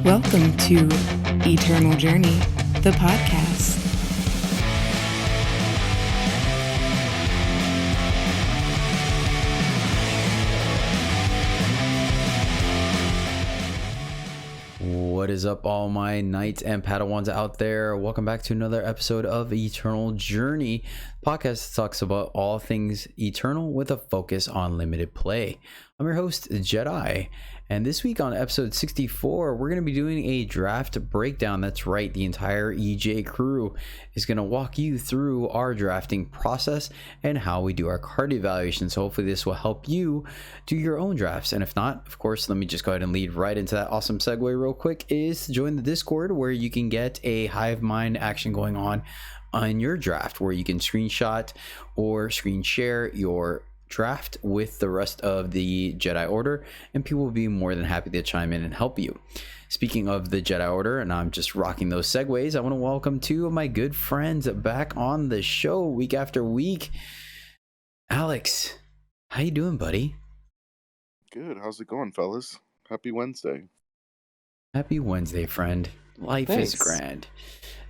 Welcome to Eternal Journey, the podcast. What is up, all my knights and padawans out there? Welcome back to another episode of Eternal Journey, podcast that talks about all things eternal with a focus on limited play. I'm your host, Jedi, and this week on episode 64, we're going to be doing a draft breakdown. That's right, the entire EJ crew is going to walk you through our drafting process and how we do our card evaluations. So hopefully this will help you do your own drafts. And if not, of course, let me just go ahead and lead right into that awesome segue real quick, is to join the Discord, where you can get a hive mind action going on your draft, where you can screenshot or screen share your draft with the rest of the Jedi Order, and people will be more than happy to chime in and help you. Speaking of the Jedi Order, and I'm just rocking those segues, I want to welcome two of my good friends back on the show week after week. Alex, how you doing, buddy? Good. How's it going, fellas? Happy Wednesday. Happy Wednesday, friend. Life Thanks. is grand.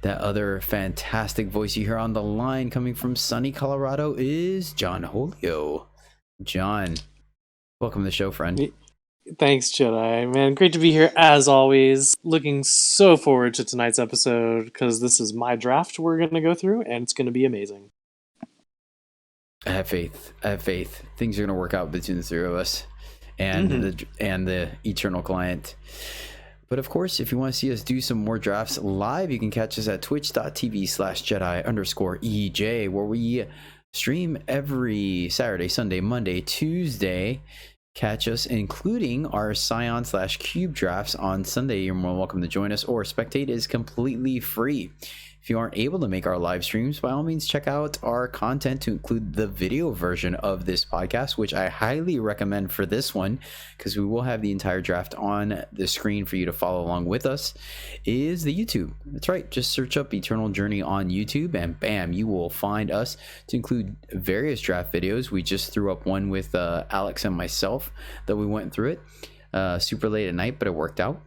That other fantastic voice you hear on the line coming from sunny Colorado is John Holio. John, welcome to the show, friend. Thanks, Jedi. Man, great to be here as always. Looking so forward to tonight's episode because this is my draft we're going to go through, and it's going to be amazing. I have faith. Things are going to work out between the three of us and the Eternal client. But of course, if you want to see us do some more drafts live, you can catch us at twitch.tv/Jedi_EJ, where we stream every Saturday, Sunday, Monday, Tuesday. Catch us, including our Scion/Cube drafts on Sunday. You're more welcome to join us, or spectate is completely free. If you aren't able to make our live streams, by all means, check out our content to include the video version of this podcast, which I highly recommend for this one, because we will have the entire draft on the screen for you to follow along with us, is the YouTube. That's right. Just search up Eternal Journey on YouTube, and bam, you will find us, to include various draft videos. We just threw up one with Alex and myself that we went through it super late at night, but it worked out,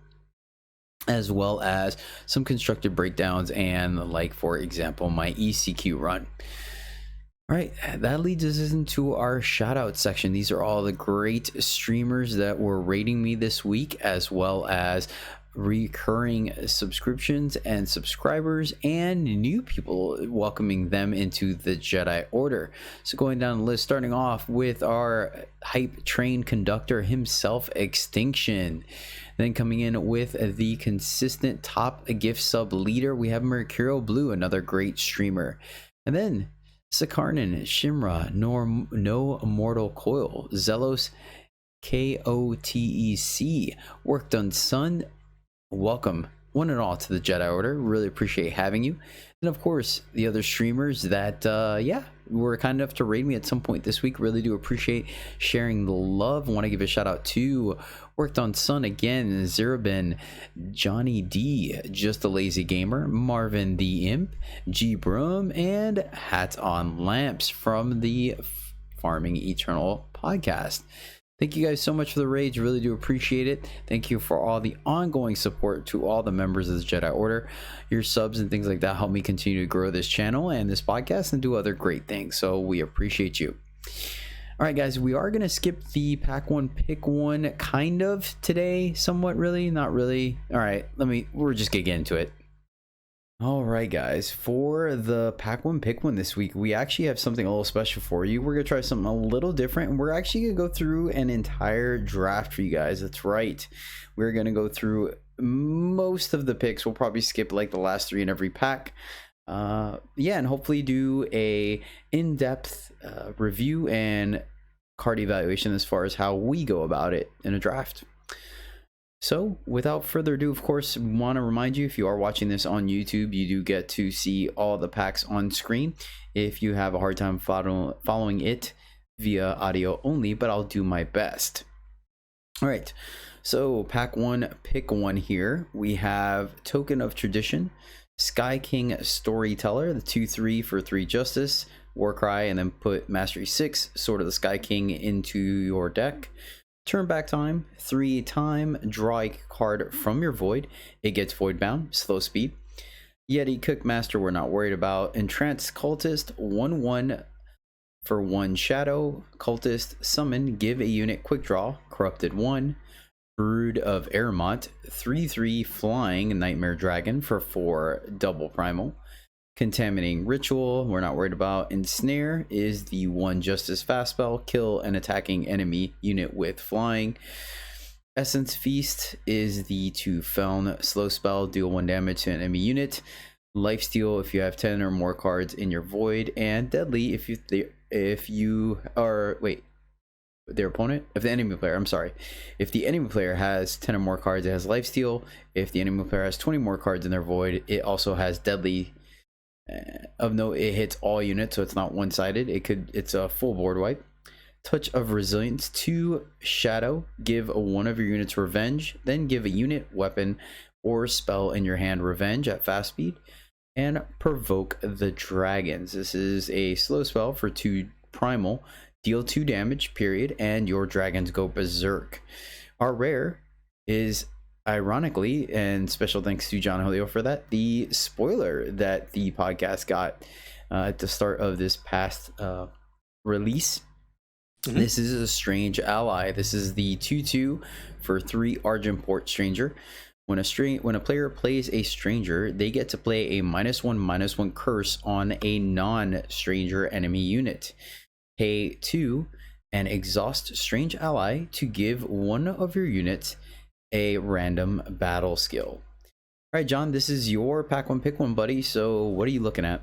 as well as some constructed breakdowns and, like, for example, my ECQ run. All right, that leads us into our shout out section. These are all the great streamers that were rating me this week, as well as recurring subscriptions and subscribers and new people, welcoming them into the Jedi Order. So going down the list, starting off with our hype train conductor himself, Extinction. Then coming in with the consistent top gift sub leader, we have Mercurial Blue, another great streamer. And then Sakarnan, Shimra, No Mortal Coil, Zelos, KOTEC, Work Done Sun. Welcome one and all to the Jedi Order. Really appreciate having you. And of course, the other streamers that were kind enough to raid me at some point this week. Really do appreciate sharing the love. I want to give a shout out to Worked on Sun again, Zerabin, Johnny D, Just a Lazy Gamer, Marvin the Imp, G Broom, and Hats on Lamps from the Farming Eternal podcast. Thank you guys so much for the raids. Really do appreciate it. Thank you for all the ongoing support to all the members of the Jedi Order. Your subs and things like that help me continue to grow this channel and this podcast and do other great things. So we appreciate you. All right, guys, we are going to skip the pack one, pick one kind of today. Somewhat, really, not really. All right, we're just going to get into it. All right, guys, for the pack one, pick one this week, we actually have something a little special for you. We're going to try something a little different, and we're actually going to go through an entire draft for you guys. That's right. We're going to go through most of the picks. We'll probably skip like the last three in every pack. And hopefully do a in-depth review and card evaluation as far as how we go about it in a draft. So without further ado, of course, want to remind you, if you are watching this on YouTube, you do get to see all the packs on screen. If you have a hard time following it via audio only, but I'll do my best. All right, so pack one, pick one here. We have Token of Tradition, Sky King Storyteller, the 2/3 for 3 Justice, Warcry, and then put Mastery 6, Sword of the Sky King, into your deck. Turn back time, 3 time, draw a card from your void. It gets void bound, slow speed. Yeti Cookmaster, we're not worried about. Entranced Cultist, 1/1 for 1 shadow. Cultist, summon, give a unit quick draw, corrupted 1. Brood of Airmont, 3/3 flying Nightmare Dragon for 4 double primal. Contaminating Ritual, we're not worried about. Ensnare is the 1 Justice fast spell, kill an attacking enemy unit with flying. Essence Feast is the 2 Feln slow spell, deal 1 damage to an enemy unit. Lifesteal if you have 10 or more cards in your void, and Deadly if the enemy player, I'm sorry. If the enemy player has 10 or more cards, it has lifesteal. If the enemy player has 20 more cards in their void, it also has deadly. Of note, it hits all units, so it's not one-sided. It's a full board wipe. Touch of Resilience, 2 shadow, give one of your units revenge, then give a unit, weapon, or spell in your hand revenge at fast speed, and Provoke the Dragons. This is a slow spell for 2 primal, deal 2 damage, period, and your dragons go berserk. Our rare is, ironically, and special thanks to John Julio for that, the spoiler that the podcast got at the start of this past release. This is a Strange Ally. This is the 2/2 for 3 Argentport Stranger. When a player plays a stranger, they get to play a -1/-1 curse on a non-stranger enemy unit. Pay 2 and exhaust Strange Ally to give one of your units a random battle skill. All right, John, this is your pack one pick one, buddy. So what are you looking at?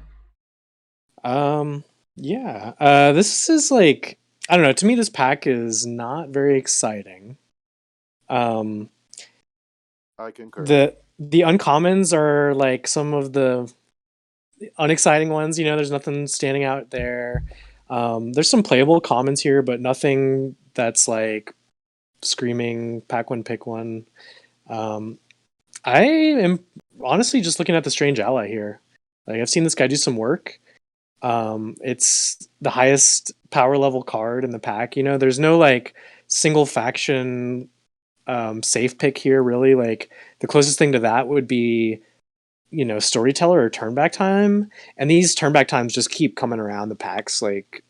This is like, I don't know, to me this pack is not very exciting. I concur. The uncommons are like some of the unexciting ones, there's nothing standing out there. There's some playable commons here, but nothing that's like screaming pack one pick one. I am honestly just looking at the Strange Ally here. Like, I've seen this guy do some work. It's the highest power level card in the pack. There's no like single faction safe pick here, really. Like, the closest thing to that would be Storyteller or Turn Back Time, and these Turn Back Times just keep coming around the packs, like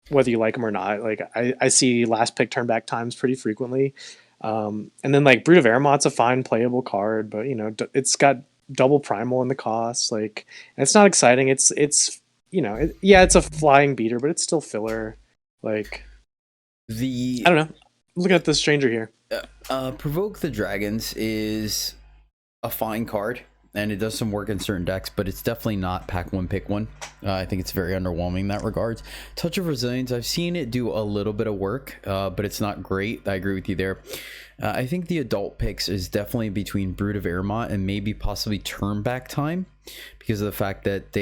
whether you like them or not. Like, I see last pick Turn Back Times pretty frequently. And then like Brood of Airmont's a fine playable card, but it's got double primal in the cost. Like, and it's not exciting. It's it's a flying beater, but it's still filler. Like, I don't know. Look at the stranger here. Provoke the Dragons is a fine card, and it does some work in certain decks, but it's definitely not pack one pick one. I think it's very underwhelming in that regards. Touch of Resilience, I've seen it do a little bit of work, but it's not great. I agree with you there. I think the adult picks is definitely between Brood of Airmont and maybe possibly Turn Back Time, because of the fact that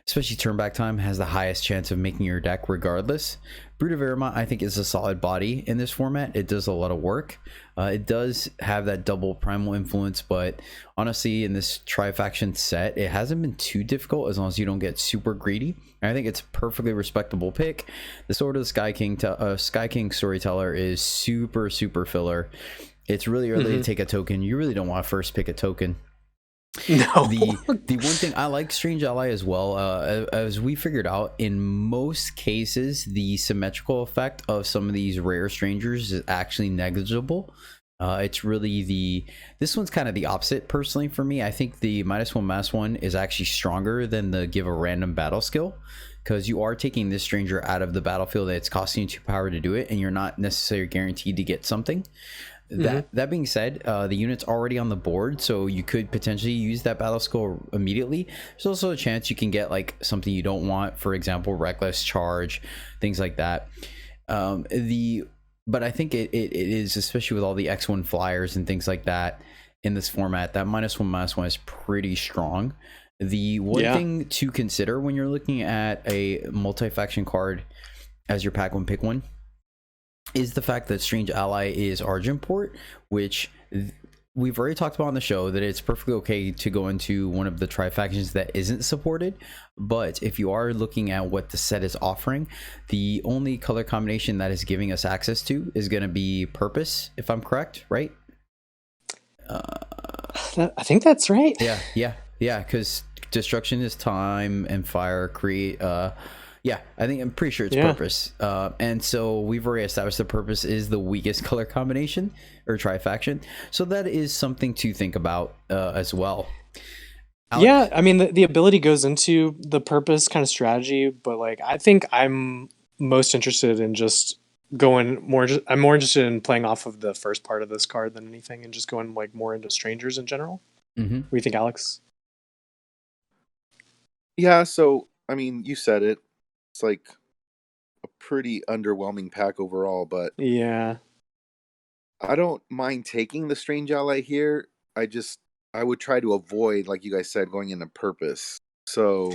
especially Turn Back Time has the highest chance of making your deck regardless. Brood of Airmont, I think, is a solid body in this format. It does a lot of work. It does have that double primal influence, but honestly, in this tri-faction set, it hasn't been too difficult as long as you don't get super greedy. And I think it's a perfectly respectable pick. The Sword of the Sky King Storyteller is super filler. It's really early to take a token. You really don't want to first pick a token. No. The one thing I like Strange Ally as well, as we figured out, in most cases the symmetrical effect of some of these rare strangers is actually negligible. It's really this one's kind of the opposite personally for me. I think the -1/-1 is actually stronger than the give a random battle skill, because you are taking this stranger out of the battlefield and it's costing you 2 power to do it, and you're not necessarily guaranteed to get something. That being said, the unit's already on the board, so you could potentially use that battle skill immediately. There's also a chance you can get like something you don't want, for example, reckless charge, things like that. But I think it is, especially with all the X1 flyers and things like that in this format, that -1/-1 is pretty strong. The one thing to consider when you're looking at a multi-faction card as your pack one pick one is the fact that Strange Ally is Argentport, which we've already talked about on the show that it's perfectly okay to go into one of the tri-factions that isn't supported, but if you are looking at what the set is offering, the only color combination that is giving us access to is going to be purpose, if I'm correct, right? I think that's right. Yeah, because destruction is time and fire create I'm pretty sure it's purpose, and so we've already established the purpose is the weakest color combination or tri-faction, so that is something to think about as well. Alex? Yeah, I mean the ability goes into the purpose kind of strategy, but like I think I'm most interested in just I'm more interested in playing off of the first part of this card than anything, and just going like more into strangers in general. What do you think, Alex? Yeah, so I mean, you said it. It's like a pretty underwhelming pack overall, but Yeah. I don't mind taking the strange ally here. I would try to avoid, like you guys said, going into purpose. So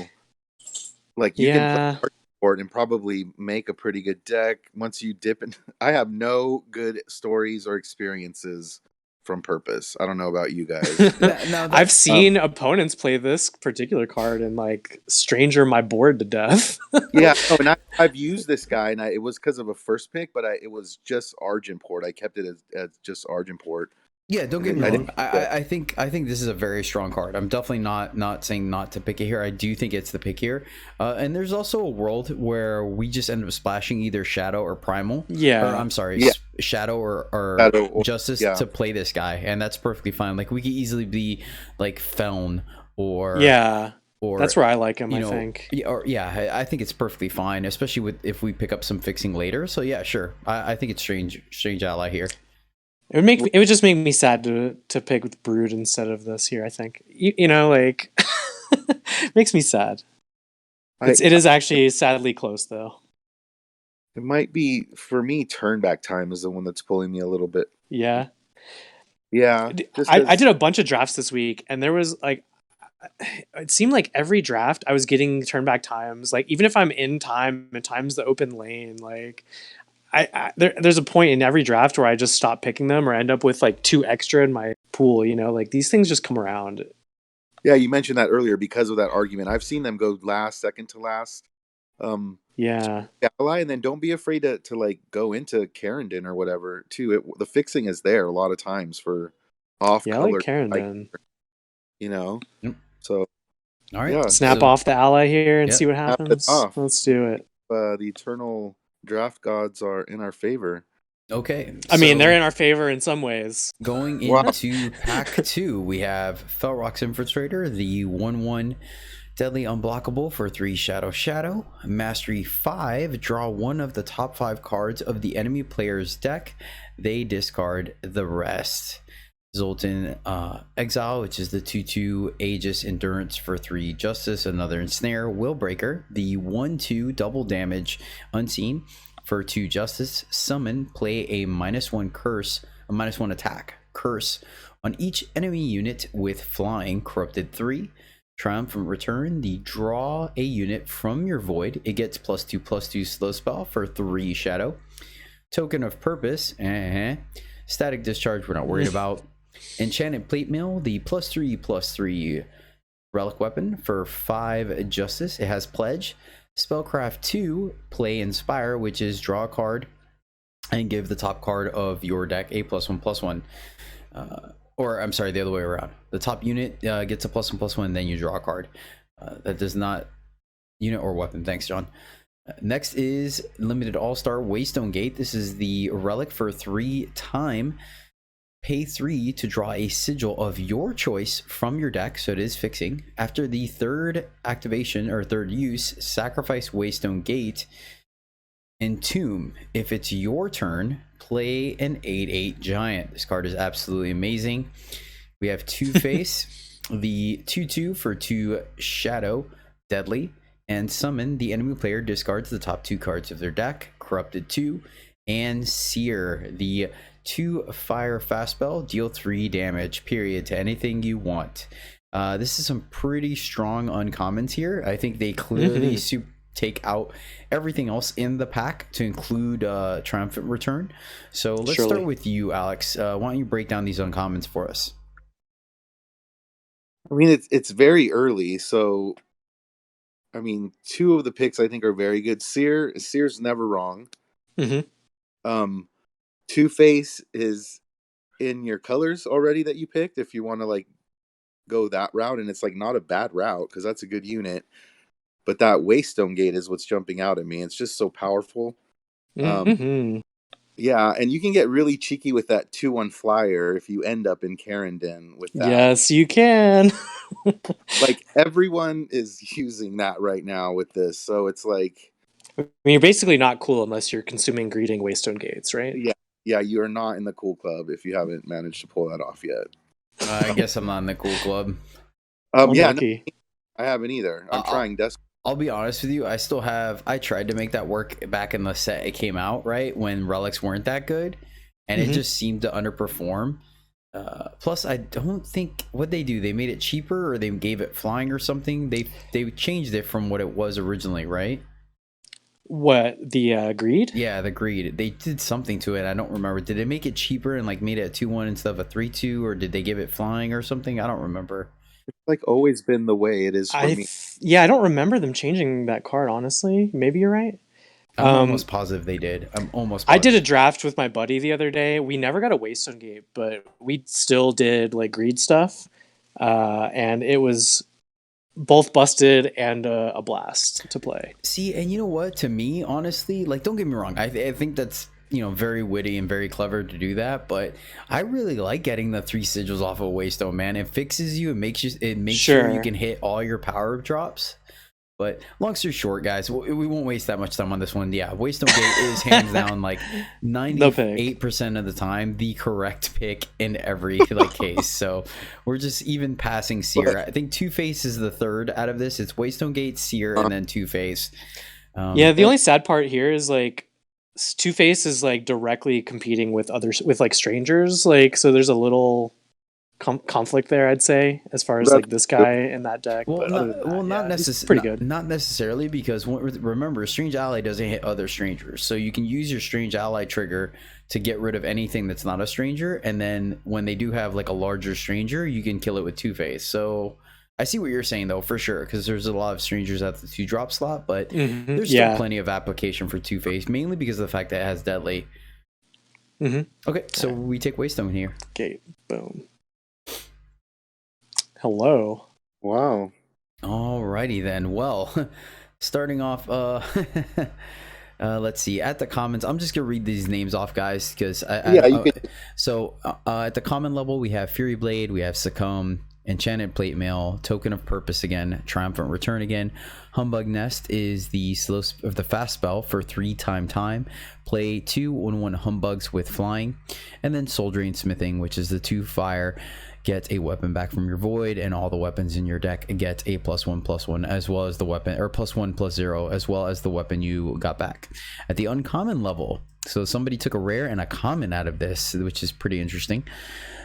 like you can play hard support and probably make a pretty good deck once you dip in. I have no good stories or experiences from purpose. I don't know about you guys. I've seen opponents play this particular card and like stranger my board to death. Yeah, and I've used this guy, and it was because of a first pick, but it was just Argenport. I kept it as just Argenport. Yeah, don't get me wrong. I think this is a very strong card. I'm definitely not saying not to pick it here. I do think it's the pick here. And there's also a world where we just end up splashing either Shadow or Primal. Yeah. Or, I'm sorry, Shadow or Justice to play this guy, and that's perfectly fine. Like we could easily be like Feln or or that's where I like him. I think. I think it's perfectly fine, especially if we pick up some fixing later. So yeah, sure. I think it's strange ally here. It would just make me sad to pick with Brood instead of this here. I think like makes me sad. It is actually sadly close though. It might be for me. Turn back time is the one that's pulling me a little bit. Yeah. I did a bunch of drafts this week, and there was like it seemed like every draft I was getting turn back times. Like even if I'm in time and time's the open lane, like. There's a point in every draft where I just stop picking them or end up with like 2 extra in my pool, like these things just come around. Yeah, you mentioned that earlier because of that argument. I've seen them go second to last. Ally, and then don't be afraid to like go into Carandon or whatever too. The fixing is there a lot of times for off color. Like Carandon. So all right, snap off the ally here and see what happens. Let's do it. The eternal draft gods are in our favor. Okay. I mean, they're in our favor in some ways. Going into pack 2, we have Felrock's Infiltrator, the 1/1 deadly unblockable for 3 Shadow. Mastery 5, draw one of the top 5 cards of the enemy player's deck. They discard the rest. Zoltan Exile, which is the 2/2 Aegis Endurance for 3 Justice, another Ensnare. Willbreaker, the 1/2 double damage Unseen for 2 Justice. Summon, play a -1 curse, a -1 attack curse on each enemy unit with flying, corrupted 3. Triumphant Return, the draw a unit from your void. It gets +2/+2 slow spell for 3 Shadow. Token of Purpose, Static Discharge, we're not worried about. Enchanted Plate Mill, the +3/+3 relic weapon for 5 Justice. It has Pledge. Spellcraft 2, play Inspire, which is draw a card and give the top card of your deck a +1/+1. Or I'm sorry, the other way around. The top unit gets a +1/+1, then you draw a card. That does not unit or weapon. Thanks, John. Next is Limited All-Star Waystone Gate. This is the relic for 3 time. Pay 3 to draw a sigil of your choice from your deck, so it is fixing. After the 3rd activation or 3rd use, sacrifice Waystone Gate. Entomb. If it's your turn, play an 8/8 giant. This card is absolutely amazing. We have Two-Face, the 2/2 for 2 Shadow, deadly, and summon. The enemy player discards the top 2 cards of their deck, corrupted 2, and Seer, the 2 fire fast spell, deal 3 damage period to anything you want. This is some pretty strong uncommons here. I think they clearly take out everything else in the pack to include Triumphant Return. So let's Surely. start with you, Alex. Why don't you break down these uncommons for us? I mean, it's very early, so I mean, two of the picks I think are very good. Seer's never wrong. Mm-hmm. Two-Face is in your colors already that you picked. If you want to like go that route, and it's like not a bad route because that's a good unit. But that Waystone Gate is what's jumping out at me. It's just so powerful. Mm-hmm. Yeah, and you can get really cheeky with that 2/1 flyer if you end up in Carandon with that. Yes, you can. Like everyone is using that right now with this, so it's like, I mean, you're basically not cool unless you're consuming Greeting Waystone Gates, right? yeah, you are not in the cool club if you haven't managed to pull that off yet. I guess I'm not in the cool club. Yeah, no, Unlucky. I haven't either. I'm trying desperately. I'll be honest with you. I tried to make that work back in the set it came out, right? When relics weren't that good. And it just seemed to underperform. Plus, I don't think what they do. They made it cheaper, or they gave it flying or something. They changed it from what it was originally, right? What, the Greed? Yeah, the greed. They did something to it. I don't remember. Did they make it cheaper and like made it a 2/1 instead of a 3/2, or did they give it flying or something? I don't remember. It's like always been the way it is for me. Yeah, I don't remember them changing that card, honestly. Maybe you're right. I'm almost positive they did. I'm almost I positive. did a draft with my buddy the other day. We never got a Waystone Gate, but we still did like Greed stuff. And it was both busted and a blast to play. See, and you know what? To me, honestly, like, don't get me wrong. I think that's, very witty and very clever to do that. But I really like getting the 3 sigils off of Waystone, man. It fixes you. It makes sure you can hit all your power drops. But long story short, guys, we won't waste that much time on this one. Yeah, Waystone Gate is hands down like 98% of the time the correct pick in every case. So we're just even passing Seer. I think Two-Face is the third out of this. It's Waystone Gate, Seer, and then Two-Face. Yeah, the only sad part here is like Two-Face is like directly competing with like strangers. Like, so there's a little conflict there, I'd say, as far as like this guy in that deck. Well, not pretty good. Not necessarily, because remember, Strange Ally doesn't hit other strangers, so you can use your Strange Ally trigger to get rid of anything that's not a stranger, and then when they do have like a larger stranger, you can kill it with Two-Face. So I see what you're saying though, for sure, because there's a lot of strangers at the 2-drop slot, but there's still plenty of application for Two-Face, mainly because of the fact that it has deadly. Okay, so we take Waystone here. Gate, boom. Hello. Wow. Alrighty then. Well, starting off, let's see. At the commons, I'm just gonna read these names off, guys, because you can. So at the common level, we have Fury Blade, we have Succumb, Enchanted Plate Mail, Token of Purpose again, Triumphant Return again. Humbug Nest is the fast spell for 3 time. Play 2 1/1 Humbugs with flying, and then Soul Drain Smithing, which is the 2 fire. Get a weapon back from your void, and all the weapons in your deck get a +1/+1, as well as the weapon, or +1/+0, as well as the weapon you got back. At the uncommon level, so somebody took a rare and a common out of this, which is pretty interesting.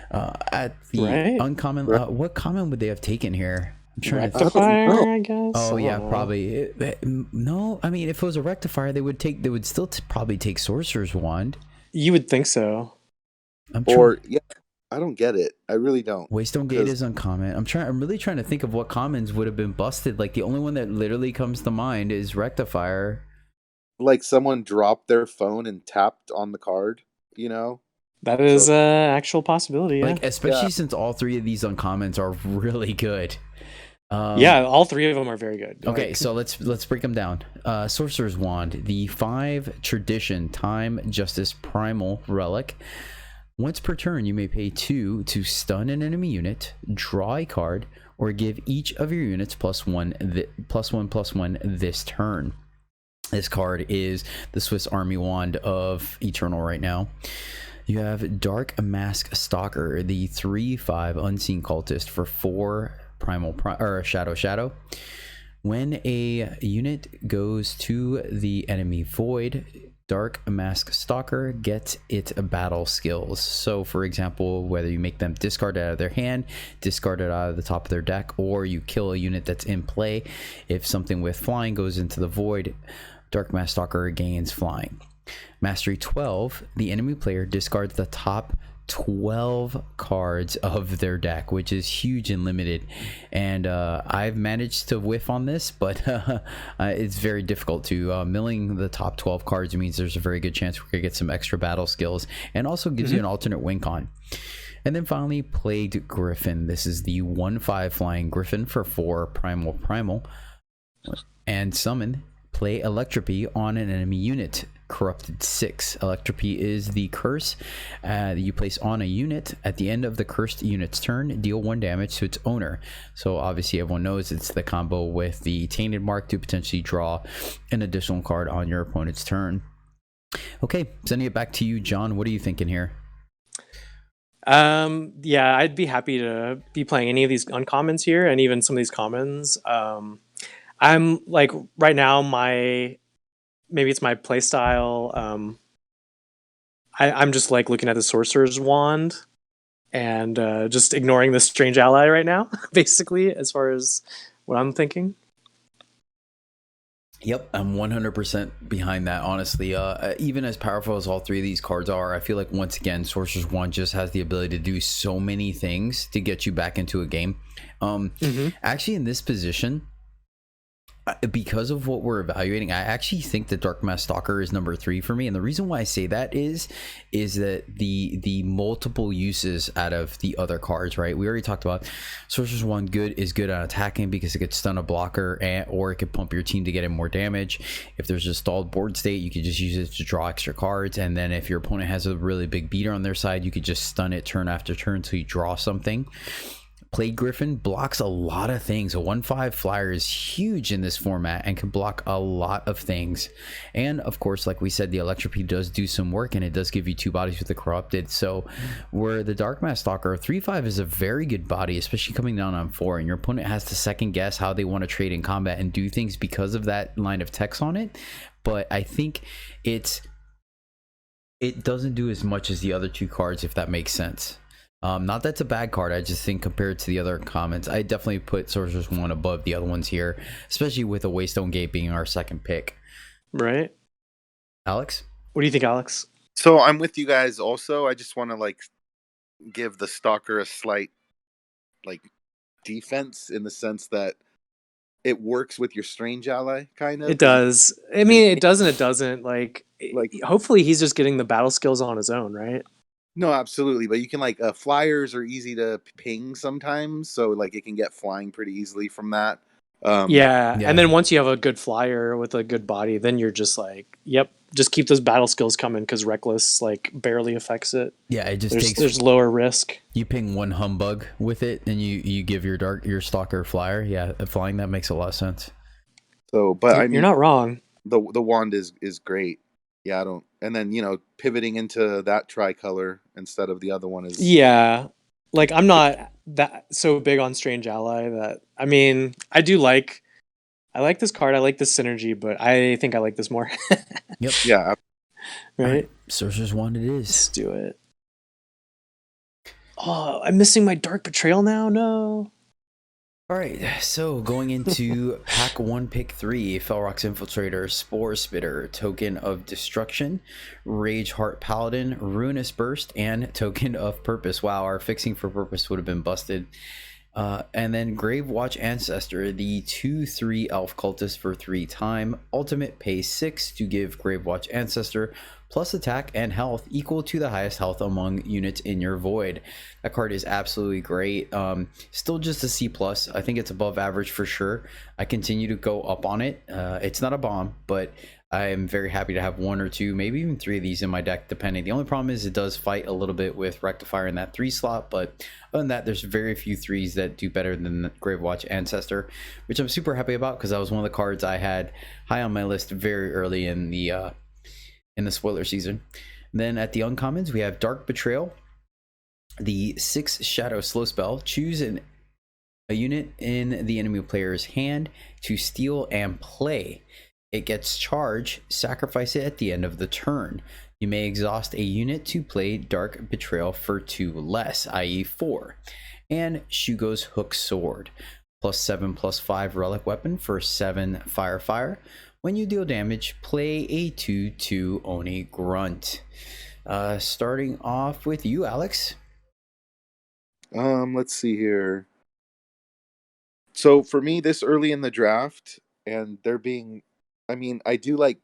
At the uncommon, what common would they have taken here? I'm trying to think. I guess. Oh yeah, probably. No, I mean, if it was a rectifier, they would still probably take Sorcerer's Wand. You would think so. I don't get it. I really don't. Waystone Gate is uncommon. I'm really trying to think of what commons would have been busted. Like, the only one that literally comes to mind is Rectifier. Like someone dropped their phone and tapped on the card, That is an actual possibility. Yeah. Like, especially since all 3 of these uncommons are really good. All 3 of them are very good. Okay, so let's break them down. Sorcerer's Wand, the 5 tradition time justice primal relic. Once per turn, you may pay 2 to stun an enemy unit, draw a card, or give each of your units +1/+1 this turn. This card is the Swiss Army Wand of Eternal right now. You have Dark Mask Stalker, the 3/5 Unseen Cultist for 4 Shadow. When a unit goes to the enemy void, Dark Mask Stalker gets its battle skills. So for example, whether you make them discard it out of their hand, discard it out of the top of their deck, or you kill a unit that's in play, if something with flying goes into the void, Dark Mask Stalker gains flying. Mastery 12, the enemy player discards the top 12 cards of their deck, which is huge and limited, and I've managed to whiff on this, but it's very difficult to milling the top 12 cards means there's a very good chance we're gonna get some extra battle skills, and also gives you an alternate win con. And then finally, Plagued Griffin. This is the 1/5 flying griffin for 4 primal, and summon. Play Electropy on an enemy unit. Corrupted 6. Electropy is the curse that you place on a unit. At the end of the cursed unit's turn, deal 1 damage to its owner. So obviously everyone knows it's the combo with the Tainted Mark to potentially draw an additional card on your opponent's turn. Okay, sending it back to you, John. What are you thinking here? Yeah, I'd be happy to be playing any of these uncommons here, and even some of these commons. I'm like right now, maybe it's my play style. I'm just like looking at the Sorcerer's Wand and just ignoring the Strange Ally right now, basically, as far as what I'm thinking. Yep, I'm 100% behind that, honestly. Even as powerful as all 3 of these cards are, I feel like once again, Sorcerer's Wand just has the ability to do so many things to get you back into a game. Actually, in this position, because of what we're evaluating, I actually think that Dark Mask Stalker is number 3 for me, and the reason why I say that is that the multiple uses out of the other cards, right? We already talked about Sorcerer's Wand is good at attacking because it could stun a blocker, or it could pump your team to get in more damage. If there's a stalled board state, you could just use it to draw extra cards, and then if your opponent has a really big beater on their side, you could just stun it turn after turn until you draw something. Plague Griffin blocks a lot of things. A 1/5 flyer is huge in this format and can block a lot of things. And of course, like we said, the Electropy does do some work, and it does give you 2 bodies with the Corrupted. So where the Dark Mask Stalker 3/5 is a very good body, especially coming down on 4, and your opponent has to second guess how they want to trade in combat and do things because of that line of text on it. But I think it doesn't do as much as the other 2 cards, if that makes sense. Not that's a bad card. I just think compared to the other comments, I definitely put Sorcerer's Wand above the other ones here, especially with a Waystone Gate being our second pick. Right. Alex? What do you think, Alex? So I'm with you guys also. I just want to like give the Stalker a slight like defense in the sense that it works with your Strange Ally, kind of. It does. I mean, it does and it doesn't. Like hopefully he's just getting the battle skills on his own, right? No, absolutely. But you can like flyers are easy to ping sometimes, so like it can get flying pretty easily from that. Yeah, and then once you have a good flyer with a good body, then you're just like, yep, just keep those battle skills coming because Reckless like barely affects it. Yeah, it just there's lower risk. You ping 1 Humbug with it, and you give your Stalker flyer. Yeah, flying, that makes a lot of sense. So, but I mean, you're not wrong. The wand is great. Yeah, I don't. And then pivoting into that tricolor instead of the other one is. Yeah, like I'm not that so big on Strange Ally that I mean I like this card. I like this synergy, but I think I like this more. Yep. Yeah. Right. Sorcerer's Wand it is. Let's do it. Oh, I'm missing my Dark Betrayal now. No. All right, so going into pack 1, pick 3, Felrock's Infiltrator, Spore Spitter, Token of Destruction, Rage Heart Paladin, Ruinous Burst, and Token of Purpose. Wow, our fixing for purpose would have been busted. And then Grave Watch Ancestor, the 2/3 Elf Cultist for 3 time, ultimate pay 6 to give Grave Watch Ancestor plus attack and health equal to the highest health among units in your void. That card is absolutely great. Still just a C+. I think it's above average for sure. I continue to go up on it. It's not a bomb, but I am very happy to have 1 or 2, maybe even 3 of these in my deck, depending. The only problem is it does fight a little bit with Rectifier in that 3 slot, but other than that, there's very few 3s that do better than Gravewatch Ancestor, which I'm super happy about because that was one of the cards I had high on my list very early in the spoiler season. Then at the uncommons, we have Dark Betrayal, the 6 Shadow Slow Spell. Choose a unit in the enemy player's hand to steal and play. it gets charged, sacrifice it at the end of the turn. You may exhaust a unit to play Dark Betrayal for 2 less, i.e. 4. And Shugo's Hook Sword, +7/+5 relic weapon for 7 fire. When you deal damage, play a 2/2 Oni Grunt. Starting off with you, Alex. Let's see here. So for me, this early in the draft, and there being, I mean, I do like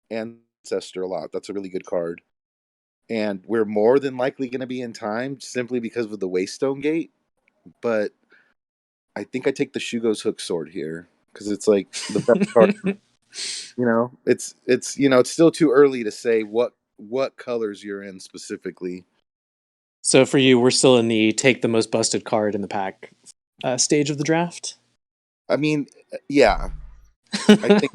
Ancestor a lot. That's a really good card. And we're more than likely going to be in time simply because of the Waystone Gate. But I think I take the Shugo's Hook Sword here because it's like the best card. It's still too early to say what colors you're in specifically. So for you, we're still in the take the most busted card in the pack stage of the draft. I mean, yeah. I think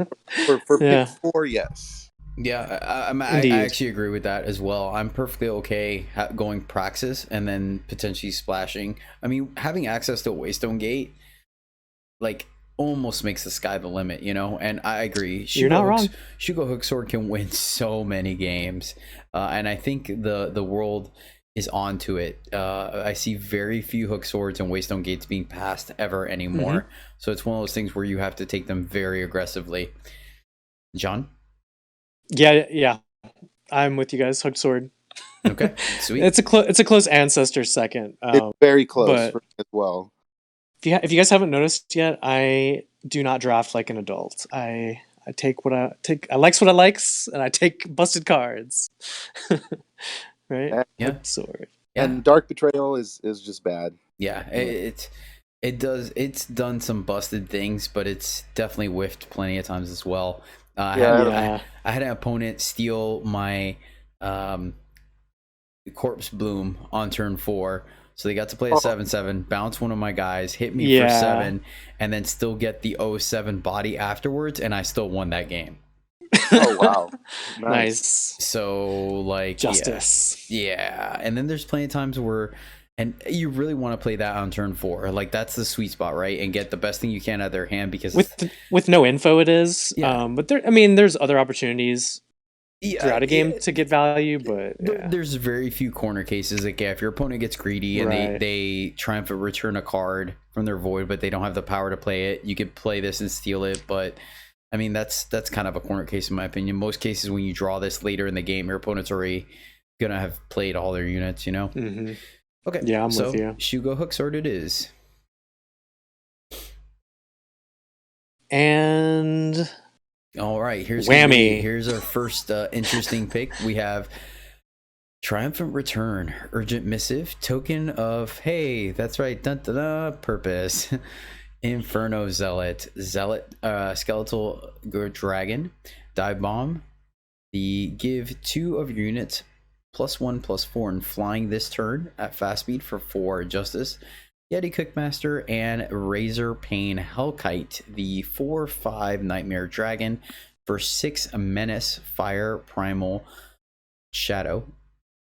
for pick 4, yes. Yeah, I actually agree with that as well. I'm perfectly okay going Praxis and then potentially splashing. I mean, having access to a Waystone Gate, like, almost makes the sky the limit, And I agree. You're not wrong. Shugo Hook Sword can win so many games, and I think the world is onto it. I see very few Hook Swords and Waystone Gates being passed ever anymore. Mm-hmm. So it's one of those things where you have to take them very aggressively. John? Yeah, I'm with you guys. Hook Sword. Okay, sweet. It's a close ancestor second. It's very close for me as well. If you guys haven't noticed yet, I do not draft like an adult. I take what I take. I likes what I likes, and I take busted cards. Right? Yeah. Hook Sword. Yeah. And Dark Betrayal is just bad. Yeah, it's done some busted things, but it's definitely whiffed plenty of times as well. I had an opponent steal my Corpse Bloom on turn 4, so they got to play a 7/7, bounce one of my guys, hit me for 7, and then still get the 0/7 body afterwards, and I still won that game. Oh wow. Nice. So like justice. Yeah. And then there's plenty of times where, and you really want to play that on turn 4. Like, that's the sweet spot, right? And get the best thing you can out of their hand, because with no info it is. Yeah. But there's other opportunities throughout a game to get value, but there's very few corner cases. Like, if your opponent gets greedy and they triumphant return a card from their void, but they don't have the power to play it, you could play this and steal it. But I mean, that's kind of a corner case in my opinion. Most cases when you draw this later in the game, your opponent's already gonna have played all their units, Mm-hmm. Okay, yeah, I'm with you. Shugo Hook Sword it is. And all right, here's whammy. Here's our first interesting pick. We have Triumphant Return, Urgent Missive, token of, hey, that's right, purpose. Inferno Zealot, Skeletal Dragon, Dive Bomb. Give 2 of your units +1/+4 and flying this turn at fast speed for 4 justice. Yeti Cookmaster and Razor Pain Hellkite, the 4/5 Nightmare Dragon for 6 menace fire primal shadow.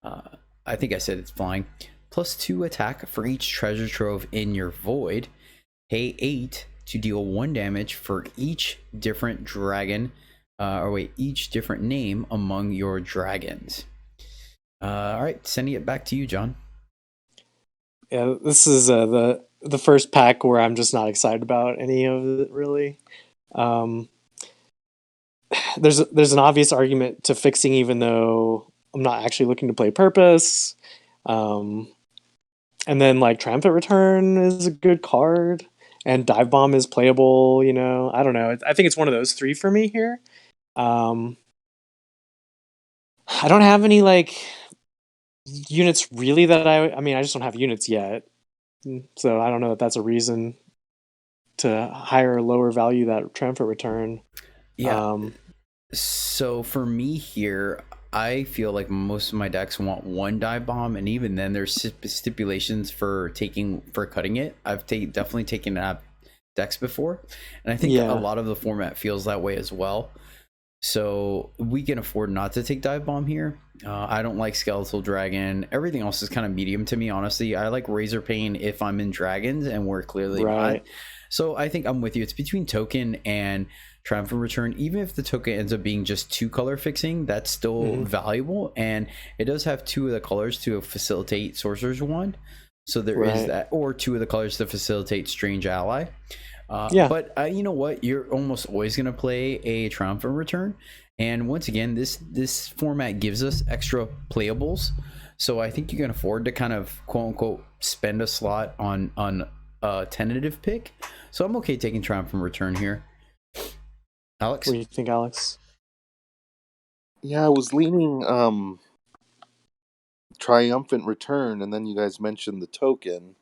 I think I said it's flying. +2 attack for each treasure trove in your void. Pay 8 to deal 1 damage for each different dragon, each different name among your dragons. All right, sending it back to you, John. Yeah, this is the first pack where I'm just not excited about any of it, really. There's an obvious argument to fixing, even though I'm not actually looking to play purpose. And then like Triumphant Return is a good card, and Dive Bomb is playable. I don't know. I think it's one of those 3 for me here. I don't have any like units really that I just don't have units yet, so I don't know if that's a reason to higher or lower value that Triumphant Return. So for me here, I feel like most of my decks want 1 Dive Bomb, and even then there's stipulations for cutting it. I've definitely taken out decks before, and I think a lot of the format feels that way as well. So we can afford not to take Dive Bomb here. I don't like Skeletal Dragon. Everything else is kind of medium to me, honestly. I like Razor Pain if I'm in Dragons, and we're clearly not. So I think I'm with you. It's between token and triumphant return. Even if the token ends up being just 2 color fixing, that's still valuable, and it does have 2 of the colors to facilitate sorcerer's wand. So there is that, or 2 of the colors to facilitate strange ally. But you know what? You're almost always going to play a triumphant return, and once again, this format gives us extra playables. So I think you can afford to kind of quote unquote spend a slot on a tentative pick. So I'm okay taking triumphant return here. Alex, What do you think, Alex? Yeah, I was leaning triumphant return, and then you guys mentioned the token.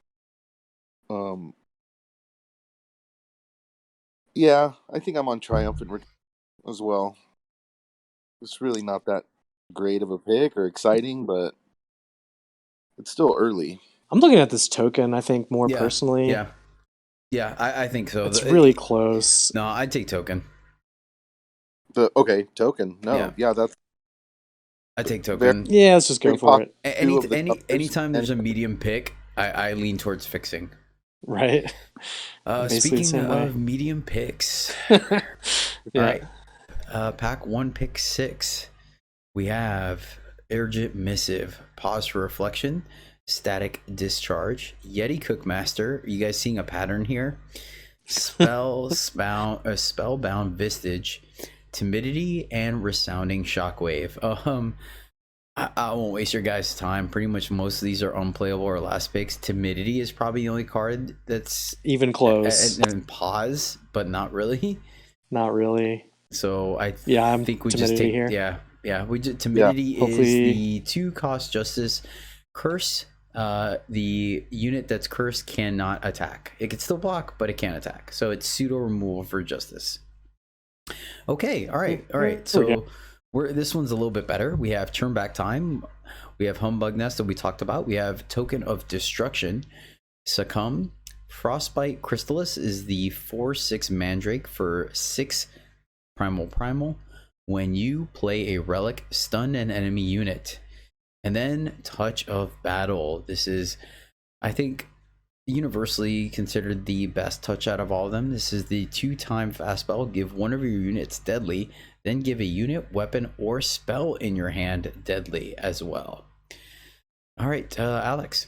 Yeah, I think I'm on triumphant return as well. It's really not that great of a pick or exciting, but it's still early. I'm looking at this token, I think, more personally. Yeah, I think so. It's really close. No, I'd take token. Token. No, yeah, that's. I take token. Yeah, let's just go for it. Anytime there's a medium pick, I lean towards fixing. Right. Speaking of medium picks, all right. Pack 1, pick 6. We have Urgent Missive, Pause for Reflection, Static Discharge, Yeti Cookmaster. Are you guys seeing a pattern here? Spellbound Vistage, Timidity, and Resounding Shockwave. I won't waste your guys' time. Pretty much most of these are unplayable or last picks. Timidity is probably the only card that's even close. And Pause, but not really. Not really. So I think we just take here. Timidity is the 2-cost justice curse. The unit that's cursed cannot attack. It can still block, but it can't attack. So it's pseudo removal for justice. Okay, all right. So this one's a little bit better. We have turn back time. We have Humbug Nest that we talked about. We have Token of Destruction, Succumb. Frostbite Crystallis is the 4/6 Mandrake for 6 primal. When you play a relic, stun an enemy unit. And then Touch of Battle. This is, I think, universally considered the best touch out of all of them. This is the 2-time fast spell. Give one of your units deadly, then give a unit, weapon, or spell in your hand deadly as well. All right, Alex.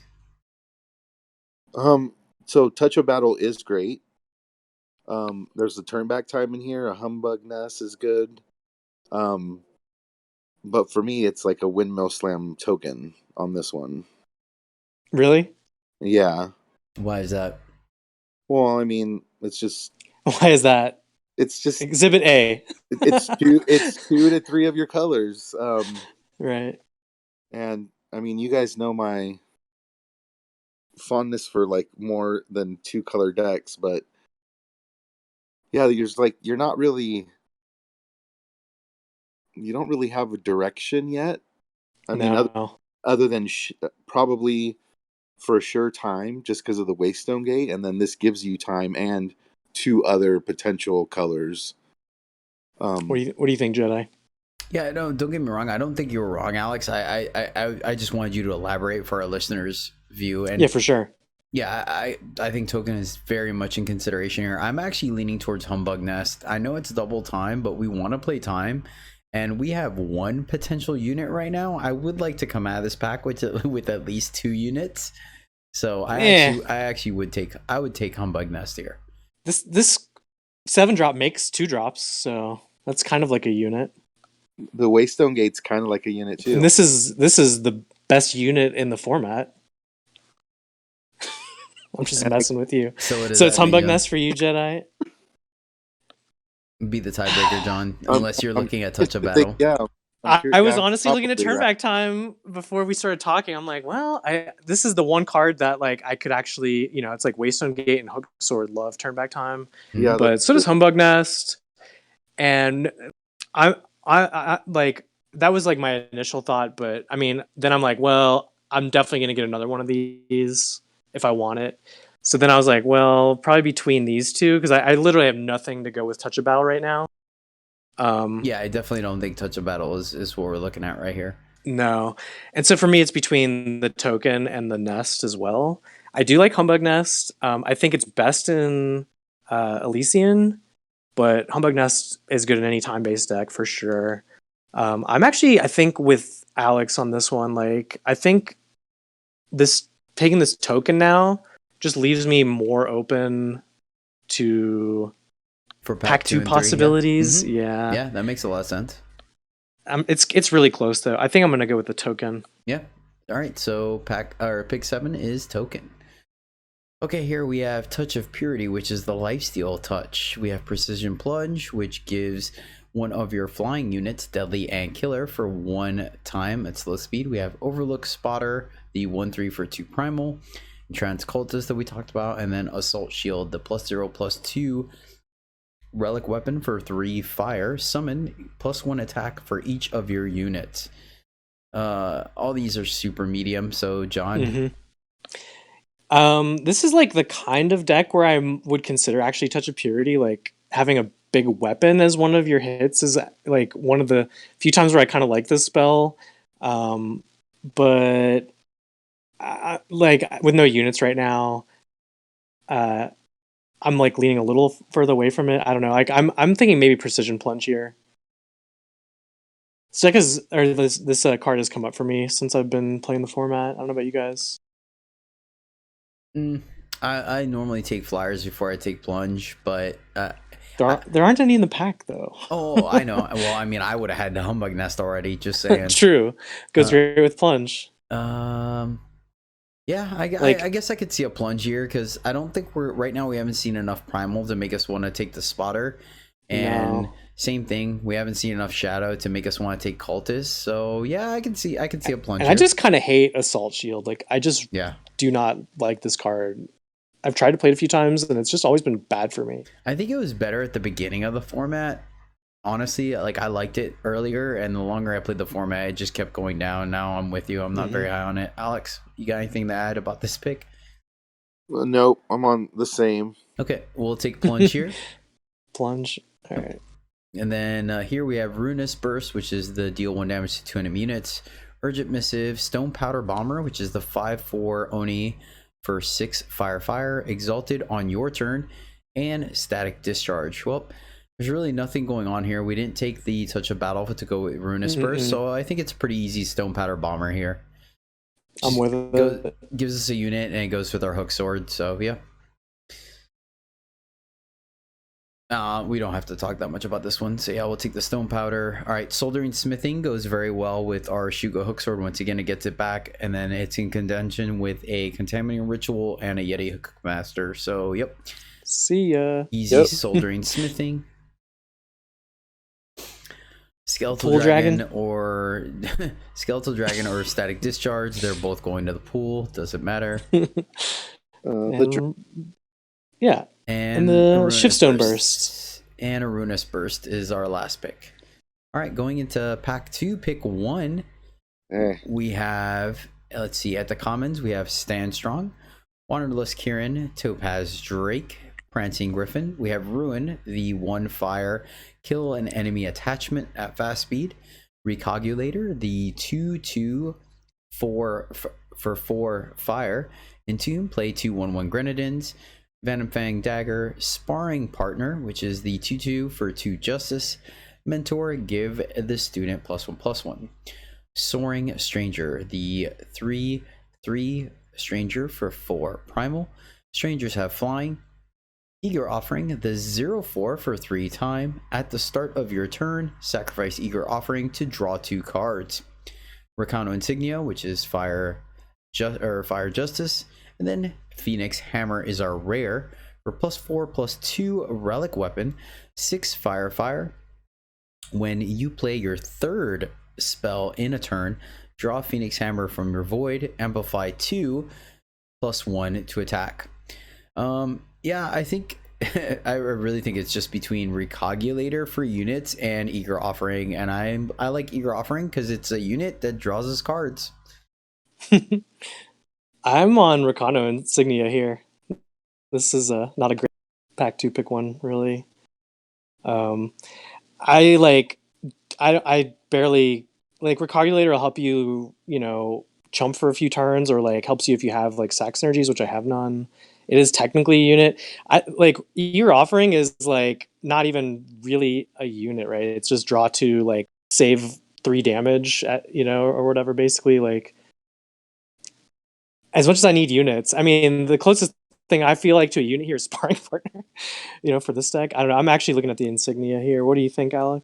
So Touch of Battle is great. There's a turn back time in here. A Humbug Nest is good. But for me, it's like a Windmill Slam token on this one. Really? Yeah. Why is that? Well, I mean, it's just. Why is that? It's just Exhibit A. It's 2 to 3 of your colors. Right. And I mean, you guys know my fondness for like more than 2 color decks, but yeah, you're not really. You don't really have a direction yet. I mean, other than probably for a sure time, just because of the Waystone Gate, and then this gives you time and 2 other potential colors. What do you think, Jedi? Yeah, no, don't get me wrong. I don't think you were wrong, Alex. I just wanted you to elaborate for our listeners' view. And yeah, for sure. Yeah, I think token is very much in consideration here. I'm actually leaning towards Humbug Nest. I know it's double time, but we want to play time. And we have 1 potential unit right now. I would like to come out of this pack with at least 2 units. So I actually would take Humbug Nest here. This 7-drop makes 2 drops, so that's kind of like a unit. The Waystone Gate's kind of like a unit too. And this is the best unit in the format. I'm just messing with you. So it's Humbug Nest for you, Jedi. Be the tiebreaker, John, unless you're looking at Touch of Battle. Yeah, I was honestly looking at turn back time before we started talking. I'm like, well, this is the one card that like I could actually, it's like Waystone Gate and Hook Sword love turn back time. Yeah, but so does Humbug Nest, and I like that was like my initial thought. But I mean, then I'm like, well, I'm definitely gonna get another one of these if I want it. So then I was like, well, probably between these two, because I literally have nothing to go with Touch of Battle right now. Yeah, I definitely don't think Touch of Battle is what we're looking at right here. No. And so for me, it's between the token and the nest as well. I do like Humbug Nest. I think it's best in Elysian, but Humbug Nest is good in any time-based deck for sure. I'm actually, I think, with Alex on this one. Like, I think this taking this token now just leaves me more open to For pack two and 3, possibilities. yeah. Yeah, Yeah, that makes a lot of sense. it's really close though. I think I'm gonna go with the token. Yeah. All right. So pick 7 is token. Okay, here we have Touch of Purity, which is the lifesteal touch. We have Precision Plunge, which gives one of your flying units Deadly and Killer for 1 time at slow speed. We have Overlook Spotter, the 1/3 for 2 primal, Trans Cultist that we talked about, and then Assault Shield, the +0/+2 relic weapon for 3 fire. Summon +1 attack for each of your units. All these are super medium. So John. This is like the kind of deck where I would consider actually Touch of Purity, like having a big weapon as one of your hits is like one of the few times where I kind of like this spell. But like with no units right now, I'm like leaning a little further away from it. I don't know. Like I'm thinking maybe Precision Plunge here. So this card has come up for me since I've been playing the format. I don't know about you guys. I normally take flyers before I take plunge, but there aren't any in the pack though. Oh, I know. Well, I mean, I would have had the Humbug Nest already. Just saying. True, goes great with plunge. Yeah, I guess I could see a plunge here because I don't think right now we haven't seen enough primal to make us want to take the spotter, and same thing, we haven't seen enough shadow to make us want to take cultist. So yeah, I can see a plunge. And I just kind of hate Assault Shield. Like I just do not like this card. I've tried to play it a few times and it's just always been bad for me. I think it was better at the beginning of the format. Honestly, like I liked it earlier, and the longer I played the format, it just kept going down. Now I'm with you. I'm not very high on it. Alex, you got anything to add about this pick? Nope, I'm on the same. Okay, we'll take plunge here. Plunge. All right. And then here we have Ruinous Burst, which is the deal 1 damage to 2 enemy units. Urgent Missive, Stone Powder Bomber, which is the 5/4 Oni for 6 fire. Exalted on your turn, and Static Discharge. Well, there's really nothing going on here. We didn't take the Touch of Battle to go with Ruinous Burst, so I think it's a pretty easy Stone Powder Bomber here. I'm with it. Gives us a unit, and it goes with our Hook Sword, so yeah. We don't have to talk that much about this one, so yeah, we'll take the Stone Powder. All right, Soldering Smithing goes very well with our Shugo Hook Sword. Once again, it gets it back, and then it's in conjunction with a Contaminating Ritual and a Yeti Hook Master, so yep. See ya. Easy Soldering Smithing. Skeletal Dragon or Skeletal Dragon or Static Discharge, they're both going to the pool, doesn't matter. Yeah. And the Shiftstone Burst. And a Ruinous Burst is our last pick. All right, going into pack 2, pick 1. We have, let's see, at the commons, we have Stand Strong, Wanderlust Kieran, Topaz Drake, Prancing Griffin. We have Ruin, the 1 fire, kill an enemy attachment at fast speed. Recogulator, the 2/2 for 4 fire. Entomb, play 2 1/1 Grenadins. Venom Fang Dagger, Sparring Partner, which is the 2/2 for 2 Justice. Mentor, give the student +1/+1. Soaring Stranger, the 3/3 Stranger for 4 Primal. Strangers have flying. Eager Offering, the 0/4 for 3 time. At the start of your turn, sacrifice Eager Offering to draw 2 cards. Recano Insignia, which is Fire Justice. And then Phoenix Hammer is our rare for +4/+2 relic weapon, 6 fire. When you play your 3rd spell in a turn, draw Phoenix Hammer from your void, amplify 2 +1 to attack. Yeah, I think I really think it's just between Recogulator for units and Eager Offering, and I like Eager Offering because it's a unit that draws us cards. I'm on Recano Insignia here. This is not a great pack 2 pick 1, really. I barely like Recogulator will help you, chump for a few turns, or like helps you if you have like sax energies, which I have none. It is technically a unit. I like your offering is like not even really a unit, right? It's just draw 2, like save 3 damage at, or whatever. Basically, like as much as I need units, I mean the closest thing I feel like to a unit here is sparring partner. For this deck, I don't know. I'm actually looking at the insignia here. What do you think, Alec?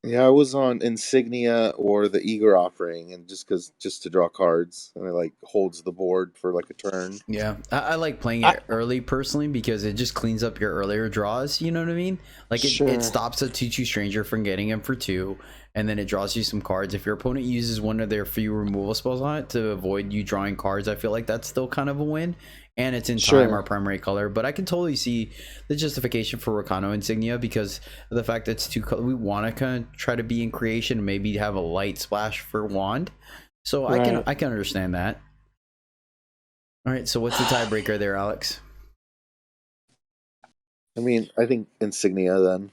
Yeah, I was on Insignia or the Eager Offering, and just to draw cards, and it like holds the board for like a turn. Yeah, I like playing it early personally because it just cleans up your earlier draws. You know what I mean? Like it stops a 2/2 stranger from getting him for 2, and then it draws you some cards. If your opponent uses one of their few removal spells on it to avoid you drawing cards, I feel like that's still kind of a win. And it's in time, our primary color. But I can totally see the justification for Rakano Insignia because of the fact that it's 2 color. We want to kind of try to be in creation and maybe have a light splash for Wand. So I can understand that. All right, so what's the tiebreaker there, Alex? I mean, I think Insignia then.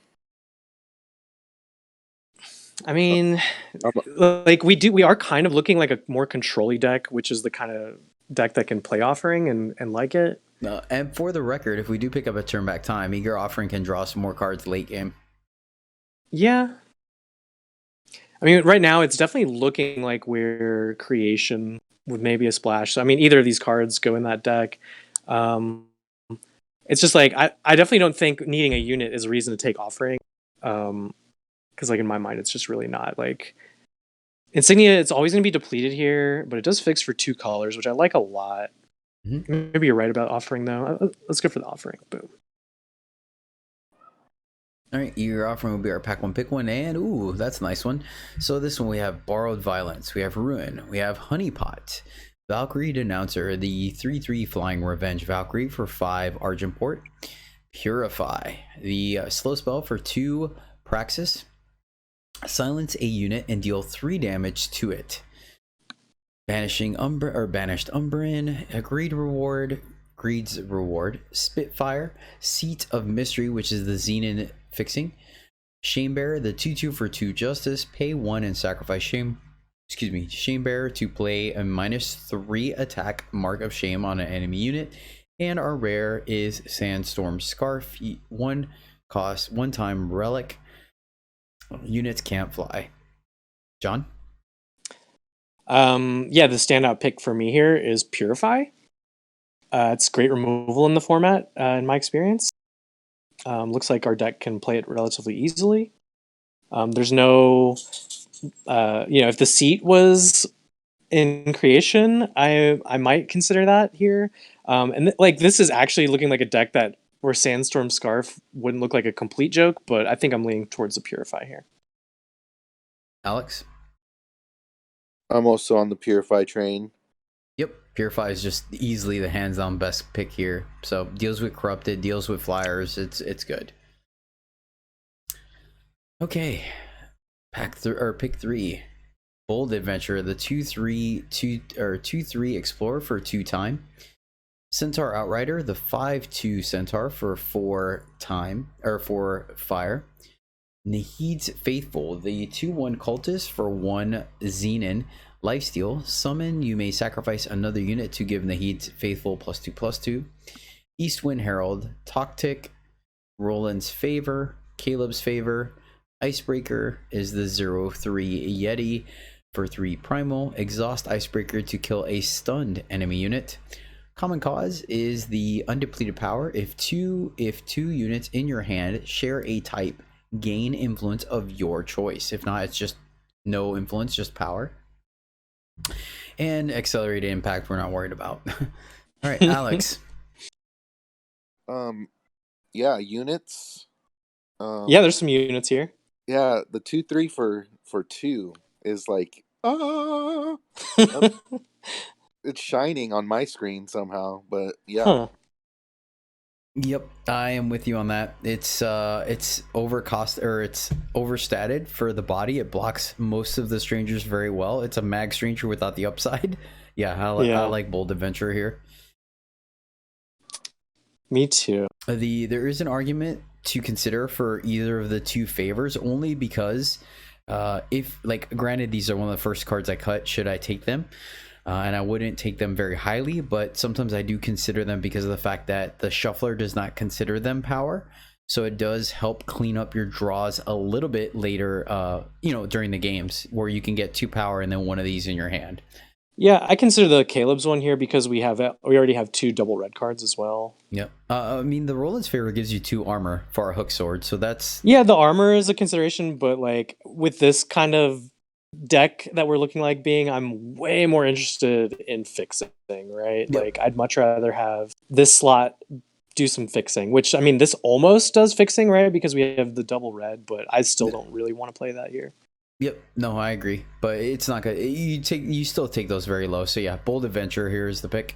I mean, like we are kind of looking like a more control-y deck, which is the kind of deck that can play offering and like it. And for the record, if we do pick up a turn back time, Eager Offering can draw some more cards late game. Yeah. I mean, right now it's definitely looking like we're creation with maybe a splash. So, I mean, either of these cards go in that deck. It's just like I definitely don't think needing a unit is a reason to take offering. Because like in my mind, it's just really not. Like Insignia, it's always going to be depleted here, but it does fix for 2 colors, which I like a lot. Mm-hmm. Maybe you're right about offering though. Let's go for the offering. Boom. All right, your offering will be our pack 1 pick 1, and ooh, that's a nice one. So this one we have Borrowed Violence, we have Ruin, we have Honeypot, Valkyrie Denouncer, the 3/3 Flying Revenge Valkyrie for 5 Argentport, Purify, the slow spell for 2 Praxis, silence a unit and deal 3 damage to it. Banished Umbrin, Greed's Reward, Spitfire, Seat of Mystery, which is the Xenon fixing, Shamebearer, the 2/2 for 2 Justice, pay 1 and sacrifice Shamebearer to play a -3 attack Mark of Shame on an enemy unit, and our rare is Sandstorm Scarf, 1 cost, 1-time relic. Units can't fly. John? Yeah, the standout pick for me here is Purify. It's great removal in the format, in my experience. Looks like our deck can play it relatively easily. There's no, if the seat was in creation, I might consider that here. And this is actually looking like a deck that where Sandstorm Scarf wouldn't look like a complete joke, but I think I'm leaning towards the Purify here. Alex? I'm also on the Purify train. Yep, Purify is just easily the hands-on best pick here. So deals with Corrupted, deals with Flyers. It's good. Okay, pick 3. Bold Adventure, the 2/3 Explorer for 2 time. Centaur Outrider, the 5/2 Centaur for 4 time or 4 fire. Nahid's Faithful, the 2/1 Cultist for 1 Xenon lifesteal. Summon, you may sacrifice another unit to give Nahid's Faithful +2/+2. Eastwind Herald, Toctic, Roland's Favor, Caleb's Favor. Icebreaker is the 0/3 Yeti for 3 primal. Exhaust Icebreaker to kill a stunned enemy unit. Common Cause is the Undepleted Power. If two units in your hand share a type, gain influence of your choice. If not, it's just no influence, just power. And Accelerated Impact we're not worried about. All right, Alex. Yeah, units. Yeah, there's some units here. Yeah, the 2/3 for 2 is like it's shining on my screen somehow, but yeah. Huh. Yep, I am with you on that. It's overcost, or it's overstated for the body. It blocks most of the strangers very well. It's a mag stranger without the upside. Yeah, I like Bold Adventure here. Me too. There is an argument to consider for either of the 2 favors, only because If like, granted, these are one of the first cards I cut, should I take them? And I wouldn't take them very highly, but sometimes I do consider them because of the fact that the shuffler does not consider them power. So it does help clean up your draws a little bit later, during the games, where you can get 2 power and then one of these in your hand. Yeah, I consider the Caleb's one here because we already have 2 double red cards as well. Yep. I mean, the Roland's Favor gives you 2 armor for our hook sword, so that's... Yeah, the armor is a consideration, but like with this kind of deck that we're looking like being, I'm way more interested in fixing, right? Yep. Like I'd much rather have this slot do some fixing, which I mean, this almost does fixing, right? Because we have the double red, but I still don't really want to play that here. Yep. No, I agree, but it's not good. You still take those very low. So yeah, Bold Adventure here is the pick.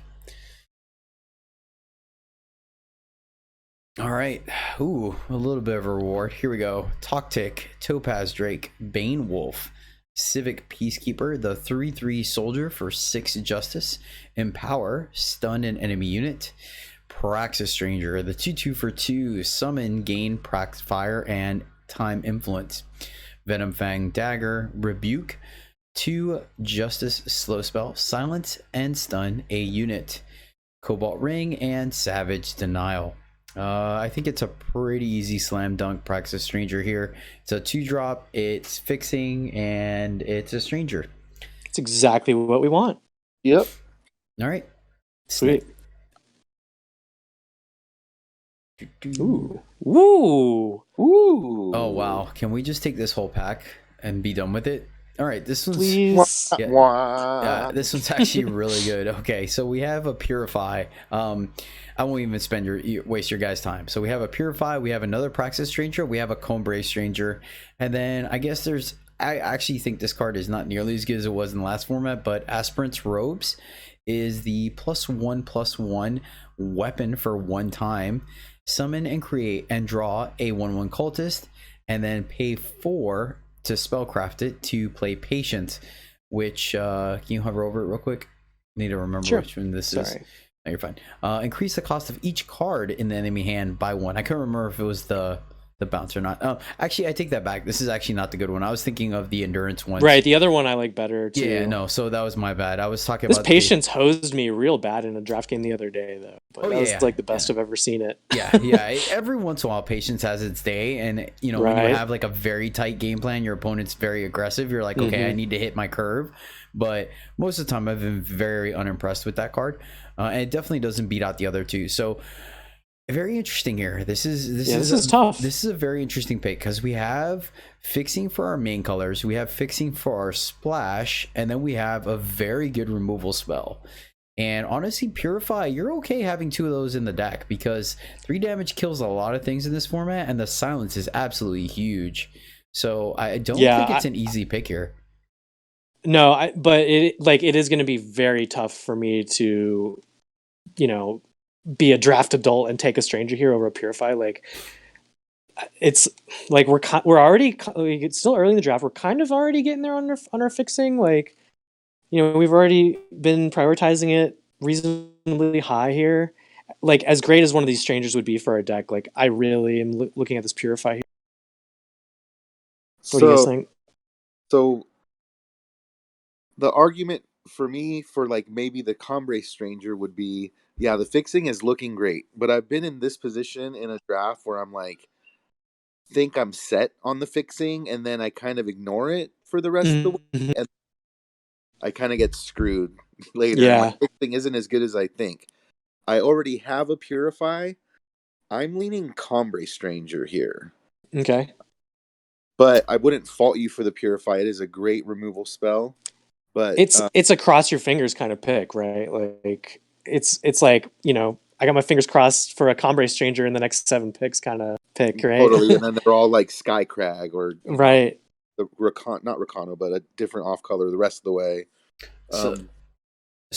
All right. Ooh, a little bit of a reward. Here we go. Toctic, Topaz Drake, Bane Wolf, Civic Peacekeeper, the 3/3 soldier for 6 justice, Empower, stun an enemy unit, Praxis Stranger, the 2/2 for 2, summon, gain Prax Fire and Time Influence, Venom Fang Dagger, Rebuke, 2 justice slow spell, silence and stun a unit, Cobalt Ring, and Savage Denial. I think it's a pretty easy slam dunk Praxis Stranger here. It's a 2-drop, it's fixing, and it's a stranger. It's exactly what we want. Yep. All right. Sweet. Ooh. Ooh. Ooh. Oh, wow. Can we just take this whole pack and be done with it? All right, this one's... Please. Yeah, this one's actually really good. Okay, so we have a Purify. I won't even waste your guys' time. So we have a Purify, we have another Praxis Stranger, we have a Combray Stranger, and then I guess I actually think this card is not nearly as good as it was in the last format, but Aspirant's Robes is the +1/+1 weapon for 1 time. Summon and create and draw a 1/1 cultist, and then pay 4 to spellcraft it to play Patient, which can you hover over it real quick? Need to remember which one this is. No, you're fine. Increase the cost of each card in the enemy hand by 1. I couldn't remember if it was the bounce or not. Actually, I take that back. This is actually not the good one. I was thinking of the endurance one. Right, the other one I like better too. Yeah, no, so that was my bad. I was talking this about Patience hosed me real bad in a draft game the other day though. But that was like the best I've ever seen it. Yeah. Every once in a while Patience has its day, and when you have like a very tight game plan, your opponent's very aggressive, you're like, okay, I need to hit my curve. But most of the time I've been very unimpressed with that card. And it definitely doesn't beat out the other 2. So very interesting here. This is tough. This is a very interesting pick because we have fixing for our main colors, we have fixing for our splash, and then we have a very good removal spell. And honestly, Purify, you're okay having 2 of those in the deck because 3 damage kills a lot of things in this format, and the silence is absolutely huge. So I don't think it's an easy pick here. No, but it is going to be very tough for me to, be a draft adult and take a stranger here over a Purify. Like, it's like we're already, it's still early in the draft. We're kind of already getting there on our fixing. Like, we've already been prioritizing it reasonably high here. Like, as great as one of these strangers would be for our deck, like I really am looking at this Purify here. What do you guys think? So the argument for me for like maybe the Combray Stranger would be, yeah, the fixing is looking great, but I've been in this position in a draft where I'm like, think I'm set on the fixing, and then I kind of ignore it for the rest of the week, and I kind of get screwed later. Yeah. My fixing isn't as good as I think. I already have a Purify. I'm leaning Combray Stranger here. Okay. But I wouldn't fault you for the Purify. It is a great removal spell. But it's a cross your fingers kind of pick, right? Like it's like, I got my fingers crossed for a Combray Stranger in the next 7 picks kind of pick, right? Totally, and then they're all like Skycrag or right. The not Rakano, but a different off color the rest of the way. So what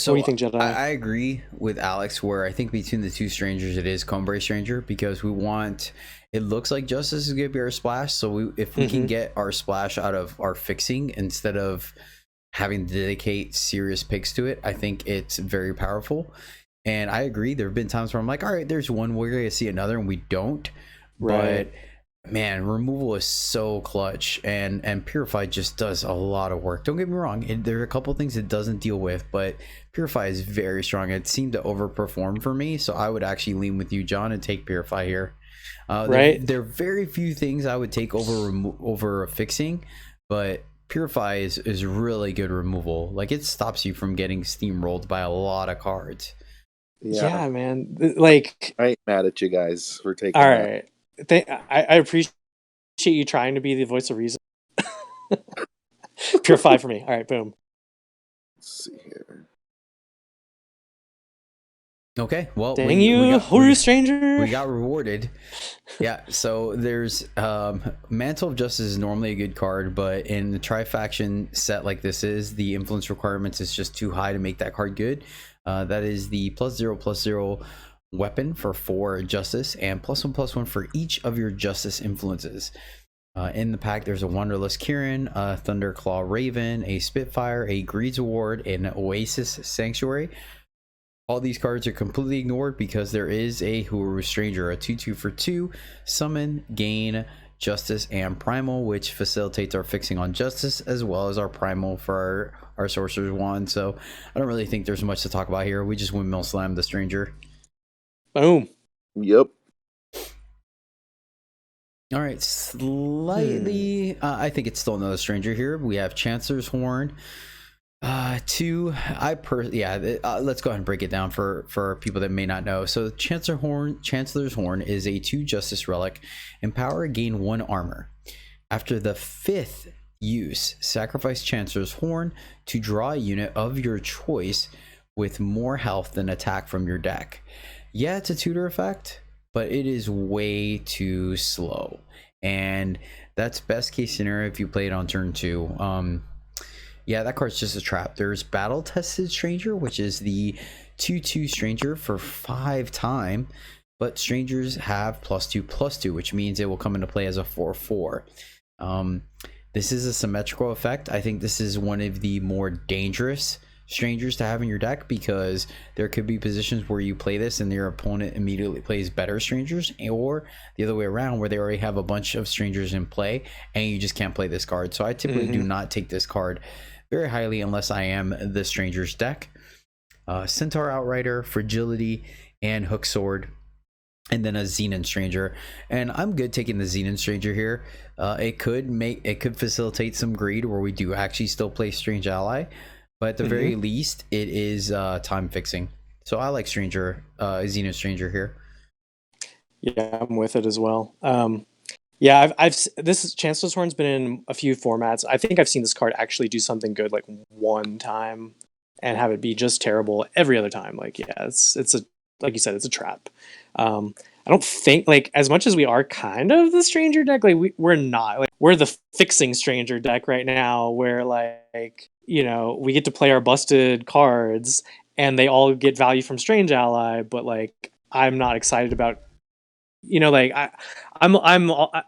do you think, Jedi? I agree with Alex where I think between the 2 strangers it is Combray Stranger because it looks like Justice is going to be our splash. So if we can get our splash out of our fixing instead of having to dedicate serious picks to it, I think it's very powerful. And I agree. There have been times where I'm like, all right, there's one, we're going to see another, and we don't. Right. But Man, removal is so clutch, and Purify just does a lot of work. Don't get me wrong, there are a couple things it doesn't deal with, but Purify is very strong. It seemed to overperform for me, so I would actually lean with you, John, and take Purify here. Right? There are very few things I would take over fixing, but Purify is really good removal. Like, it stops you from getting steamrolled by a lot of cards. Yeah, man. Like, I ain't mad at you guys for taking all that. right. I appreciate you trying to be the voice of reason. Purify for me. All right, boom. Let's see here. Okay, well, Dang you, Horu Stranger. we got rewarded. Yeah, so there's Mantle of Justice is normally a good card, but in the tri-faction set like this is, the influence requirements is just too high to make that card good. That is the +0/+0 weapon for 4 justice, and +1/+1 for each of your justice influences. In the pack, there's a Wanderlust Kirin, a Thunderclaw Raven, a Spitfire, a Greed's Award, and an Oasis Sanctuary. All these cards are completely ignored because there is a Horu Stranger, a 2/2 for 2, summon, gain, justice, and primal, which facilitates our fixing on justice as well as our primal for our sorcerer's wand. So I don't really think there's much to talk about here. We just windmill slam the stranger. Boom. Yep. All right, slightly. I think it's still another stranger here. We have Chancellor's Horn. Let's go ahead and break it down for people that may not know. So Chancellor's Horn is a 2 justice relic. Empower, gain 1 armor. After the 5th use, sacrifice Chancellor's Horn to draw a unit of your choice with more health than attack from your deck. Yeah, it's a tutor effect, but it is way too slow, and that's best case scenario if you play it on turn 2. Yeah, that card's just a trap. There's Battle Tested Stranger, which is the 2/2 Stranger for 5 time, but strangers have +2/+2, which means it will come into play as a 4/4. This is a symmetrical effect. I think this is one of the more dangerous strangers to have in your deck, because there could be positions where you play this and your opponent immediately plays better strangers, or the other way around where they already have a bunch of strangers in play and you just can't play this card. So I typically do not take this card very highly unless I am the stranger's deck. Centaur Outrider, Fragility, and Hook Sword, and then a Xenon Stranger. And I'm good taking the Xenon Stranger here. It could facilitate some greed where we do actually still play Strange Ally, but at the very least, it is time fixing. So I like Xenon Stranger here. Yeah, I'm with it as well. Yeah, this Chancellor's Horn's been in a few formats. I think I've seen this card actually do something good like one time and have it be just terrible every other time. Like, yeah, it's a, like you said, it's a trap. I don't think, like, as much as we are kind of the stranger deck, like we're not. Like, we're the fixing stranger deck right now, where like, you know, we get to play our busted cards and they all get value from Strange Ally, but like I'm not excited about, you know, like I'm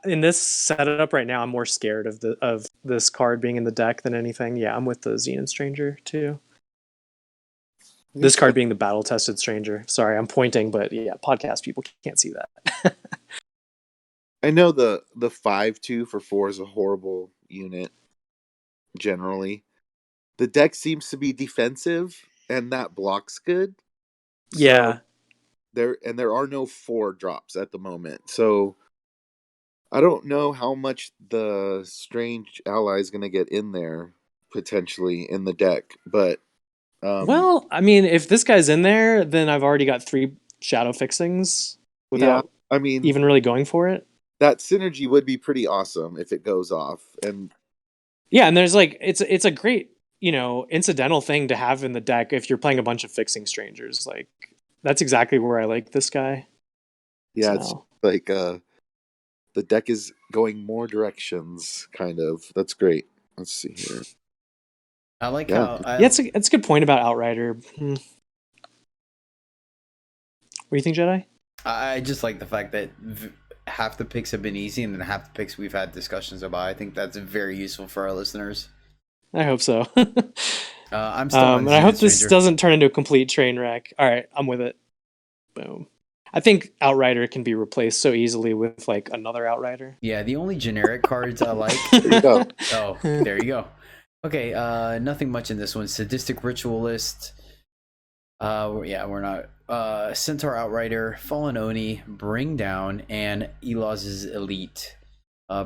in this setup right now. I'm more scared of this card being in the deck than anything. Yeah, I'm with the Xenon Stranger too. This card being the battle tested stranger. Sorry, I'm pointing, but yeah, podcast people can't see that. I know the 5/2 for 4 is a horrible unit generally. The deck seems to be defensive, and that blocks good. Yeah. So there are no 4 drops at the moment. So I don't know how much the Strange Ally is going to get in there potentially in the deck, but well, I mean, if this guy's in there, then I've already got 3 shadow fixings without even really going for it. That synergy would be pretty awesome if it goes off. And yeah, and there's like it's a great, you know, incidental thing to have in the deck if you're playing a bunch of fixing strangers. Like that's exactly where I like this guy. Yeah, so. It's like the deck is going more directions, kind of. That's great. Let's see here. I like how. It's a good point about Outrider. What do you think, Jedi? I just like the fact that half the picks have been easy, and then half the picks we've had discussions about. I think that's very useful for our listeners. I hope so. I'm still. And I hope this doesn't turn into a complete train wreck. All right, I'm with it. Boom. I think Outrider can be replaced so easily with like another Outrider. Yeah, the only generic cards I like. There you go. Oh, there you go. Okay, nothing much in this one. Sadistic Ritualist. Yeah, we're not. Centaur Outrider, Fallen Oni, Bring Down, and Elaz's Elite.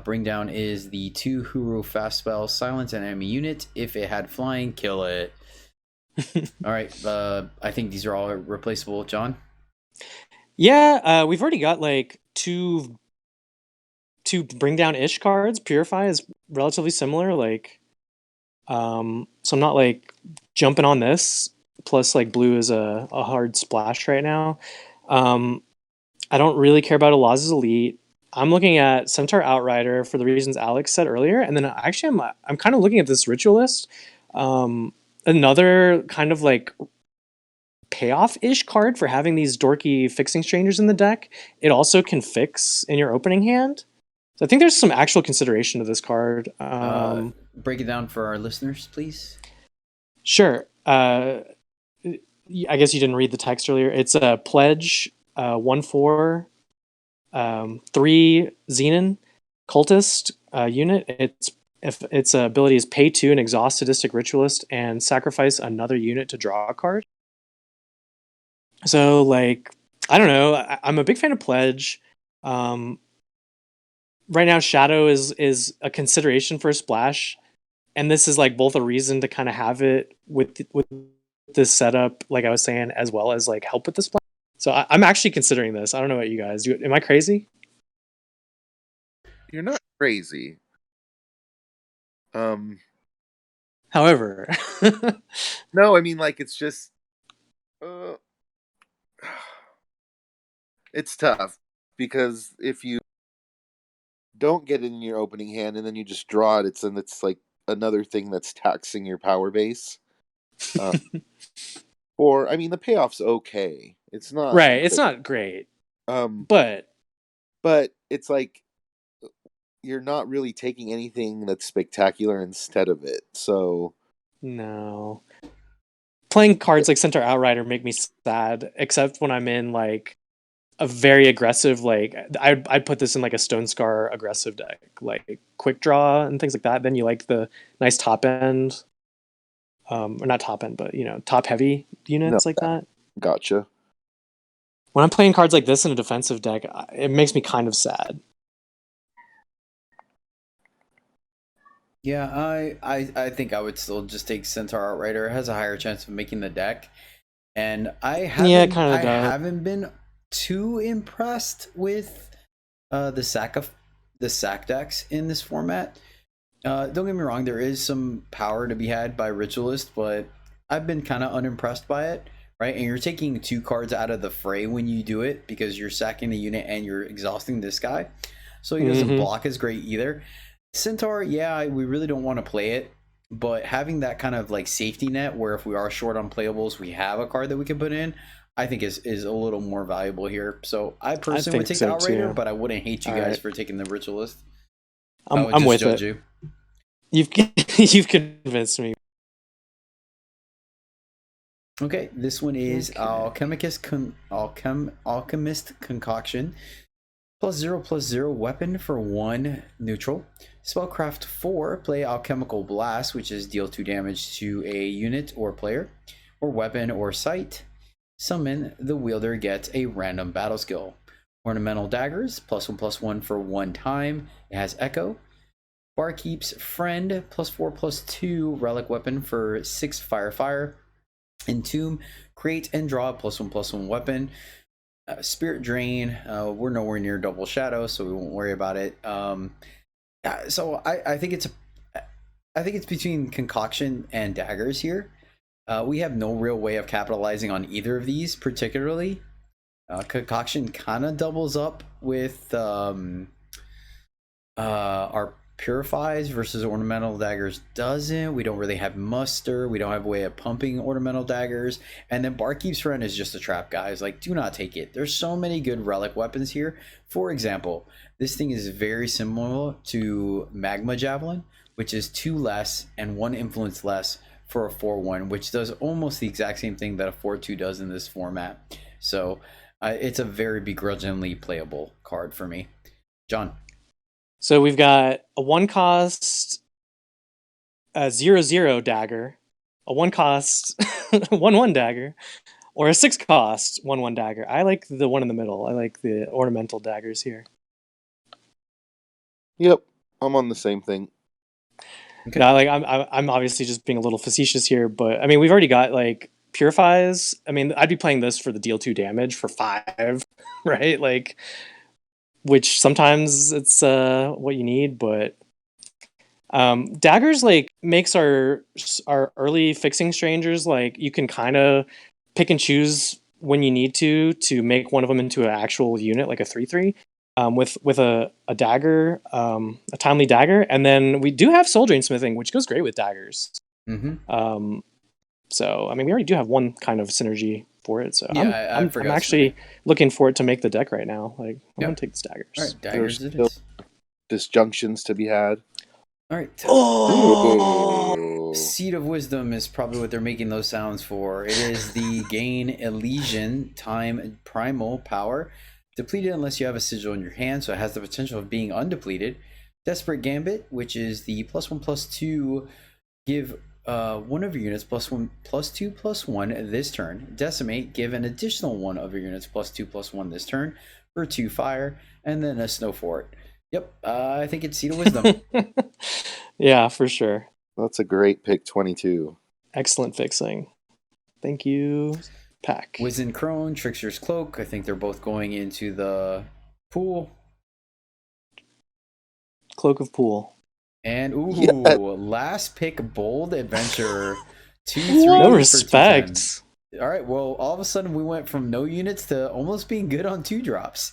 Bring Down is the 2 Huru fast spell, silence an enemy unit. If it had flying, kill it. All right, I think these are all replaceable, John. Yeah, we've already got like two Bring Down ish cards. Purify is relatively similar, like so I'm not like jumping on this. Plus, like blue is a hard splash right now. I don't really care about Elaz's Elite. I'm looking at Centaur Outrider for the reasons Alex said earlier, and then actually I'm kind of looking at this Ritualist. Another kind of like payoff-ish card for having these dorky fixing strangers in the deck. It also can fix in your opening hand. So I think there's some actual consideration to this card. Break it down for our listeners, please. Sure. I guess you didn't read the text earlier. It's a pledge, 1/4, 3 Xenon cultist unit. Its ability is pay 2 and exhaust Sadistic Ritualist and sacrifice another unit to draw a card. So, like, I don't know. I'm a big fan of pledge. Right now, Shadow is a consideration for a splash, and this is like both a reason to kind of have it with this setup, like I was saying, as well as like help with the splash. So I'm actually considering this. I don't know about you guys. Am I crazy? You're not crazy. However, no, I mean, like, it's just it's tough because if you don't get it in your opening hand and then you just draw it, it's like another thing that's taxing your power base. Or I mean, the payoff's okay. It's not right. It's not great. But it's like you're not really taking anything that's spectacular instead of it. So no, playing cards like Centaur Outrider make me sad, except when I'm in like a very aggressive, like I'd put this in like a Stone Scar aggressive deck, like quick draw and things like that. Then you like the nice top end, or not top end, but top heavy units like that. Gotcha. When I'm playing cards like this in a defensive deck, it makes me kind of sad. Yeah, I think I would still just take Centaur Outrider. It has a higher chance of making the deck, and I haven't been too impressed with the sack decks in this format. Don't get me wrong, there is some power to be had by Ritualist, but I've been kind of unimpressed by it, right? And you're taking 2 cards out of the fray when you do it because you're sacking the unit and you're exhausting this guy, so he doesn't block as great either. Centaur, yeah, we really don't want to play it, but having that kind of like safety net where if we are short on playables, we have a card that we can put in, I think is a little more valuable here. So I personally would take the Outrider, but I wouldn't hate you guys for taking the Ritualist. I'm with it. You. You've convinced me. Okay, this one is Alchemist Concoction. +0/+0 weapon for 1 neutral. Spellcraft 4, play Alchemical Blast, which is deal 2 damage to a unit or player, or weapon or sight. Summon, the wielder gets a random battle skill. Ornamental Daggers, +1/+1 for 1 time. It has Echo. Barkeep's Friend, +4/+2 relic weapon for 6 fire. Entomb, create and draw a +1/+1 weapon. Spirit Drain, we're nowhere near double shadow, so we won't worry about it. So I think it's between Concoction and Daggers here. We have no real way of capitalizing on either of these particularly. Concoction kind of doubles up with our Purifies versus Ornamental Daggers doesn't. We don't really have muster. We don't have a way of pumping Ornamental Daggers. And then Barkeep's Friend is just a trap, guys. Like, do not take it. There's so many good relic weapons here. For example, this thing is very similar to Magma Javelin, which is 2 less and 1 influence less for a 4/1, which does almost the exact same thing that a 4/2 does in this format. So It's a very begrudgingly playable card for me. John. So we've got a 1-cost 0/0 dagger, a 1-cost 1/1 dagger, or a 6-cost 1/1 dagger. I like the one in the middle. I like the ornamental daggers here. Yep, I'm on the same thing. Okay. No, like I'm obviously just being a little facetious here, but I mean we've already got like purifies. I mean I'd be playing this for the deal 2 damage for 5, right? Like, which sometimes it's what you need, but daggers like makes our early fixing strangers, like you can kind of pick and choose when you need to make one of them into an actual unit, like a 3/3. With a dagger, a timely dagger, and then we do have soul drain smithing, which goes great with daggers. Mm-hmm. So I mean, we already do have one kind of synergy for it. So yeah, I'm actually looking for it to make the deck right now. Like I'm gonna take these daggers. All right, daggers. There's still disjunctions to be had. All right. Oh, Seed of Wisdom is probably what they're making those sounds for. It is the gain Elysian time primal power. Depleted unless you have a sigil in your hand, so it has the potential of being undepleted. Desperate Gambit, which is the +1/+2, give one of your units +1/+2/+1 this turn. Decimate, give an additional one of your units +2/+1 this turn for 2 fire, and then a Snow Fort. Yep, I think it's Seed of Wisdom. Yeah, for sure. That's a great pick, 22. Excellent fixing. Thank you, Pack. Wizened Crone, Trickster's Cloak. I think they're both going into the pool. Cloak of Pool. And last pick, Bold Adventurer. 2/3. No respect. All right, well, all of a sudden we went from no units to almost being good on 2 drops.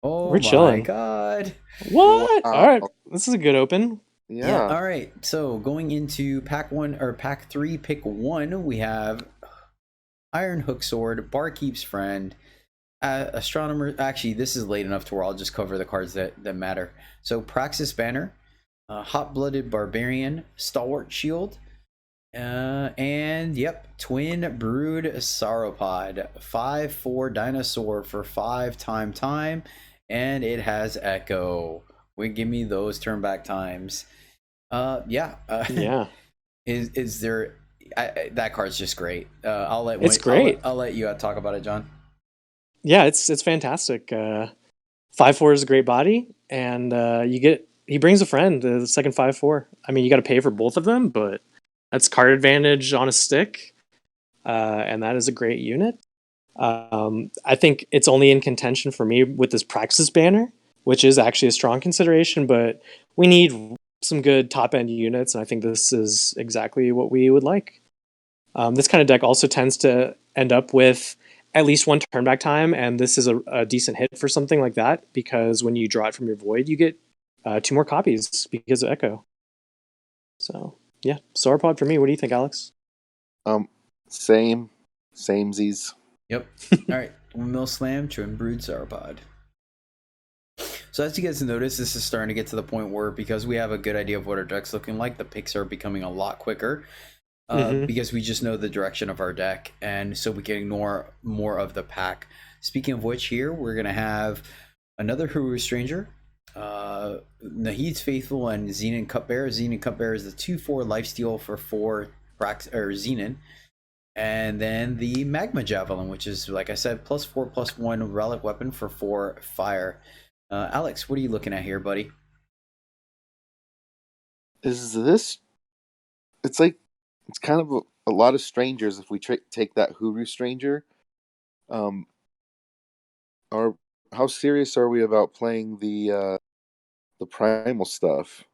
Oh, we're chilling. My God. What? All right, this is a good open. Yeah. All right, so going into pack 3, pick 1, we have Iron Hook Sword, Barkeep's Friend, Astronomer. Actually, this is late enough to where I'll just cover the cards that matter. So Praxis Banner, Hot-Blooded Barbarian, Stalwart Shield, and Twin Brood Sauropod, 5/4 dinosaur for 5 time, and it has Echo. Give me those turn back times. Yeah. Is there? That card's just great. It's great. I'll let you talk about it, John. Yeah, it's fantastic. 5/4 is a great body, and he brings a friend. The second 5/4. I mean, you got to pay for both of them, but that's card advantage on a stick, and that is a great unit. I think it's only in contention for me with this Praxis Banner, which is actually a strong consideration, but we need some good top end units, and I think this is exactly what we would like. This kind of deck also tends to end up with at least 1 turn back time, and this is a decent hit for something like that, because when you draw it from your void, you get 2 more copies because of Echo. So yeah, Sauropod for me. What do you think, Alex? Samesies. Yep. All right, Mill Slam, Twin Brood Sauropod. So as you guys notice, this is starting to get to the point where, because we have a good idea of what our deck's looking like, the picks are becoming a lot quicker. Because we just know the direction of our deck, and so we can ignore more of the pack. Speaking of which, here we're going to have another Huru Stranger, Nahid's Faithful, and Xenon Cupbearer. Xenon Cupbearer is the 2/4 lifesteal for 4 Xenon. And then the Magma Javelin, which is, like I said, +4/+1 relic weapon for 4 fire. Alex, what are you looking at here, buddy? Is this... It's like... It's kind of a lot of strangers if we take that Huru Stranger. How serious are we about playing the primal stuff?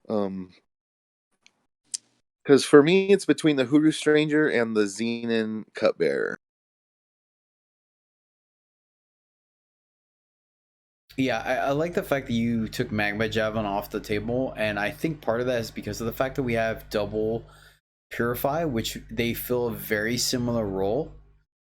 Because for me, it's between the Huru Stranger and the Xenon Cupbearer. Yeah, I like the fact that you took Magma Javelin off the table, and I think part of that is because of the fact that we have double Purify, which they fill a very similar role.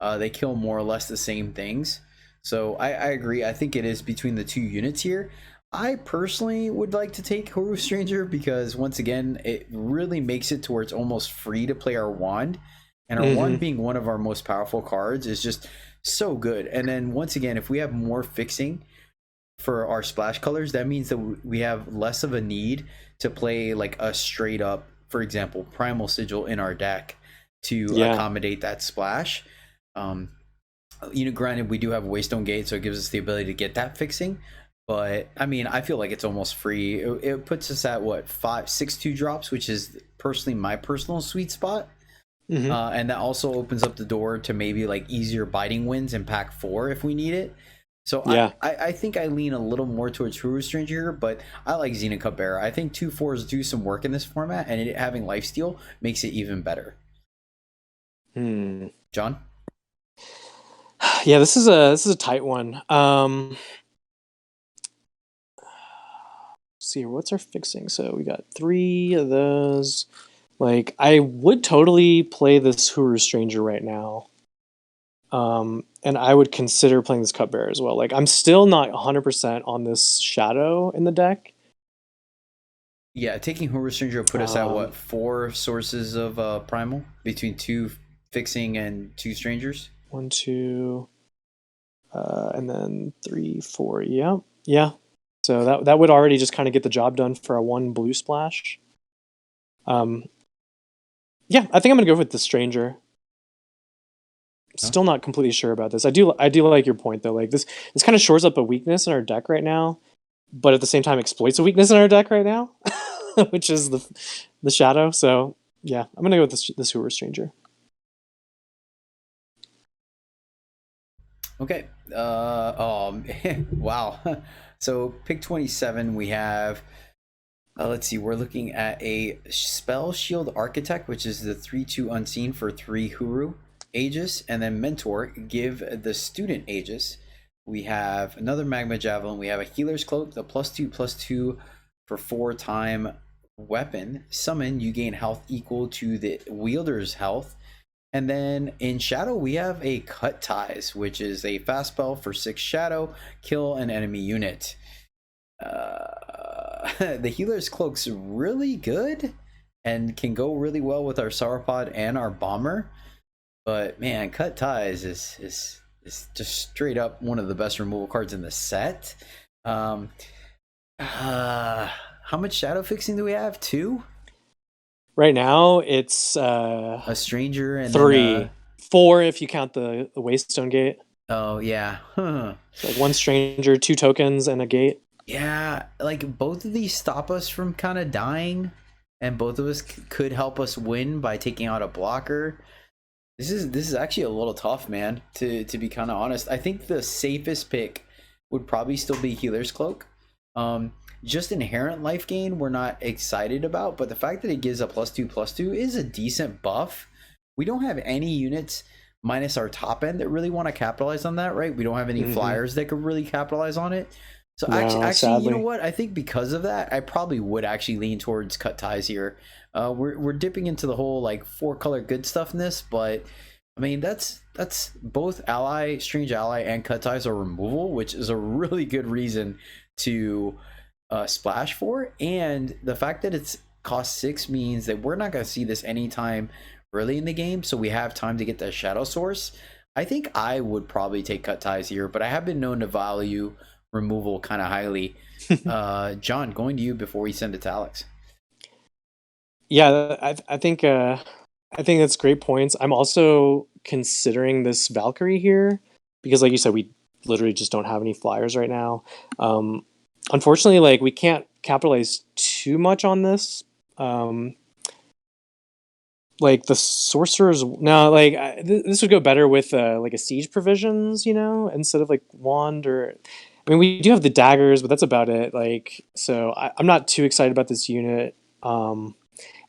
They kill more or less the same things. So I agree. I think it is between the 2 units here. I personally would like to take Huru Stranger because, once again, it really makes it to where it's almost free to play our wand. And our wand being one of our most powerful cards is just So good. And then once again, if we have more fixing for our splash colors, that means that we have less of a need to play like a straight up, for example, Primal Sigil in our deck to Yeah. accommodate that splash. Granted, we do have Waystone Gate, so it gives us the ability to get that fixing. But I mean, I feel like it's almost free. It puts us at what, 5, 6 2 drops, which is personally my personal sweet spot. And that also opens up the door to maybe like easier biting wins in pack 4 if we need it. So Yeah. I think I lean a little more towards Huru Stranger here, but I like Xena Cupbearer. I think 2/4s do some work in this format, and it having lifesteal makes it even better. John? Yeah, this is a tight one. Let's see here, what's our fixing? So we got 3 of those. Like, I would totally play this Huru Stranger right now. And I would consider playing this Cupbearer as well. Like, I'm still not 100% on this Shadow in the deck. Yeah, taking Huru Stranger will put us at what, 4 sources of primal between 2 fixing and 2 strangers? 1, 2, and then 3, 4. Yeah. So that would already just kind of get the job done for a 1 blue splash. Yeah, I think I'm gonna go with the Stranger. Still not completely sure about this. I do like your point though. Like this kind of shores up a weakness in our deck right now, but at the same time exploits a weakness in our deck right now, which is the Shadow. So yeah, I'm gonna go with this Hoover Stranger. Okay. Wow. So pick 27. We have. Let's see. We're looking at a Spell Shield Architect, which is the 3/2 unseen for 3 Huru Aegis, and then Mentor, give the student Aegis. We have another Magma Javelin. We have a Healer's Cloak, the +2/+2 for 4-time weapon. Summon, you gain health equal to the wielder's health. And then in Shadow, we have a Cut Ties, which is a fast spell for 6 Shadow, kill an enemy unit. The Healer's Cloak's really good and can go really well with our Sauropod and our Bomber. But man, Cut Ties is just straight up one of the best removal cards in the set. How much shadow fixing do we have? 2? Right now, it's A stranger and 3, then, 4 if you count the Waystone Gate. oh yeah, So like 1 stranger, 2 tokens, and a gate. yeah. Like both of these stop us from kind of dying, and both of us could help us win by taking out a blocker. This is actually a little tough, man. To be kind of honest, I think the safest pick would probably still be Healer's Cloak. Just inherent life gain we're not excited about, but the fact that it gives a +2/+2 is a decent buff. We don't have any units minus our top end that really want to capitalize on that, right? We don't have any flyers that could really capitalize on it. So No, actually, sadly. you know what? I think because of that, I probably would actually lean towards Cut Ties here. We're dipping into the whole like 4-color good stuffness, but I mean that's both ally, strange ally, and Cut Ties are removal, which is a really good reason to splash for. And the fact that it's cost 6 means that we're not going to see this anytime early in the game, so we have time to get that shadow source. I think I would probably take Cut Ties here, but I have been known to value removal kind of highly. John, going to you before we send it to Alex. Yeah, I think that's great points. I'm also considering this Valkyrie here because, like you said, we literally just don't have any flyers right now. Unfortunately, like we can't capitalize too much on this. Like the sorcerers, no, like this would go better with like a siege provisions, instead of like wand or. I mean, we do have the daggers, but that's about it. Like, so I'm not too excited about this unit. And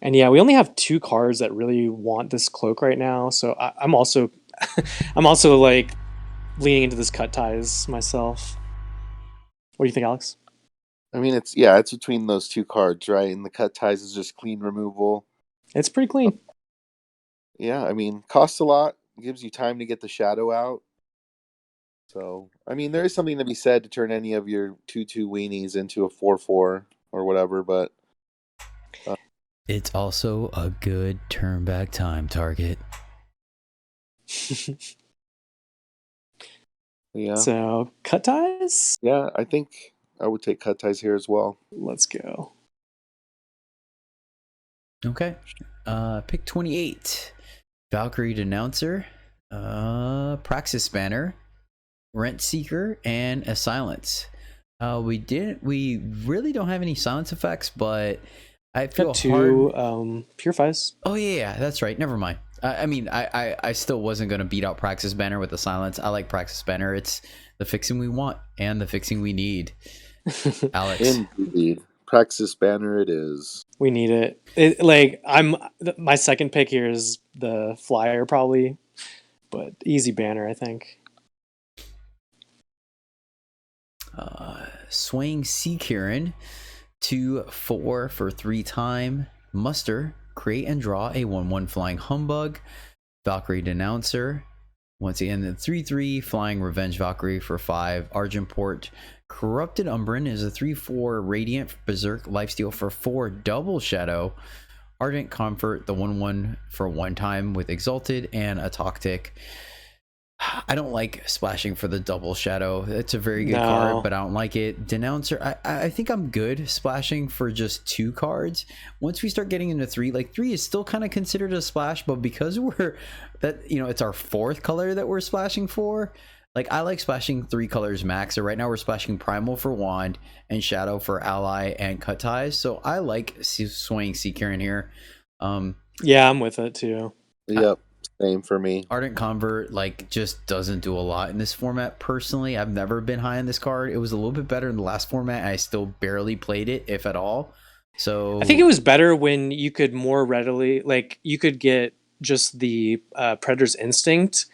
yeah, we only have 2 cards that really want this cloak right now. So I'm also, I'm also like leaning into this Cut Ties myself. What do you think, Alex? I mean, it's between those 2 cards, right? And the Cut Ties is just clean removal. It's pretty clean. Yeah, I mean, costs a lot, gives you time to get the shadow out. So, I mean, there is something to be said to turn any of your 2/2 weenies into a 4/4 or whatever, but it's also a good turn back time target. Yeah. So cut ties. Yeah, I think I would take cut ties here as well. Let's go. Okay. Pick 28. Valkyrie Denouncer, Praxis Banner, Rent Seeker, and a Silence. We really don't have any silence effects, but I feel Got two purifies. Oh yeah, that's right. Never mind. I still wasn't gonna beat out Praxis Banner with the silence. I like Praxis Banner. It's the fixing we want and the fixing we need. Alex. Indeed. Praxis Banner it is. We need it. My second pick here is the flyer probably, but easy banner I think. Swaying Sea Kieran, 2/4 for 3 muster, create and draw a 1/1 flying humbug. Valkyrie Denouncer, once again the 3/3 flying Revenge Valkyrie for 5. Argentport Corrupted Umbran is a 3/4 Radiant Berserk Lifesteal for 4 double shadow. Ardent Comfort, the 1/1 for 1 with Exalted, and a Tactic. I don't like splashing for the double shadow. It's a very good card, but I don't like it. Denouncer, I think I'm good splashing for just 2 cards. Once we start getting into 3, like 3 is still kind of considered a splash, but because it's our 4th color that we're splashing for. Like I like splashing 3 colors max. So right now we're splashing Primal for Wand and Shadow for Ally and Cut Ties. So I like Swaying Sea Kieran here. Yeah, I'm with it too. Yep. Same for me. Ardent Convert just doesn't do a lot in this format. Personally, I've never been high on this card. It was a little bit better in the last format, and I still barely played it, if at all. So I think it was better when you could more readily, you could get just the Predator's Instinct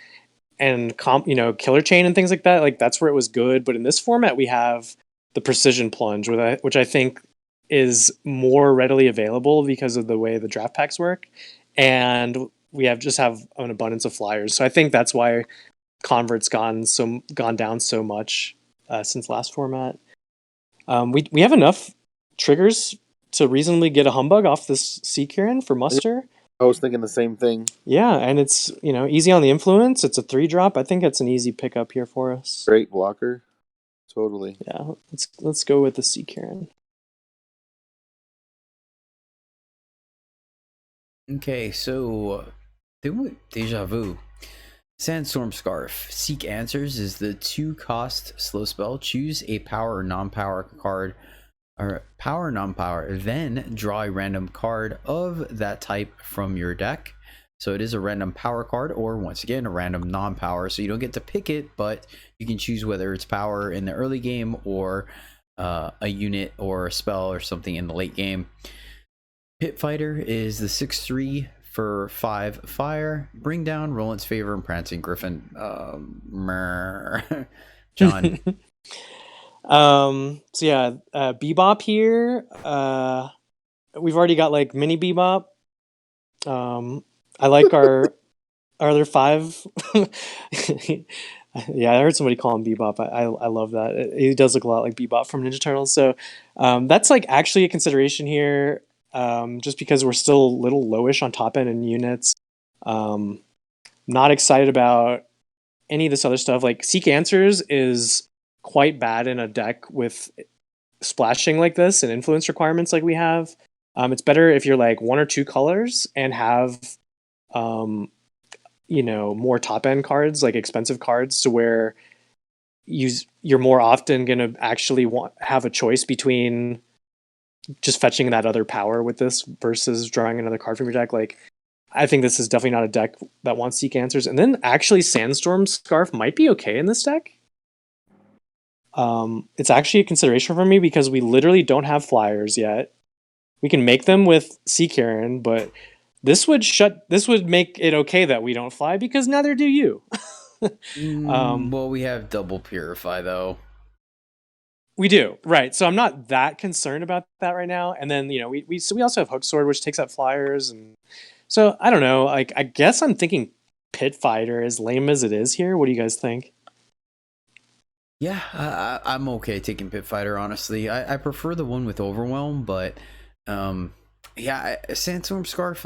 and Killer Chain and things like that. Like that's where it was good. But in this format, we have the Precision Plunge, which I think is more readily available because of the way the draft packs work, and we have an abundance of flyers. So I think that's why Convert's gone down so much since last format. We have enough triggers to reasonably get a Humbug off this Sea Kieran for muster. I was thinking the same thing. Yeah, and it's easy on the influence. It's a 3-drop. I think it's an easy pickup here for us. Great blocker. Totally. Yeah, let's go with the Sea Kieran. Okay, so Deja Vu. Sandstorm Scarf. Seek Answers is the 2-cost slow spell. Choose a power or non-power card, or power non-power, then draw a random card of that type from your deck. So it is a random power card, or once again a random non-power, so you don't get to pick it, but you can choose whether it's power in the early game or a unit or a spell or something in the late game. Pit Fighter is the 6/3 for 5 fire. Bring down Roland's Favor and Prancing Griffin. John. So yeah, Bebop here. We've already got mini Bebop. I like our other 5. Yeah, I heard somebody call him Bebop. I love that. He does look a lot like Bebop from Ninja Turtles. So that's actually a consideration here. Just because we're still a little lowish on top end in units. Not excited about any of this other stuff. Seek Answers is quite bad in a deck with splashing like this and influence requirements like we have. It's better if you're 1 or 2 colors and have more top end cards, expensive cards, to where you're more often gonna actually have a choice between just fetching that other power with this versus drawing another card from your deck. I think this is definitely not a deck that wants Seek Answers. And then actually Sandstorm Scarf might be okay in this deck. It's actually a consideration for me because we literally don't have flyers yet. We can make them with Sea Kieran, but this would make it okay that we don't fly because neither do you. Well, we have double Purify though. We do, right? So I'm not that concerned about that right now. And then we also have Hook Sword, which takes out flyers, and so I don't know. I guess I'm thinking Pit Fighter, as lame as it is here. What do you guys think? Yeah, I'm okay taking Pit Fighter. Honestly, I prefer the one with Overwhelm, but Sandstorm Scarf.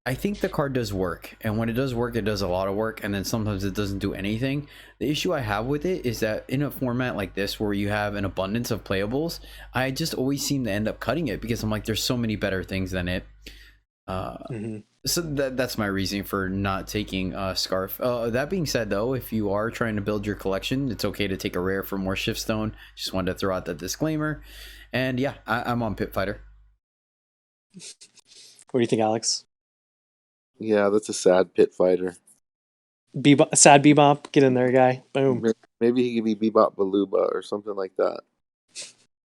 I think the card does work, and when it does work, it does a lot of work, and then sometimes it doesn't do anything. The issue I have with it is that in a format like this where you have an abundance of playables, I just always seem to end up cutting it because I'm like, there's so many better things than it. So that's my reasoning for not taking Scarf. That being said, though, if you are trying to build your collection, it's okay to take a rare for more Shiftstone. Just wanted to throw out that disclaimer. And yeah, I'm on Pit Fighter. What do you think, Alex? Yeah, that's a sad Pit Fighter. Sad Bebop, get in there, guy. Boom. Maybe he could be Bebop Baluba or something like that.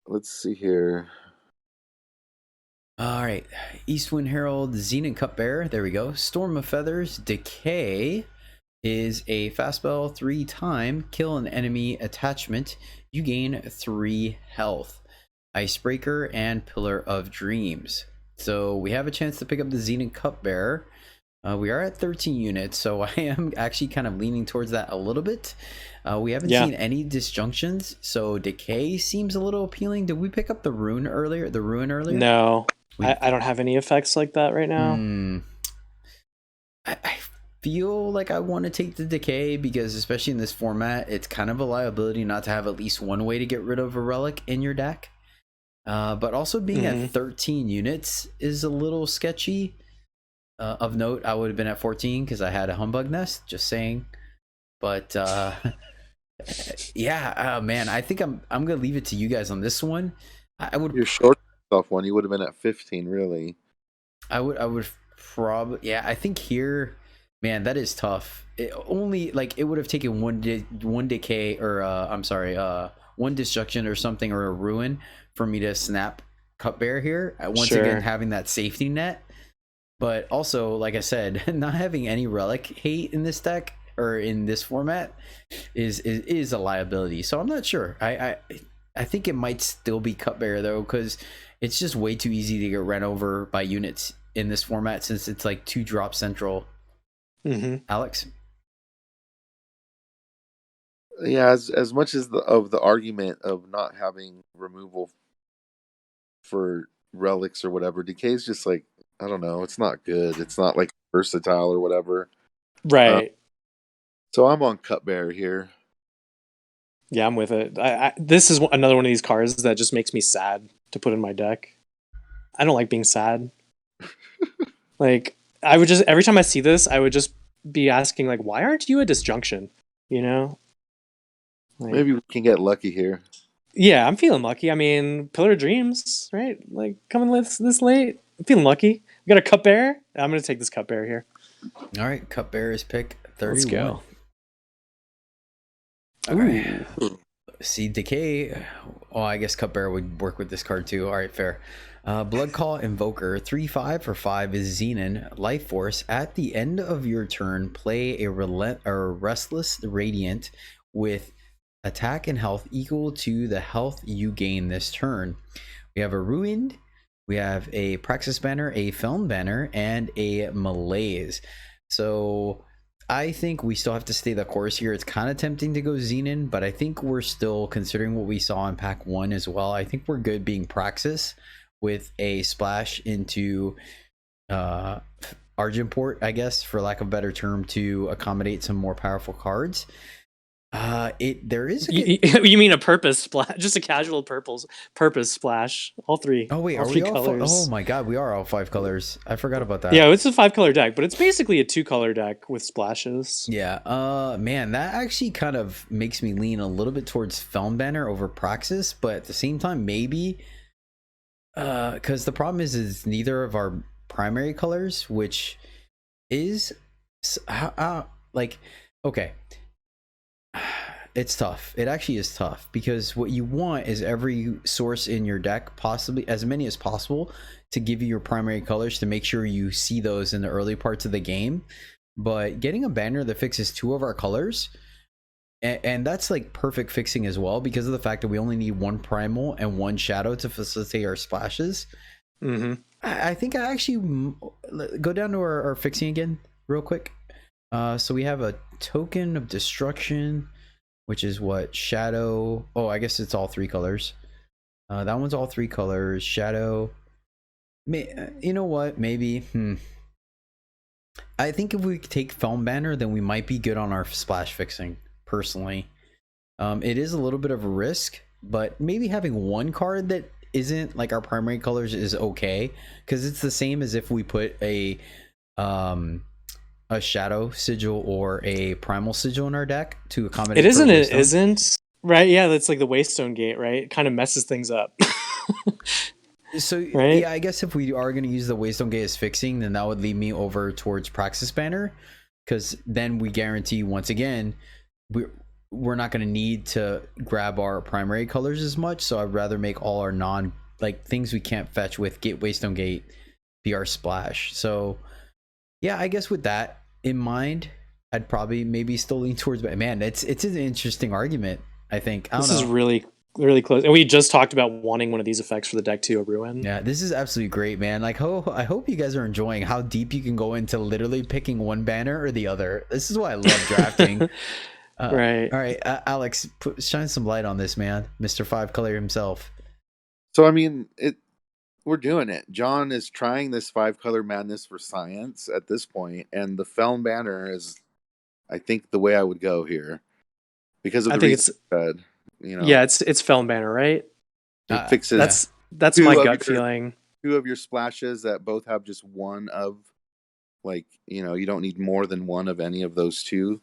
Let's see here. All right, Eastwind Herald, Xenon Cupbearer. There we go. Storm of Feathers, Decay is a fast spell, 3-time, kill an enemy attachment. You gain 3 health. Icebreaker and Pillar of Dreams. So we have a chance to pick up the Xenon Cupbearer. We are at 13 units, so I am actually kind of leaning towards that a little bit. We haven't seen any disjunctions, so Decay seems a little appealing. Did we pick up the Ruin earlier? No, I don't have any effects like that right now. I feel like I want to take the Decay because, especially in this format, it's kind of a liability not to have at least one way to get rid of a relic in your deck. But also being at 13 units is a little sketchy. Of note, I would have been at 14 because I had a Humbug Nest, just saying. But yeah, man, I think I'm gonna leave it to you guys on this one. I would. You're short yourself one. You would have been at 15, really. I would probably. Yeah, I think here, man, that is tough. It only like it would have taken one decay or I'm sorry, one destruction or something or a ruin for me to snap Cupbearer here. Once again, having that safety net. But also, like I said, not having any relic hate in this deck or in this format is a liability. So I'm not sure. I think it might still be Cupbearer though, because it's just way too easy to get run over by units in this format since it's like 2-drop central. Alex? Yeah, as much as the argument of not having removal for relics or whatever, Decay is just like, I don't know, it's not good. It's not like versatile or whatever. Right. So I'm on Cupbearer here. Yeah, I'm with it. This is another one of these cards that just makes me sad to put in my deck. I don't like being sad. Like, I would just, every time I see this, I would just be asking, like, why aren't you a disjunction? You know? Like, maybe we can get lucky here. Yeah, I'm feeling lucky. I mean, Pillar of Dreams, right? Like, coming this late. I'm feeling lucky. We got a Cupbearer. I'm going to take this Cupbearer here. All right, Cupbearer's pick 31. Let's go. All right. See, Decay. Oh, I guess Cupbearer would work with this card too. All right, fair. Bloodcall Invoker, 3/5 for 5 is Xenon Life Force. At the end of your turn, play a Restless Radiant with attack and health equal to the health you gain this turn. We have a Ruined, we have a Praxis Banner, a Feln Banner, and a Malaise. So I think we still have to stay the course here. It's kind of tempting to go Xenon, but I think we're still, considering what we saw in pack 1 as well, I think we're good being Praxis with a splash into Argenport, I guess, for lack of a better term, to accommodate some more powerful cards. There is you mean a purpose splash, just a casual purpose splash, all three. Oh wait, all are three we all colors. Oh my god, we are all 5 colors. I forgot about that. Yeah, it's a 5-color deck, but it's basically a 2-color deck with splashes. Yeah, man, that actually kind of makes me lean a little bit towards Feln Banner over Praxis, but at the same time maybe because the problem is neither of our primary colors, which is like, okay, it's tough. It actually is tough because what you want is every source in your deck, possibly as many as possible, to give you your primary colors to make sure you see those in the early parts of the game. But getting a banner that fixes 2 of our colors, and that's like perfect fixing as well because of the fact that we only need 1 primal and 1 shadow to facilitate our splashes. I think I actually go down to our fixing again real quick. So we have a Token of Destruction, which is what? Shadow. Oh, I guess it's all 3 colors. That one's all 3 colors. Shadow. You know what? Maybe. I think if we take Film Banner, then we might be good on our splash fixing, personally. It is a little bit of a risk, but maybe having one card that isn't like our primary colors is okay, because it's the same as if we put a Shadow Sigil or a Primal Sigil in our deck to accommodate. It isn't. It isn't. Right? Yeah, that's like the Waystone Gate, right? It kind of messes things up. So right? yeah, I guess if we are going to use the Waystone Gate as fixing, then that would lead me over towards Praxis Banner, because then we guarantee once again we're not going to need to grab our primary colors as much. So I'd rather make all our non like things we can't fetch with Waystone Gate be our splash. So yeah, I guess with that in mind, I'd probably maybe still lean towards. But man, it's an interesting argument. I think This is really close, and we just talked about wanting one of these effects for the deck too, a Ruin. Yeah, this is absolutely great, man. Like, I hope you guys are enjoying how deep you can go into literally picking one banner or the other. This is why I love drafting. Right. All right, Alex, shine some light on this, man. Mr. Five Color himself. So I mean, we're doing it. John is trying this 5-color madness for science at this point, and the Felm Banner is, I think, the way I would go here because of the reason you said. You know, yeah, it's Felm Banner, right? It fixes. That's my gut feeling. 2 of your splashes that both have just one of, like, you know, you don't need more than one of any of those 2.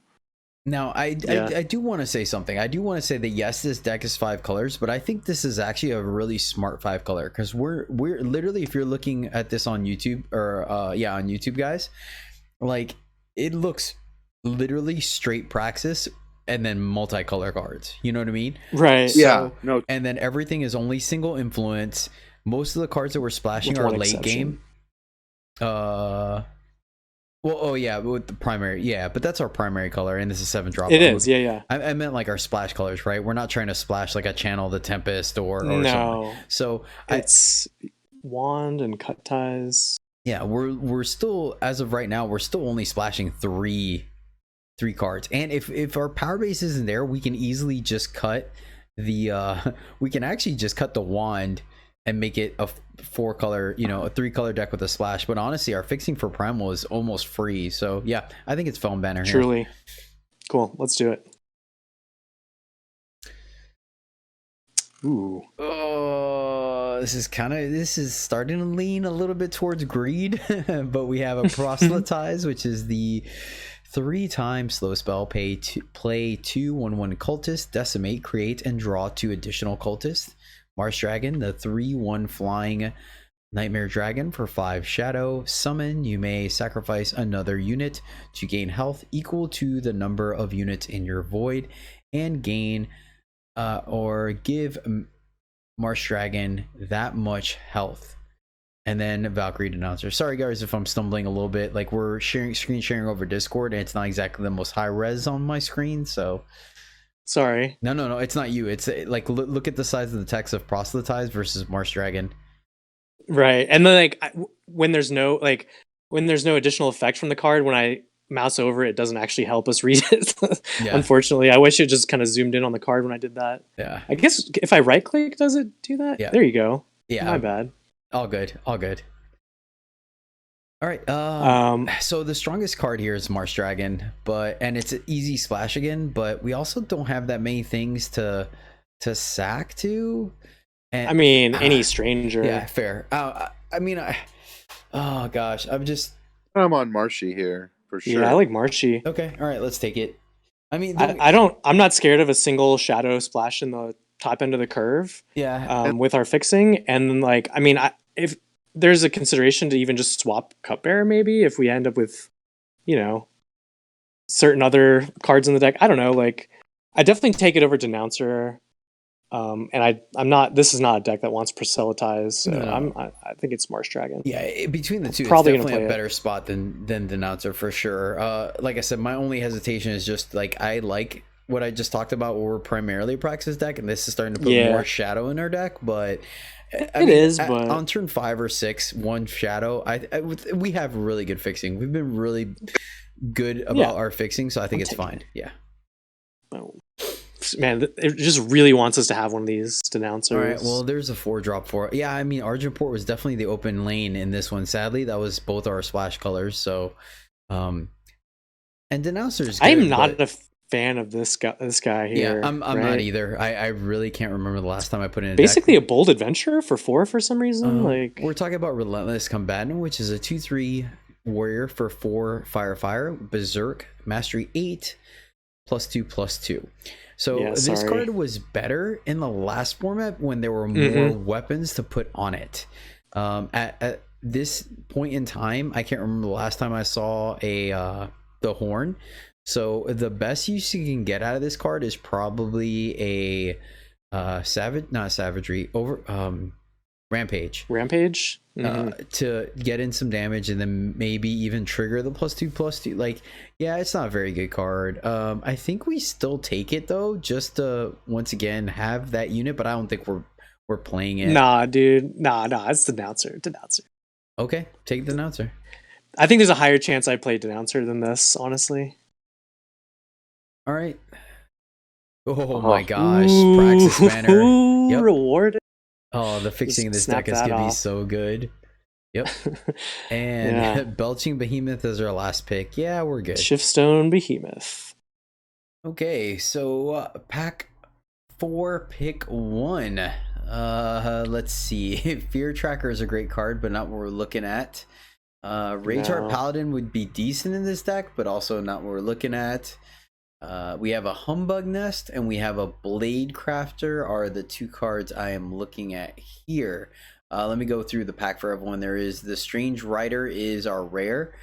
Now, I do want to say something. I do want to say that yes, this deck is 5 colors, but I think this is actually a really smart 5 color, because we're literally, if you're looking at this on YouTube or on YouTube, guys, like it looks literally straight Praxis and then multicolor cards. You know what I mean? Right. Yeah. No. And then everything is only single influence. Most of the cards that we're splashing are late game. Well, oh yeah, with the primary, yeah, but that's our primary color, and this is 7 drop. It is, yeah. I meant like our splash colors, right? We're not trying to splash like a Channel the Tempest or no. something. So it's Wand and Cut Ties. Yeah, we're still, as of right now, we're still only splashing three cards, and if our power base isn't there, we can easily just cut the we can actually just cut the wand and make it a 4-color, you know, a 3-color deck with a splash. But honestly, our fixing for Primal is almost free. So yeah, I think it's Felm Banner here. Truly. Cool. Let's do it. Ooh. Oh, this is starting to lean a little bit towards greed, but we have a Proselytize, which is the 3-time slow spell. Play 2 1/1 cultist, decimate, create, and draw 2 additional cultists. Marsh Dragon, the 3/1 flying Nightmare Dragon for 5 shadow. Summon, you may sacrifice another unit to gain health equal to the number of units in your void, and gain or give Marsh Dragon that much health. And then Valkyrie Denouncer. Sorry guys if I'm stumbling a little bit. Like, we're screen sharing over Discord, and it's not exactly the most high res on my screen, so sorry. No, it's not you. It's like, look at the size of the text of Proselytize versus Marsh Dragon. Right. And then like when there's no additional effect from the card, when I mouse over it doesn't actually help us read it. Yeah. Unfortunately, I wish it just kind of zoomed in on the card when I did that. Yeah. I guess if I right click, does it do that? Yeah. There you go. Yeah. My bad. All good. All right. So the strongest card here is Marsh Dragon, and it's an easy splash again, but we also don't have that many things to sack to. And I mean, any stranger. Yeah, fair. Oh gosh, I'm on Marshy here for sure. Yeah, I like Marshy. Okay, all right, let's take it. I mean, I'm not scared of a single shadow splash in the top end of the curve. Yeah. With our fixing, and like, I mean, if there's a consideration to even just swap Cupbearer, maybe if we end up with, you know, certain other cards in the deck. I don't know. Like, I definitely take it over Denouncer. And I'm not. This is not a deck that wants Proselytize. So No. I think it's Marsh Dragon. Yeah, between the two, Probably it's definitely a better it. spot than Denouncer for sure. Like I said, my only hesitation is just like, I like what I just talked about, where we're primarily a Praxis deck, and this is starting to put more shadow in our deck. But but on turn 5 or 6, 1 shadow, we have really good fixing. We've been really good about our fixing, so I think it's fine. Yeah. Oh. Man, it just really wants us to have one of these Denouncers. All right, well, there's a 4-drop for it. Yeah, I mean, Argentport was definitely the open lane in this one. Sadly, that was both our splash colors, so Um, and Denouncer's good, I'm not but a fan of this guy. This guy yeah, here, I'm not right? either. I really can't remember the last time I put in a Basically, deck. a bold adventurer for 4 for some reason. We're talking about Relentless Combatant, which is a 2/3 warrior for 4 fire, Berserk, Mastery 8, +2/+2. So Yeah, this sorry. card was better in the last format when there were more Mhm. weapons to put on it. At this point in time, I can't remember the last time I saw the horn. So the best use you can get out of this card is probably a not savagery, over rampage, Rampage. Mhm. to get in some damage and then maybe even trigger the +2/+2. Like, yeah, it's not a very good card. I think we still take it though, just to once again have that unit, but I don't think we're playing it. Nah, dude. Nah. It's Denouncer. Okay, take the announcer. I think there's a higher chance I play Denouncer than this, honestly. All right. Oh my Oh, gosh, Praxis Banner. Ooh, Yep. rewarded. Oh, the fixing of this Snap deck is that gonna be off. so good. Yep. And Yeah. Belching Behemoth is our last pick. Yeah, we're good. Shiftstone Behemoth. Okay, so pack 4, pick 1. Let's see. Fear Tracker is a great card, but not what we're looking at. Rageheart No. Paladin would be decent in this deck, but also not what we're looking at. We have a Humbug Nest and we have a Blade Crafter are the 2 cards I am looking at here. Let me go through the pack for everyone. There is the Strange Rider is our rare.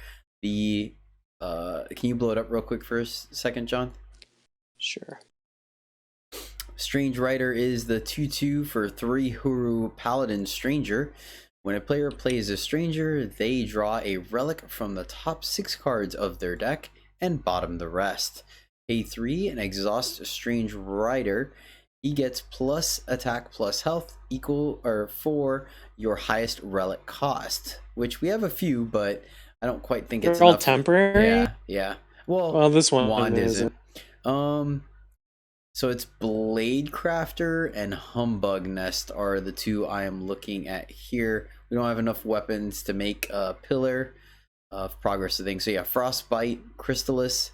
The can you blow it up real quick for a second, John? Sure. Strange Rider is the 2/2 for 3 Huru Paladin Stranger. When a player plays a Stranger, they draw a relic from the top 6 cards of their deck and bottom the rest. Pay 3 and exhaust Strange Rider. He gets plus attack plus health equal or for your highest relic cost, which we have a few, but I don't quite think it's They're all enough. temporary. Yeah. Well, Well, this one Wand isn't. So it's Blade Crafter and Humbug Nest are the 2 I am looking at here. We don't have enough weapons to make a Pillar of Progress thing. So yeah, Frostbite, Crystallis,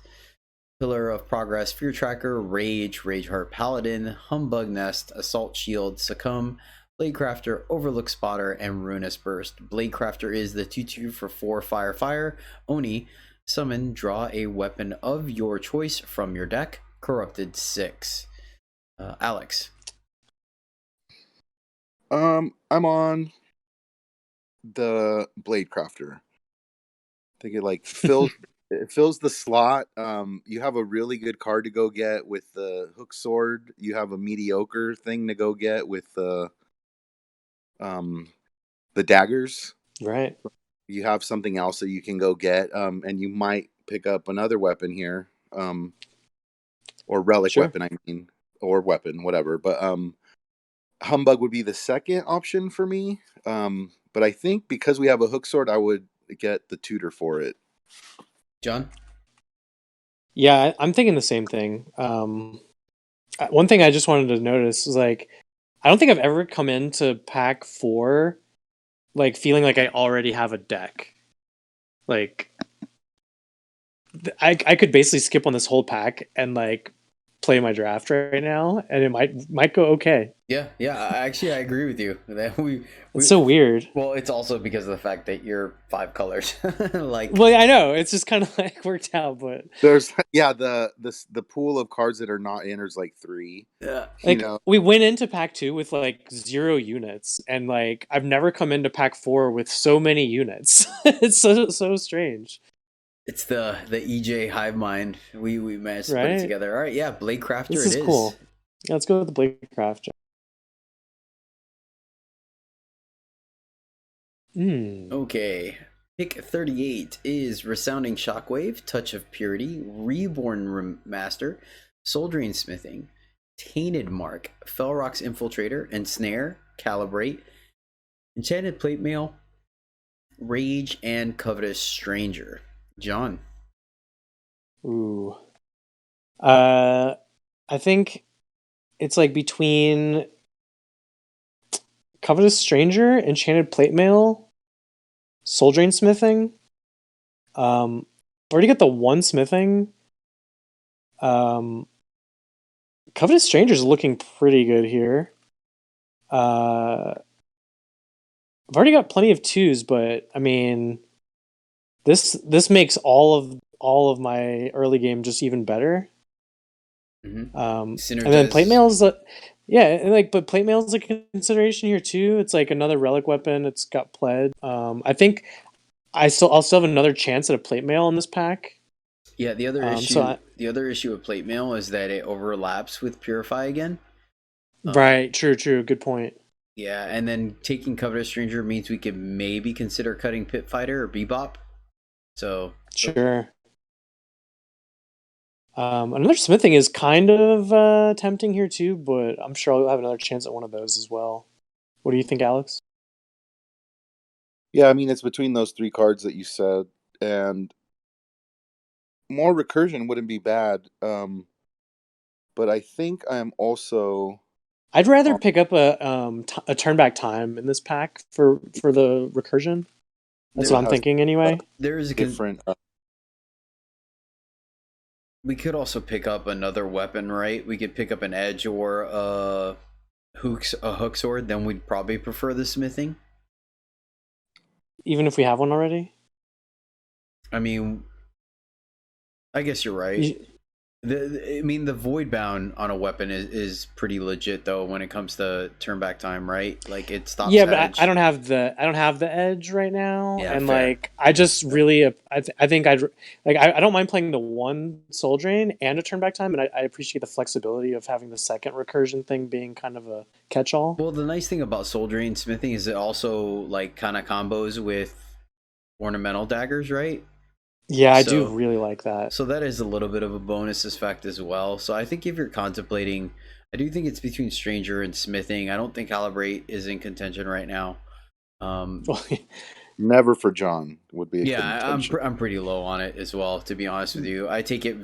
Pillar of Progress, Fear Tracker, Rageheart Paladin, Humbug Nest, Assault Shield, Succumb, Blade Crafter, Overlook Spotter, and Ruinous Burst. Blade Crafter is the 2/2 for 4 fire. Oni, summon, draw a weapon of your choice from your deck. Corrupted 6. Alex. I'm on the Blade Crafter. I think it fills the slot. You have a really good card to go get with the Hook Sword. You have a mediocre thing to go get with the daggers. Right. You have something else that you can go get, and you might pick up another weapon here, or relic Sure. weapon. I mean, or weapon, whatever. But Humbug would be the second option for me. But I think because we have a Hook Sword, I would get the tutor for it. John? Yeah, I'm thinking the same thing. One thing I just wanted to notice is like, I don't think I've ever come into pack 4 like feeling like I already have a deck. Like, I could basically skip on this whole pack and like play my draft right now, and it might go okay. Yeah. Actually, I agree with you. That It's so weird. Well, it's also because of the fact that you're 5 colors. Like, Well, I know it's just kind of like worked out, but There's the pool of cards that are not in is like 3. like we went into pack 2 with like 0 units, and like I've never come into pack 4 with so many units. It's so strange. it's the EJ hive mind. We managed to put Right? it together. All right, yeah, Blade Crafter. This it is is cool. Yeah, let's go with the Blade Crafter. Okay. Pick 38 is Resounding Shockwave, Touch of Purity, Reborn Remaster, Soul Drain Smithing, Tainted Mark, Felrock's Infiltrator, Ensnare, Calibrate, Enchanted Plate Mail, Rage, and Covetous Stranger. John. Ooh. I think it's like between Covetous Stranger, Enchanted Plate Mail, Soul Drain Smithing. already got the one smithing. Covetous Stranger's looking pretty good here. I've already got plenty of 2s, but I mean, this makes all of my early game just even better. Mm-hmm. And then plate mail's but plate mail's a consideration here too. It's like another relic weapon. It's got pled. I think I'll still have another chance at a plate mail in this pack. Yeah, the other issue with plate mail is that it overlaps with Purify again. Right, true, good point. Yeah, and then taking Covetous Stranger means we could maybe consider cutting Pit Fighter or Bebop. So sure. Another smithing is kind of tempting here too, but I'm sure I'll have another chance at one of those as well. What do you think, Alex? Yeah, I mean, it's between those 3 cards that you said, and more recursion wouldn't be bad. But I think I'm also... I'd rather pick up a turn back time in this pack for the recursion. That's what I'm thinking anyway. There is a different... we could also pick up another weapon, right? We could pick up an edge or a hook sword. Then we'd probably prefer the smithing. Even if we have one already? I mean, I guess you're right. The void bound on a weapon is pretty legit though when it comes to turn back time, right? Like it stops. Yeah, but I don't have the edge right now, yeah, and fair. like I just really I think I don't mind playing the one soul drain and a turn back time, and I appreciate the flexibility of having the second recursion thing being kind of a catch all. Well, the nice thing about soul drain smithing is it also like kind of combos with ornamental daggers, right? Yeah, I do really like that. So that is a little bit of a bonus effect as well. So I think if you're contemplating, I do think it's between Stranger and Smithing. I don't think Calibrate is in contention right now. Never for John would be. I'm pretty low on it as well, to be honest with you. I take it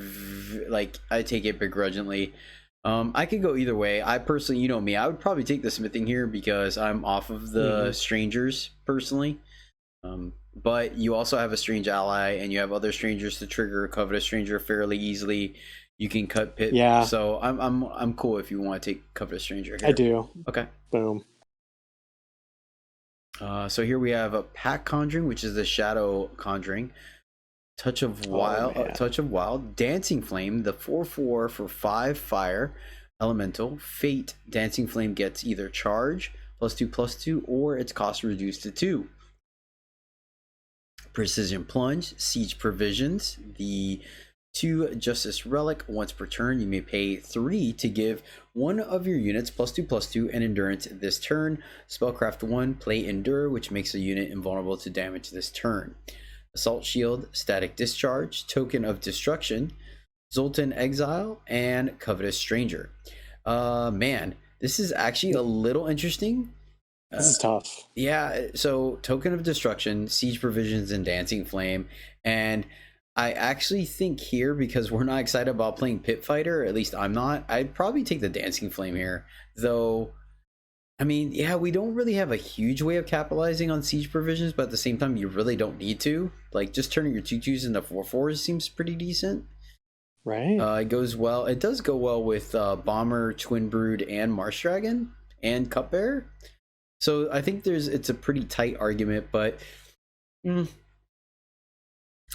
begrudgingly. I could go either way. I personally, you know me, I would probably take the Smithing here because I'm off of the Strangers personally. But you also have a strange ally, and you have other strangers to trigger a Covetous Stranger fairly easily. You can cut Pit. Yeah. So I'm cool if you want to take Covetous Stranger here. I do. Okay. Boom. So here we have a Pack Conjuring, which is the Shadow Conjuring. Touch of Wild, Dancing Flame, the 4/4 for 5 fire elemental. Fate, Dancing Flame gets either charge +2/+2 or its cost reduced to 2. Precision Plunge, Siege Provisions, the 2 Justice Relic. Once per turn, you may pay 3 to give one of your units +2/+2 and endurance this turn. Spellcraft 1, play Endure, which makes a unit invulnerable to damage this turn. Assault Shield, Static Discharge, Token of Destruction, Zoltan Exile, and Covetous Stranger. Man, this is actually a little interesting. This is tough. Yeah, so Token of Destruction, Siege Provisions, and Dancing Flame. And I actually think here, because we're not excited about playing Pit Fighter, at least I'm not, I'd probably take the Dancing Flame here. Though, I mean, yeah, we don't really have a huge way of capitalizing on Siege Provisions, but at the same time, you really don't need to. Like, just turning your 2/2s into 4/4s seems pretty decent. Right. It goes well. It does go well with Bomber, Twin Brood, and Marsh Dragon, and Cupbearer. So I think it's a pretty tight argument, but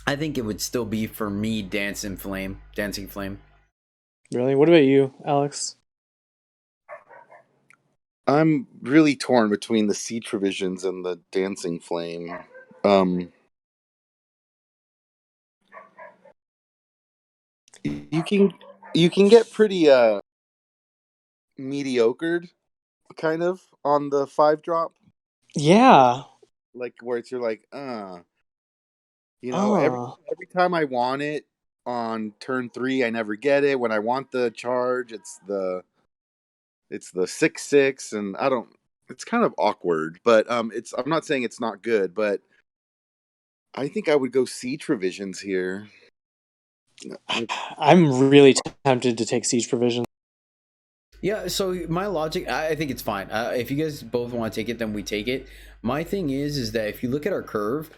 I think it would still be for me Dancing Flame. Really? What about you, Alex? I'm really torn between the Siege Provisions and the Dancing Flame. You can get pretty mediocred kind of on the 5-drop. Yeah. Like where you're like, every time I want it on turn 3, I never get it. When I want the charge, it's the 6/6, and I don't. It's kind of awkward, but I'm not saying it's not good, but I think I would go Siege Provisions here. I'm really tempted to take Siege Provisions. Yeah, so my logic, I think it's fine. If you guys both want to take it, then we take it. My thing is that if you look at our curve,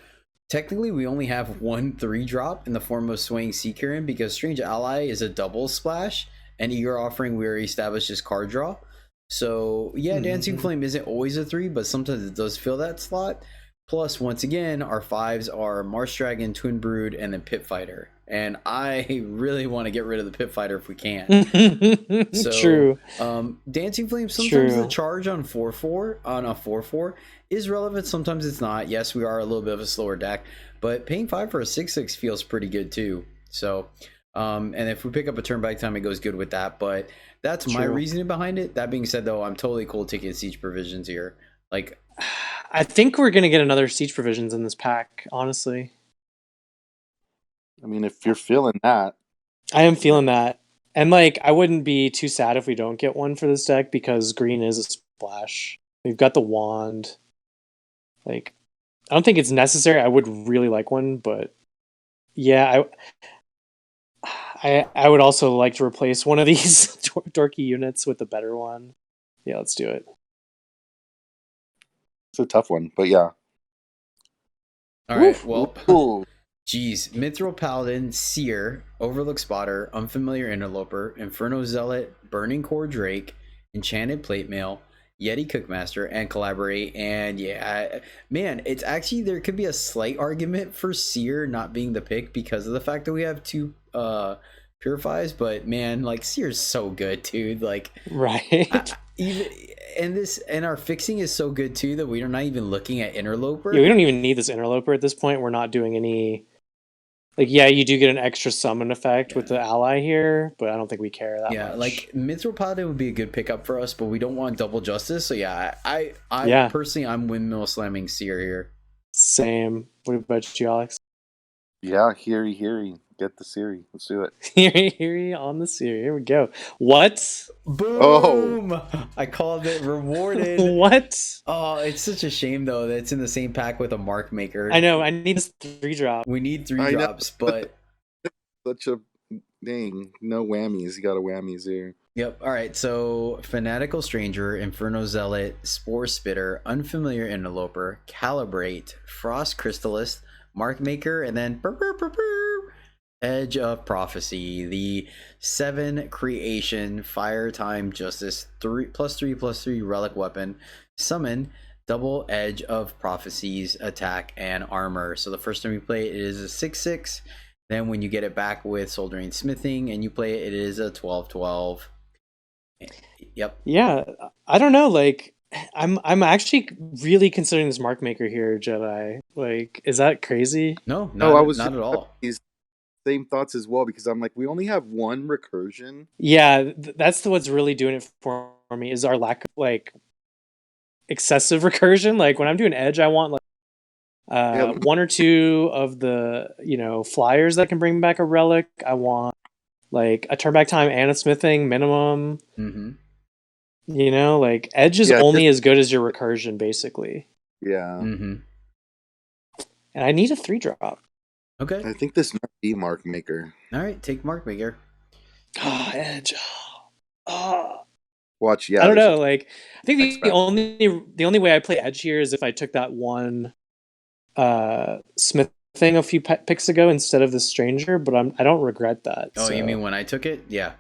technically we only have one 3-drop in the form of Swaying Seeker because Strange Ally is a double splash, and Eager Offering we already established is card draw. So yeah, Dancing Flame isn't always a 3, but sometimes it does fill that slot. Plus, once again, our 5s are Marsh Dragon, Twin Brood, and then Pit Fighter. And I really want to get rid of the Pit Fighter if we can. So, True. Dancing Flame, sometimes the charge on 4/4 on a 4/4 is relevant. Sometimes it's not. Yes, we are a little bit of a slower deck, but paying 5 for a 6/6 feels pretty good too. So, and if we pick up a turn back time, it goes good with that. But that's my reasoning behind it. That being said, though, I'm totally cool taking Siege Provisions here. Like, I think we're gonna get another Siege Provisions in this pack. Honestly, I mean, if you're feeling that, I am feeling that, and like I wouldn't be too sad if we don't get one for this deck because green is a splash. We've got the wand. Like, I don't think it's necessary. I would really like one, but yeah, I would also like to replace one of these dorky units with a better one. Yeah, let's do it. it's a tough one, but yeah. all right, well, Ooh. geez, Mithril Paladin, Seer, Overlook Spotter, Unfamiliar Interloper, Inferno Zealot, Burning Core Drake, Enchanted Plate Mail, Yeti Cookmaster, and Collaborate. And yeah, man, it's actually, there could be a slight argument for Seer not being the pick because of the fact that we have 2 Purifies, but man, like, Seer's so good, dude. Like, right. And our fixing is so good too that we're not even looking at Interloper. Yeah, we don't even need this Interloper at this point. We're not doing any. Like, yeah, you do get an extra summon effect with the ally here, but I don't think we care that much. Yeah, like Mithril Paladin would be a good pickup for us, but we don't want double justice. So yeah, I personally, I'm windmill slamming Seer here. Same. What about you, Alex? Yeah, Hiri. Get the Siri. Let's do it. Hiri on the Siri. Here we go. What? Boom! Oh. I called it rewarded. What? Oh, it's such a shame though that it's in the same pack with a Mark Maker. I know. I need a 3-drop. We need 3 drops, but such a dang. No whammies. You got a whammies here. Yep. All right. So Fanatical Stranger, Inferno Zealot, Spore Spitter, Unfamiliar Interloper, Calibrate, Frost Crystallist, Mark Maker, and then Edge of Prophecy, the 7 creation, Fire Time Justice, 3+3/+3 relic weapon, summon, double Edge of Prophecies, attack, and armor. So the first time you play it, it is a 6/6. Then when you get it back with Soul Drain Smithing and you play it, it is a 12/12. Yep. Yeah, I don't know. Like, I'm actually really considering this Mark Maker here, Jedi. Like, is that crazy? No, I was not at all. Same thoughts as well, because I'm like, we only have 1 recursion. Yeah, that's what's really doing it for me is our lack of like excessive recursion. Like when I'm doing Edge, I want like 1 or 2 of the flyers that can bring back a relic. I want like a turn back time and a smithing minimum. Like Edge is only as good as your recursion, basically. Yeah. And I need a 3-drop. Okay. I think this might be Mark Maker. All right, take Mark Maker. Oh, Edge. Oh. Watch, yeah. I don't know. Like, I think the only way I play Edge here is if I took that one Smith thing a few picks ago instead of the Stranger, but I don't regret that. Oh, so. You mean when I took it? Yeah.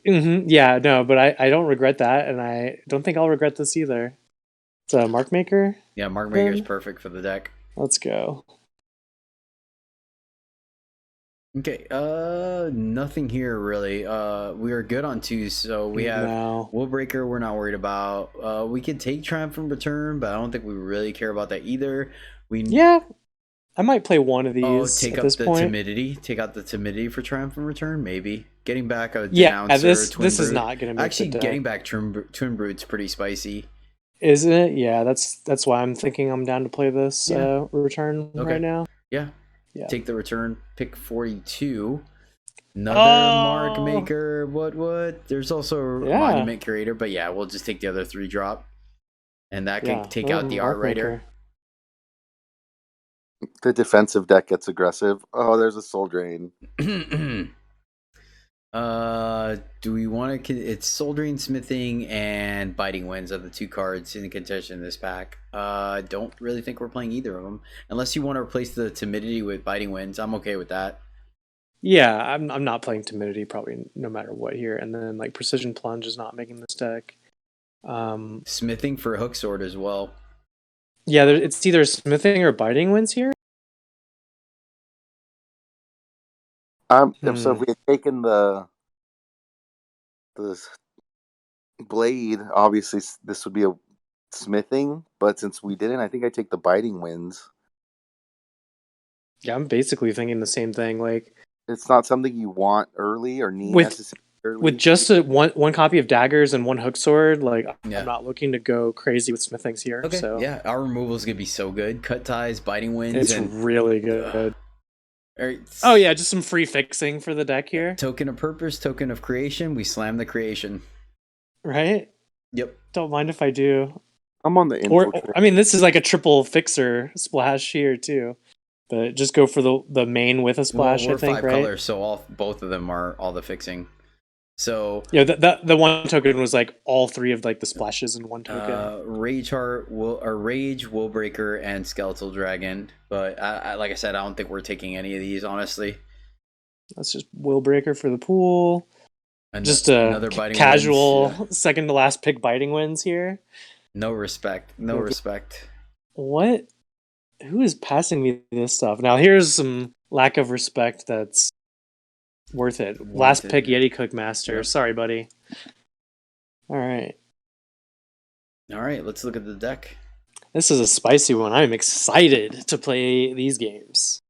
Yeah, no, but I don't regret that, and I don't think I'll regret this either. It's a Mark Maker? Yeah, Mark Maker is perfect for the deck. Let's go. Okay, nothing here really. We are good on 2, so we have Willbreaker we're not worried about. We could take Triumphant Return, but I don't think we really care about that either. Yeah, I might play one of these. Take at up this the point. Timidity. Take out the Timidity for Triumphant Return, maybe. Getting back a Denouncer, Twin this is Brood. not going to make Actually, the deck. getting back Twin Brood's pretty spicy. Isn't it? Yeah, that's why I'm thinking I'm down to play this return right now. Yeah. Take the return, pick 42. Another Mark Maker. What? There's also Monument Curator, but yeah, we'll just take the other 3-drop. And that can take out the Art Writer. The defensive deck gets aggressive. Oh, there's a Soul Drain. Do we want to? It's soldering, smithing, and biting winds are the two cards in contention in this pack. Don't really think we're playing either of them, unless you want to replace the timidity with biting winds. I'm okay with that. Yeah, I'm not playing timidity probably no matter what here, and then like precision plunge is not making this deck. Smithing for hook sword as well. Yeah, it's either smithing or biting wins here. So if we had taken the blade, obviously this would be a smithing, but since we didn't, I think I take the biting winds. Yeah, I'm basically thinking the same thing. Like It's not something you want early or need necessarily. with just one copy of daggers and one hook sword, like Yeah. I'm not looking to go crazy with smithings here. Okay, So yeah, our removal is gonna be so good. Cut ties, biting winds, it's and really good. Alright, Oh yeah, just some free fixing for the deck here, token of purpose, token of creation. We slam the creation. right? Yep. Don't mind if I do. I'm on the infiltrate. Or I mean, this is like a triple fixer splash here too, but just go for the main with a splash. Well, we're I think, five right? colors, so both of them are all the fixing. So yeah, the one token was like all three of like the splashes in one token. Rage Heart, Rage, Willbreaker, and Skeletal Dragon. But I like I said, I don't think we're taking any of these, honestly. That's just Willbreaker for the pool. Just another biting casual winds, yeah. second to last pick biting wins here. No respect. No Okay. respect. What? Who is passing me this stuff? Now here's some lack of respect that's worth it. Last pick Yeti Cookmaster. Yep. Sorry, buddy. All right. Let's look at the deck. This is a spicy one. I'm excited to play these games.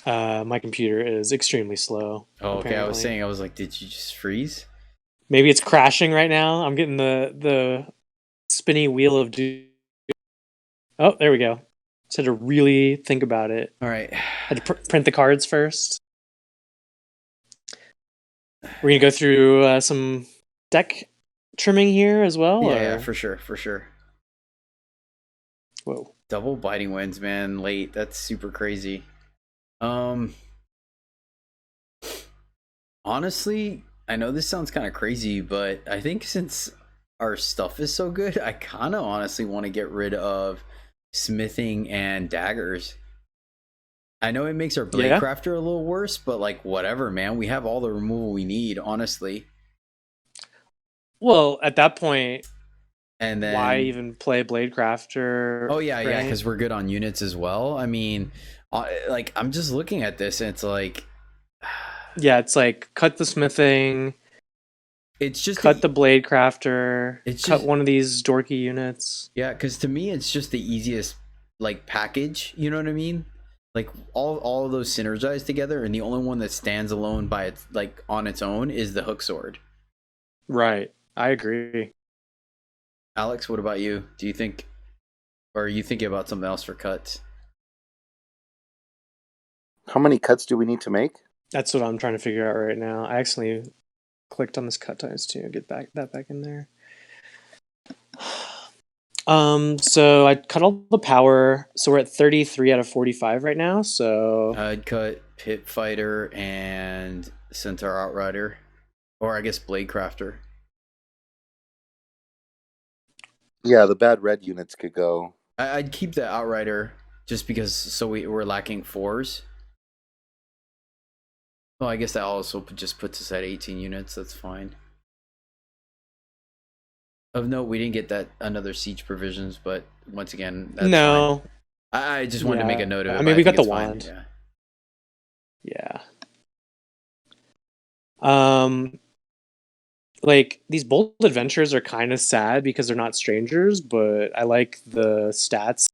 My computer is extremely slow. Oh, okay. I was apparently. saying, I was like, did you just freeze? Maybe it's crashing right now. I'm getting the spinny wheel of doom. Oh, there we go. Just had to really think about it. All right. Had to print the cards first. We're gonna go through some deck trimming here as well. Yeah, for sure. Whoa. Double biting winds, man. Late. That's super crazy. Honestly, I know this sounds kind of crazy, but I think since our stuff is so good, I kind of honestly want to get rid of smithing and daggers. I know it makes our blade crafter a little worse, but like whatever, man. We have all the removal we need, honestly. Well, at that point, and then why even play blade crafter? Oh yeah, right? Because we're good on units as well. I mean, like I'm just looking at this, and it's like, yeah, it's like cut the smithing. It's just cut the blade crafter. It's cut just one of these dorky units. Yeah, because to me, it's just the easiest like package. You know what I mean? Like all of those synergize together, and the only one that stands alone by its like on its own is the hook sword. Right, I agree. Alex, what about you? Do you think, or are you thinking about something else for cuts? How many cuts do we need to make? That's what I'm trying to figure out right now. I accidentally clicked on this cut ties too. Get that back in there. So I cut all the power. So we're at 33 out of 45 right now. So I'd cut Pit Fighter and Centaur Outrider, or I guess Blade Crafter. Yeah, the bad red units could go. I'd keep the Outrider just because we're lacking 4s. Well, I guess that also just puts us at 18 units. That's fine. Of note, we didn't get that another siege provisions, but once again, that's no. Fine. I just wanted to make a note of it. I mean, we got the wand. Yeah. Like these bold adventures are kind of sad because they're not strangers, but I like the stats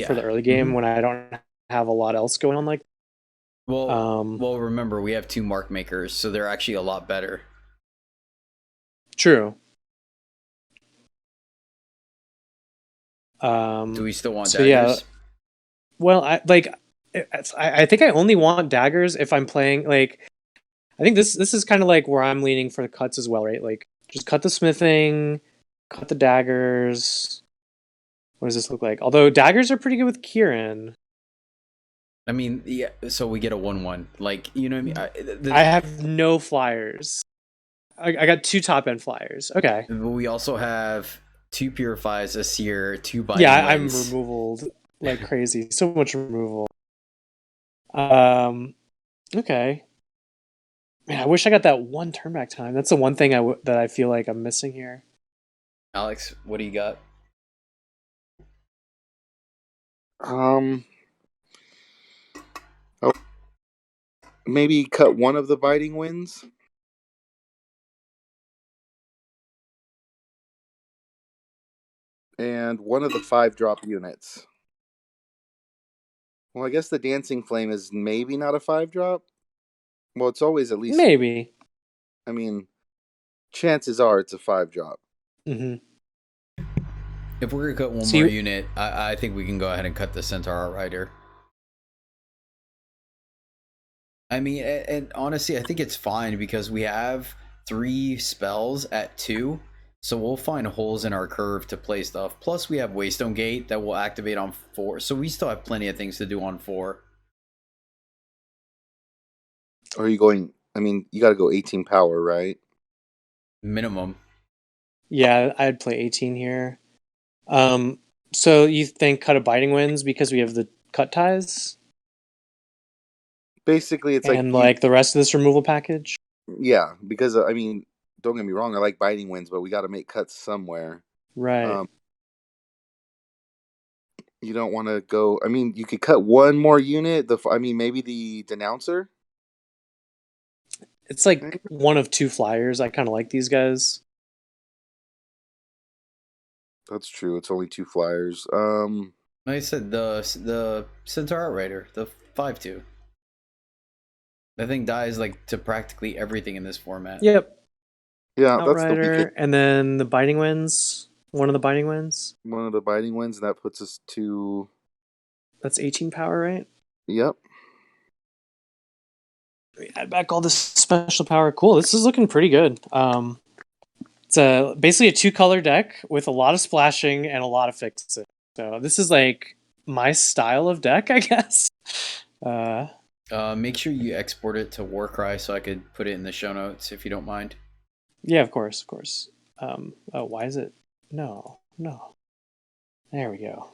for the early game when I don't have a lot else going on. Like, well, remember we have 2 mark makers, so they're actually a lot better. True. Do we still want daggers? Yeah. Well, I think I only want daggers if I'm playing like. I think this is kind of like where I'm leaning for the cuts as well, right? Like just cut the smithing, cut the daggers. What does this look like? Although daggers are pretty good with Kieran. I mean, yeah. So we get a 1/1. Like, you know what I mean? I have no flyers. I got 2 top end flyers. Okay. But we also have 2 purifies, a seer, 2 biting Yeah, I'm winds. removal like crazy. So much removal. Okay. Man, I wish I got that 1 turn back time. That's the one thing that I feel like I'm missing here. Alex, what do you got? Maybe cut one of the biting winds. And one of the 5-drop units. Well, I guess the Dancing Flame is maybe not a 5-drop. Well, it's always at least. Maybe. I mean, chances are it's a 5-drop. Mm-hmm. If we're gonna cut one more unit, I think we can go ahead and cut the Centaur Rider. I mean, and honestly, I think it's fine because we have 3 spells at 2, so we'll find holes in our curve to play stuff. Plus, we have Waystone Gate that will activate on 4, so we still have plenty of things to do on 4. Are you going? I mean, you got to go 18 power, right? Minimum. Yeah, I'd play 18 here. So you think cut a biting winds because we have the cut ties? Basically, it's and like the rest of this removal package. Yeah, because I mean, don't get me wrong, I like biting winds, but we got to make cuts somewhere. Right. You don't want to go. I mean, you could cut one more unit. Maybe the Denouncer. It's like one of 2 flyers. I kind of like these guys. That's true. It's only 2 flyers. Like I said, the Centaur Outrider, the 5/2. That thing dies like to practically everything in this format. Yep. Yeah, Outrider, that's the weakest. and then the biting winds. One of the biting winds. One of the biting winds, and that puts us to. That's 18 power, right? Yep. Add back all this special power. Cool. This is looking pretty good. It's basically a 2-color deck with a lot of splashing and a lot of fixing. So this is like my style of deck, I guess. Make sure you export it to Warcry so I could put it in the show notes if you don't mind. Yeah, of course. Why is it? No. There we go.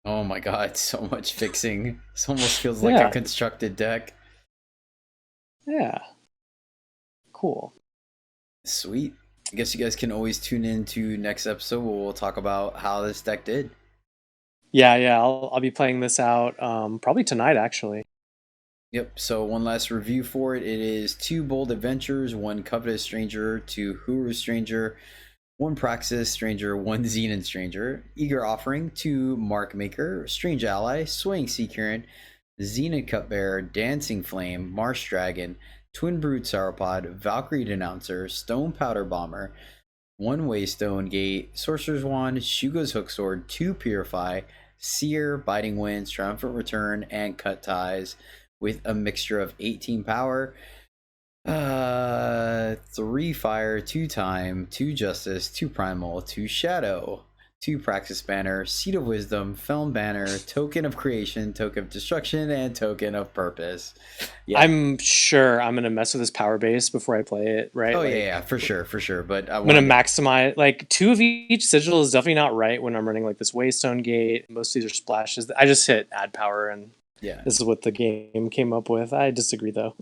Oh my god, so much fixing. This almost feels like a constructed deck. Yeah. Cool. Sweet. I guess you guys can always tune in to next episode where we'll talk about how this deck did. Yeah. I'll be playing this out probably tonight, actually. Yep, so one last review for it. It is 2 Bold Adventures, 1 Covetous Stranger, 2 Huru Stranger, 1 Praxis Stranger, 1 Xenon Stranger, Eager Offering, 2 Mark Maker, Strange Ally, Swaying Sea Current, Xenon Cupbearer, Dancing Flame, Marsh Dragon, Twin Brood Sauropod, Valkyrie Denouncer, Stone Powder Bomber, 1 Waystone Gate, Sorcerer's Wand, Shugo's Hooksword, 2 Purify, Seer, Biting Winds, Triumphant Return, and Cut Ties, with a mixture of 18 power, 3 fire, 2 time, 2 justice, 2 primal, 2 shadow, 2 praxis banner, seed of wisdom, felon banner, token of creation, token of destruction, and token of purpose. Yeah. I'm sure I'm gonna mess with this power base before I play it, right? Oh, yeah, for sure. But I'm gonna maximize like 2 of each sigil is definitely not right when I'm running like this Waystone Gate. Most of these are splashes. I just hit add power and this is what the game came up with. I disagree though.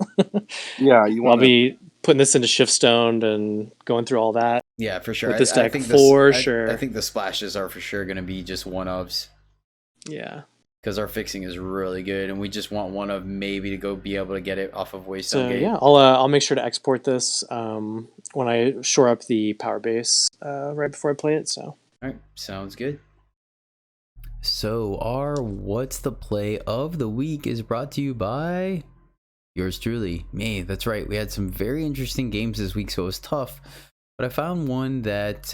Yeah, I'll be putting this into Shiftstone and going through all that. Yeah, for sure. With this deck, sure. I think the splashes are for sure going to be just one-ofs. Yeah. Because our fixing is really good, and we just want one of maybe to go be able to get it off of Waystone Gate. Yeah, I'll make sure to export this when I shore up the power base right before I play it. So. All right, sounds good. So our What's the Play of the Week is brought to you by yours truly, me. That's right. We had some very interesting games this week, so it was tough. But I found one that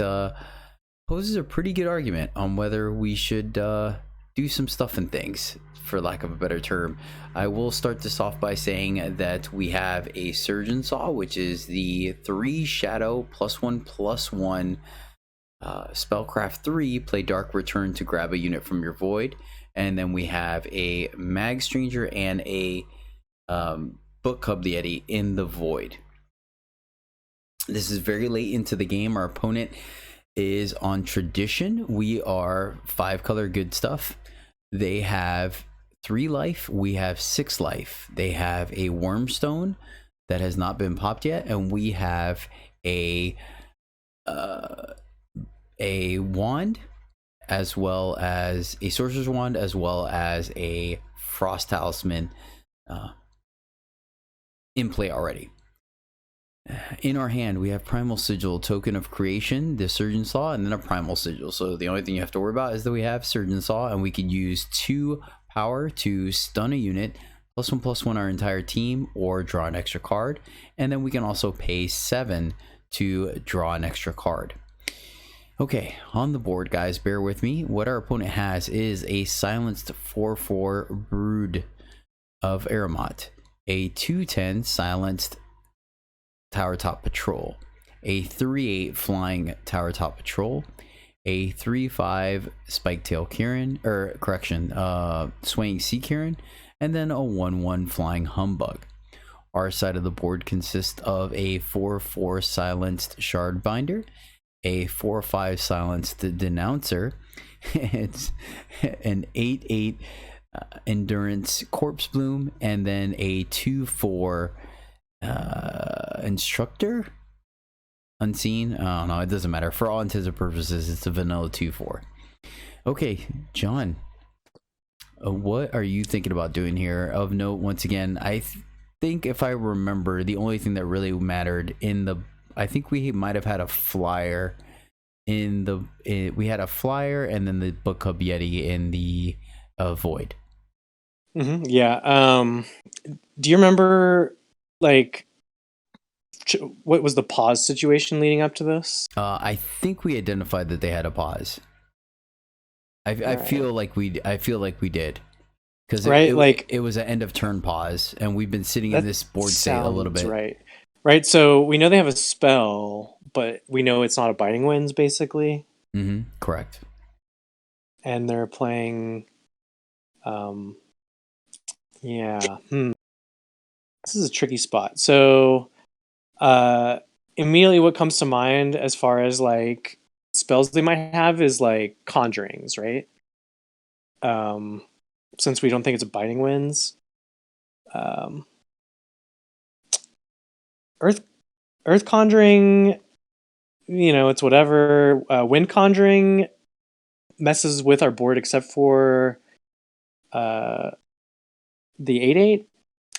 poses a pretty good argument on whether we should do some stuff and things, for lack of a better term. I will start this off by saying that we have a Surgeon Saw, which is the 3 Shadow +1/+1 Spellcraft 3, play Dark Return to grab a unit from your void, and then we have a Mag Stranger and a Book Club Yeti in the Void. This is very late into the game. Our opponent is on Tradition. We are 5-color good stuff. They have 3 life. We have 6 life. They have a Wormstone that has not been popped yet, and we have a wand, as well as a Sorcerer's Wand, as well as a Frost Talisman in play already. In our hand, we have Primal Sigil, Token of Creation, the Surgeon Saw, and then a Primal Sigil. So the only thing you have to worry about is that we have Surgeon Saw, and we can use 2 power to stun a unit, +1/+1 our entire team, or draw an extra card. And then we can also pay 7 to draw an extra card. Okay, on the board, guys, bear with me. What our opponent has is a silenced 4/4 Brood of Aramot, a 2/10 silenced Tower Top Patrol, a 3/8 flying Tower Top Patrol, a 3/5 Spiketail Kieran, Swaying Sea Kieran, and then a 1/1 Flying Humbug. Our side of the board consists of a 4/4 silenced Shardbinder, a 4/5 silenced Denouncer, it's an 8/8 Endurance Corpse Bloom, and then a 2/4 Instructor Unseen. I don't know, it doesn't matter. For all intents and purposes, it's a vanilla 2/4. Okay, John, what are you thinking about doing here? Of note, once again, I think if I remember, the only thing that really mattered I think we might have had a flyer we had a flyer, and then the Book Club Yeti in the Void. Yeah. Do you remember, like, what was the pause situation leading up to this? I think we identified that they had a pause. I feel like we did, because it was an end of turn pause, and we've been sitting in this board state a little bit. Right. So we know they have a spell, but we know it's not a Biting Winds, basically. Correct. And they're playing. This is a tricky spot. So, immediately what comes to mind as far as like spells they might have is like Conjurings, right? Since we don't think it's a Biting Winds. Earth Conjuring, it's whatever. Wind Conjuring messes with our board except for the 8/8,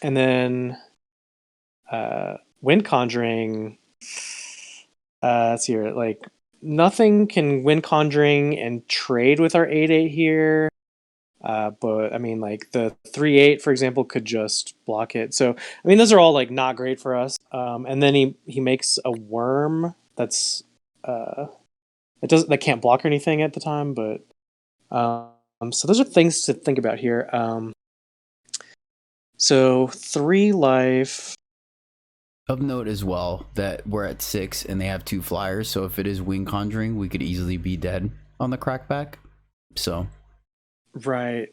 and then Wind Conjuring. Let's see here. Like, nothing can Wind Conjuring and trade with our 8/8 here. But I mean, like, the 3/8, for example, could just block it. So I mean, those are all like not great for us. And then he makes a worm that's that can't block or anything at the time. But so those are things to think about here. So 3 life. Of note as well that we're at 6 and they have 2 flyers. So if it is Wind Conjuring, we could easily be dead on the crackback. So. Right.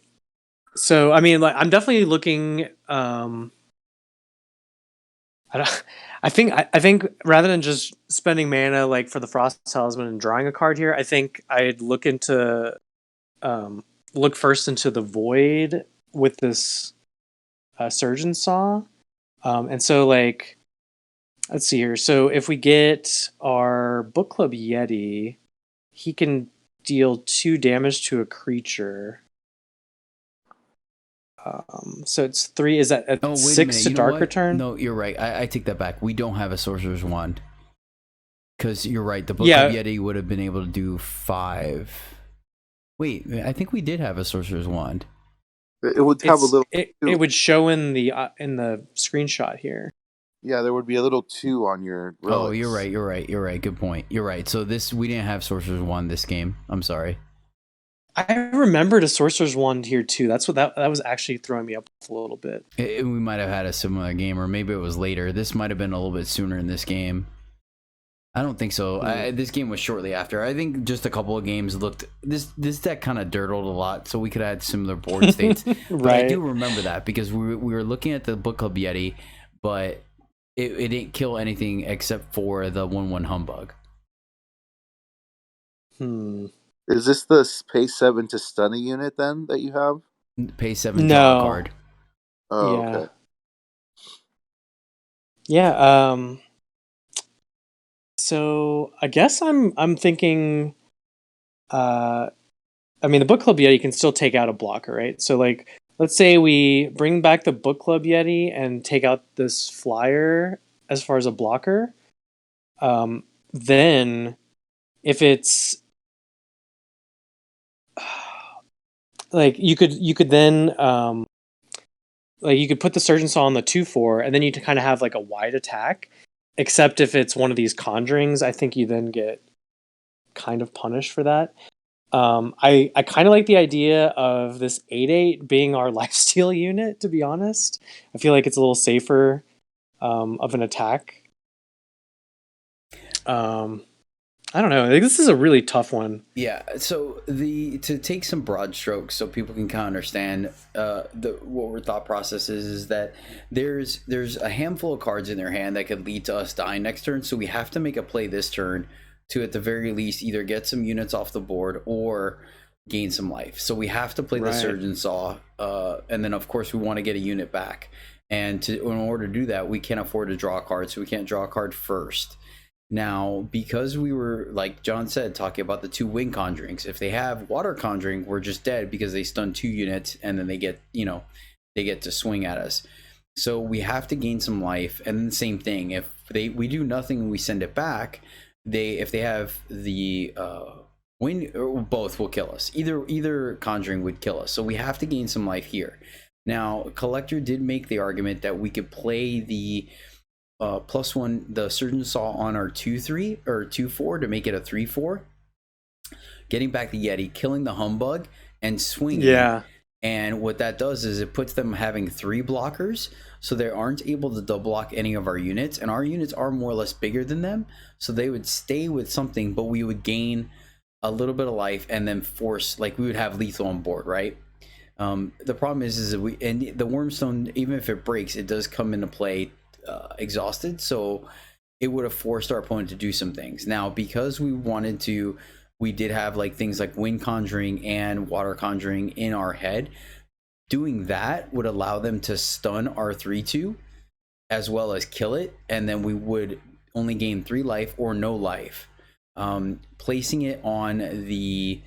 So I mean, like, I'm definitely looking. I think rather than just spending mana like for the Frost Talisman and drawing a card here, I think I'd look first into the Void with this Surgeon Saw. And so, like, let's see here. So if we get our Book Club Yeti, he can deal 2 damage to a creature. So it's 3. Is that 6 to Dark Return? No, you're right. I take that back. We don't have a Sorcerer's Wand. Because you're right. The Book of Yeti would have been able to do 5. Wait, I think we did have a Sorcerer's Wand. It would have a little. It would show in the screenshot here. Yeah, there would be a little 2 on your relics. Oh, you're right. Good point. You're right. So we didn't have Sorcerer's Wand this game. I'm sorry. I remembered a Sorcerer's Wand here too. That's what that was actually throwing me up a little bit. We might have had a similar game, or maybe it was later. This might have been a little bit sooner in this game. I don't think so. Hmm. This game was shortly after. I think just a couple of games looked. This deck kind of dirtled a lot, so we could have had similar board states. But I do Right. remember that because we were looking at the Book Club Yeti, but it didn't kill anything except for the 1/1 humbug. Hmm. Is this the pay 7 to stun a unit then that you have? Pay 7, draw a No. card. Oh, Yeah. okay. Yeah. So I guess I'm thinking. I mean, the Book Club Yeti can still take out a blocker, right? So, like, let's say we bring back the Book Club Yeti and take out this flyer as far as a blocker. Then, if it's like you could then like you could put the Surgeon Saw on the 2/4, and then you kind of have like a wide attack. Except if it's one of these conjurings, I think you then get kind of punished for that. I kind of like the idea of this 8/8 being our lifesteal unit, to be honest. I feel like it's a little safer of an attack. Um, I don't know. I think this is a really tough one. Yeah, so to take some broad strokes so people can kind of understand the what our thought process is that there's a handful of cards in their hand that could lead to us dying next turn, so we have to make a play this turn to at the very least either get some units off the board or gain some life. So we have to play the Right. Surgeon Saw, and then of course we want to get a unit back. And in order to do that, we can't afford to draw a card, so we can't draw a card first. Now, because we were, like John said, talking about the 2 wind conjurings, if they have water conjuring, we're just dead because they stun 2 units and then they get, they get to swing at us. So we have to gain some life. And then the same thing, if we do nothing and we send it back, if they have the wind, or both will kill us. Either conjuring would kill us. So we have to gain some life here. Now, Collector did make the argument that we could play the +1 the Surgeon Saw on our 2/3 or 2/4 to make it a 3/4, getting back the Yeti, killing the humbug, and swinging. Yeah. And what that does is it puts them having 3 blockers, so they aren't able to double block any of our units, and our units are more or less bigger than them, so they would stay with something, but we would gain a little bit of life and then force, like we would have lethal on board, right? The problem is that the Wormstone, even if it breaks, it does come into play exhausted, so it would have forced our opponent to do some things. Now, because we did have like things like wind conjuring and water conjuring in our head, doing that would allow them to stun our 3/2 as well as kill it, and then we would only gain 3 life or no life. Placing it on the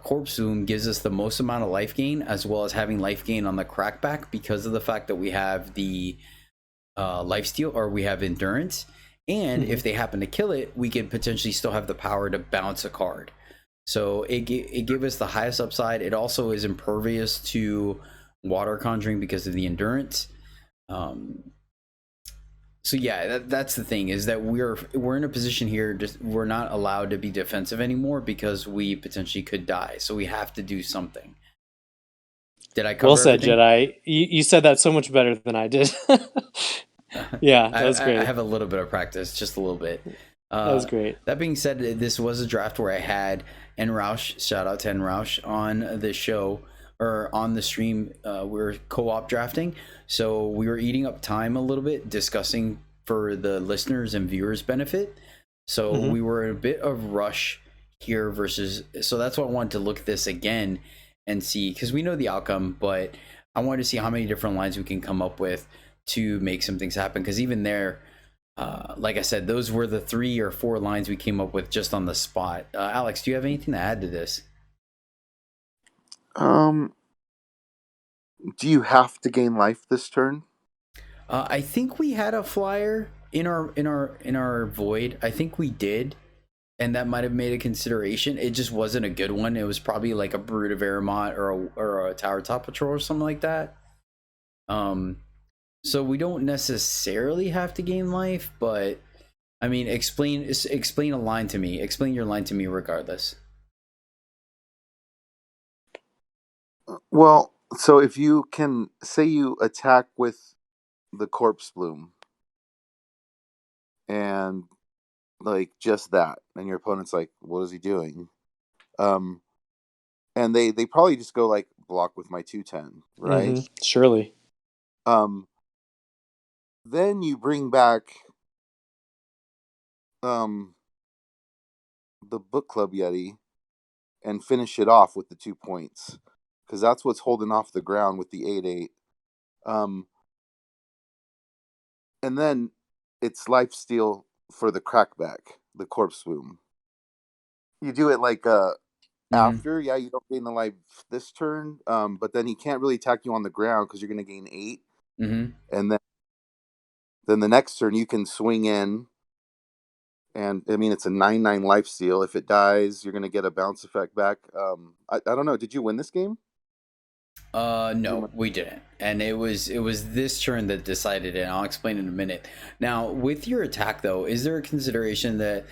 corpse zoom gives us the most amount of life gain, as well as having life gain on the crackback because of the fact that we have the lifesteal, or we have endurance, and if they happen to kill it, we could potentially still have the power to bounce a card. So it gave us the highest upside. It also is impervious to water conjuring because of the endurance. So yeah, that's the thing, is that we're in a position here, just we're not allowed to be defensive anymore because we potentially could die. So we have to do something. Did I cover Well said, everything? Jedi. You said that so much better than I did. Yeah, that was I great. have a little bit of practice, just a little bit. That was great. That being said, this was a draft where I had Enroush, shout out to Enroush, on the show, or on the stream. We were co-op drafting, so we were eating up time a little bit, discussing for the listeners and viewers' benefit. So we were in a bit of rush here versus, so that's why I wanted to look at this again and see, because we know the outcome, but I wanted to see how many different lines we can come up with to make some things happen, because even there, like I said, those were the 3 or 4 lines we came up with just on the spot. Alex, do you have anything to add to this? Do you have to gain life this turn? I think we had a flyer in our void. I think we did, and that might have made a consideration. It just wasn't a good one. It was probably like a Brood of Aramont or a Tower Top Patrol or something like that. So we don't necessarily have to gain life, but I mean, explain a line to me. Explain your line to me regardless. Well, so if you can say you attack with the corpse bloom, and like just that, and your opponent's like, what is he doing? And they probably just go like block with my 2/10, right? Surely. Then you bring back the Book Club Yeti and finish it off with the 2 points, because that's what's holding off the ground with the 8/8. And then it's lifesteal for the crackback, the corpse boom. You do it like after, yeah, you don't gain the life this turn, but then he can't really attack you on the ground because you're going to gain 8. And then the next turn you can swing in, and I mean it's a 9/9 life steal. If it dies, you're going to get a bounce effect back. I don't know. Did you win this game? No, we didn't, and it was this turn that decided it. I'll explain in a minute. Now, with your attack though, is there a consideration that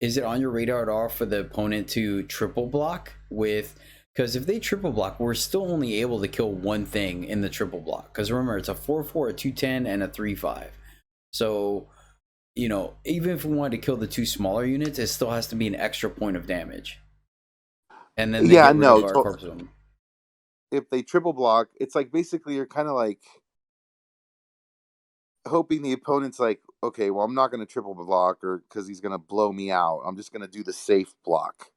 is it on your radar at all for the opponent to triple block with? Because if they triple block, we're still only able to kill one thing in the triple block. Because remember, it's a 4/4, a 2/10, and a 3/5. So, you know, even if we wanted to kill the 2 smaller units, it still has to be an extra point of damage. And then they get rid of our corpse boom. If they triple block, it's like basically you're kind of like hoping the opponent's like, okay, well, I'm not going to triple block or because he's going to blow me out. I'm just going to do the safe block.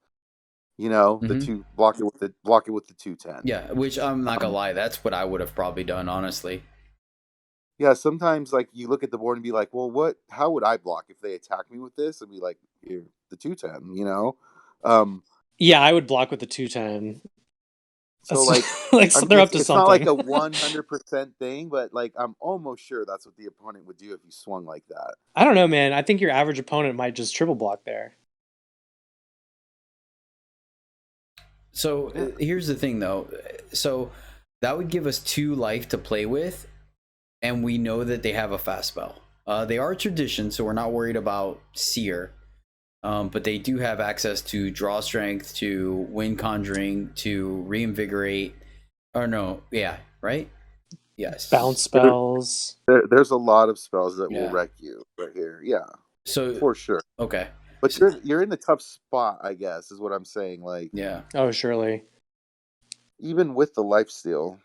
You know, the 2 block it with the 2/10. Yeah, which I'm not gonna lie, that's what I would have probably done, honestly. Yeah, sometimes like you look at the board and be like, well, how would I block if they attack me with this? And be like, here, the 2/10, you know? Yeah, I would block with the 2/10. So like, so they're up to it's something. not like a 100% thing, but like I'm almost sure that's what the opponent would do if you swung like that. I don't know, man. I think your average opponent might just triple block there. So here's the thing, though. So that would give us 2 life to play with, and we know that they have a fast spell. They are tradition, so we're not worried about Seer. But they do have access to draw strength, to wind conjuring, to reinvigorate. Or no, yeah, right? Yes. Bounce spells. There's a lot of spells that will wreck you right here. Yeah. So for sure. Okay. But you're in a tough spot, I guess, is what I'm saying. Like, yeah. Oh, surely. Even with the lifesteal.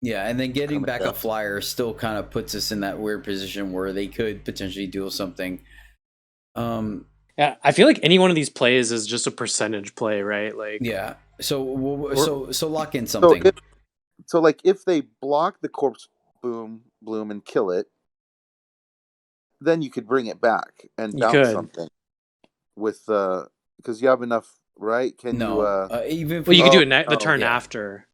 Yeah, and then getting back a flyer still kind of puts us in that weird position where they could potentially do something. Yeah, I feel like any one of these plays is just a percentage play, right? Like, yeah. So lock in something. So like if they block the corpse bloom and kill it, then you could bring it back and bounce something with because you have enough, right? Can you even you can do it the turn after.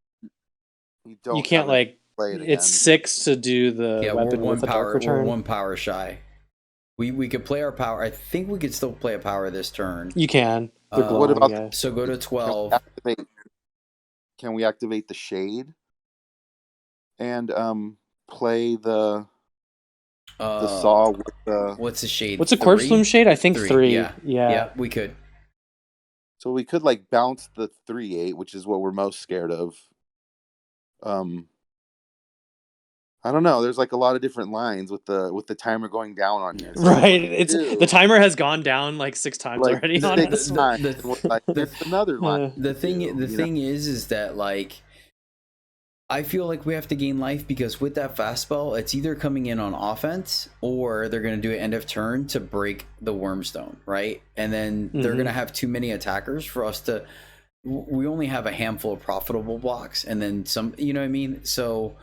You can't like play it it's 6 to do the weapon with a dark return. We're 1 power shy. We could play our power. I think we could still play a power this turn. You can. What about so go to 12? Can we activate the shade and play the saw with the what's the shade? What's a corpse bloom shade? I think 3. Yeah, we could. So we could like bounce the 3/8, which is what we're most scared of. I don't know. There's like a lot of different lines with the timer going down on here. So right. It's the timer has gone down like 6 times already on us. There's another line. The thing is that like I feel like we have to gain life because with that fast spell, it's either coming in on offense or they're going to do it end of turn to break the Wormstone, right? And then they're going to have too many attackers for us to. We only have a handful of profitable blocks, and then some. You know what I mean? So.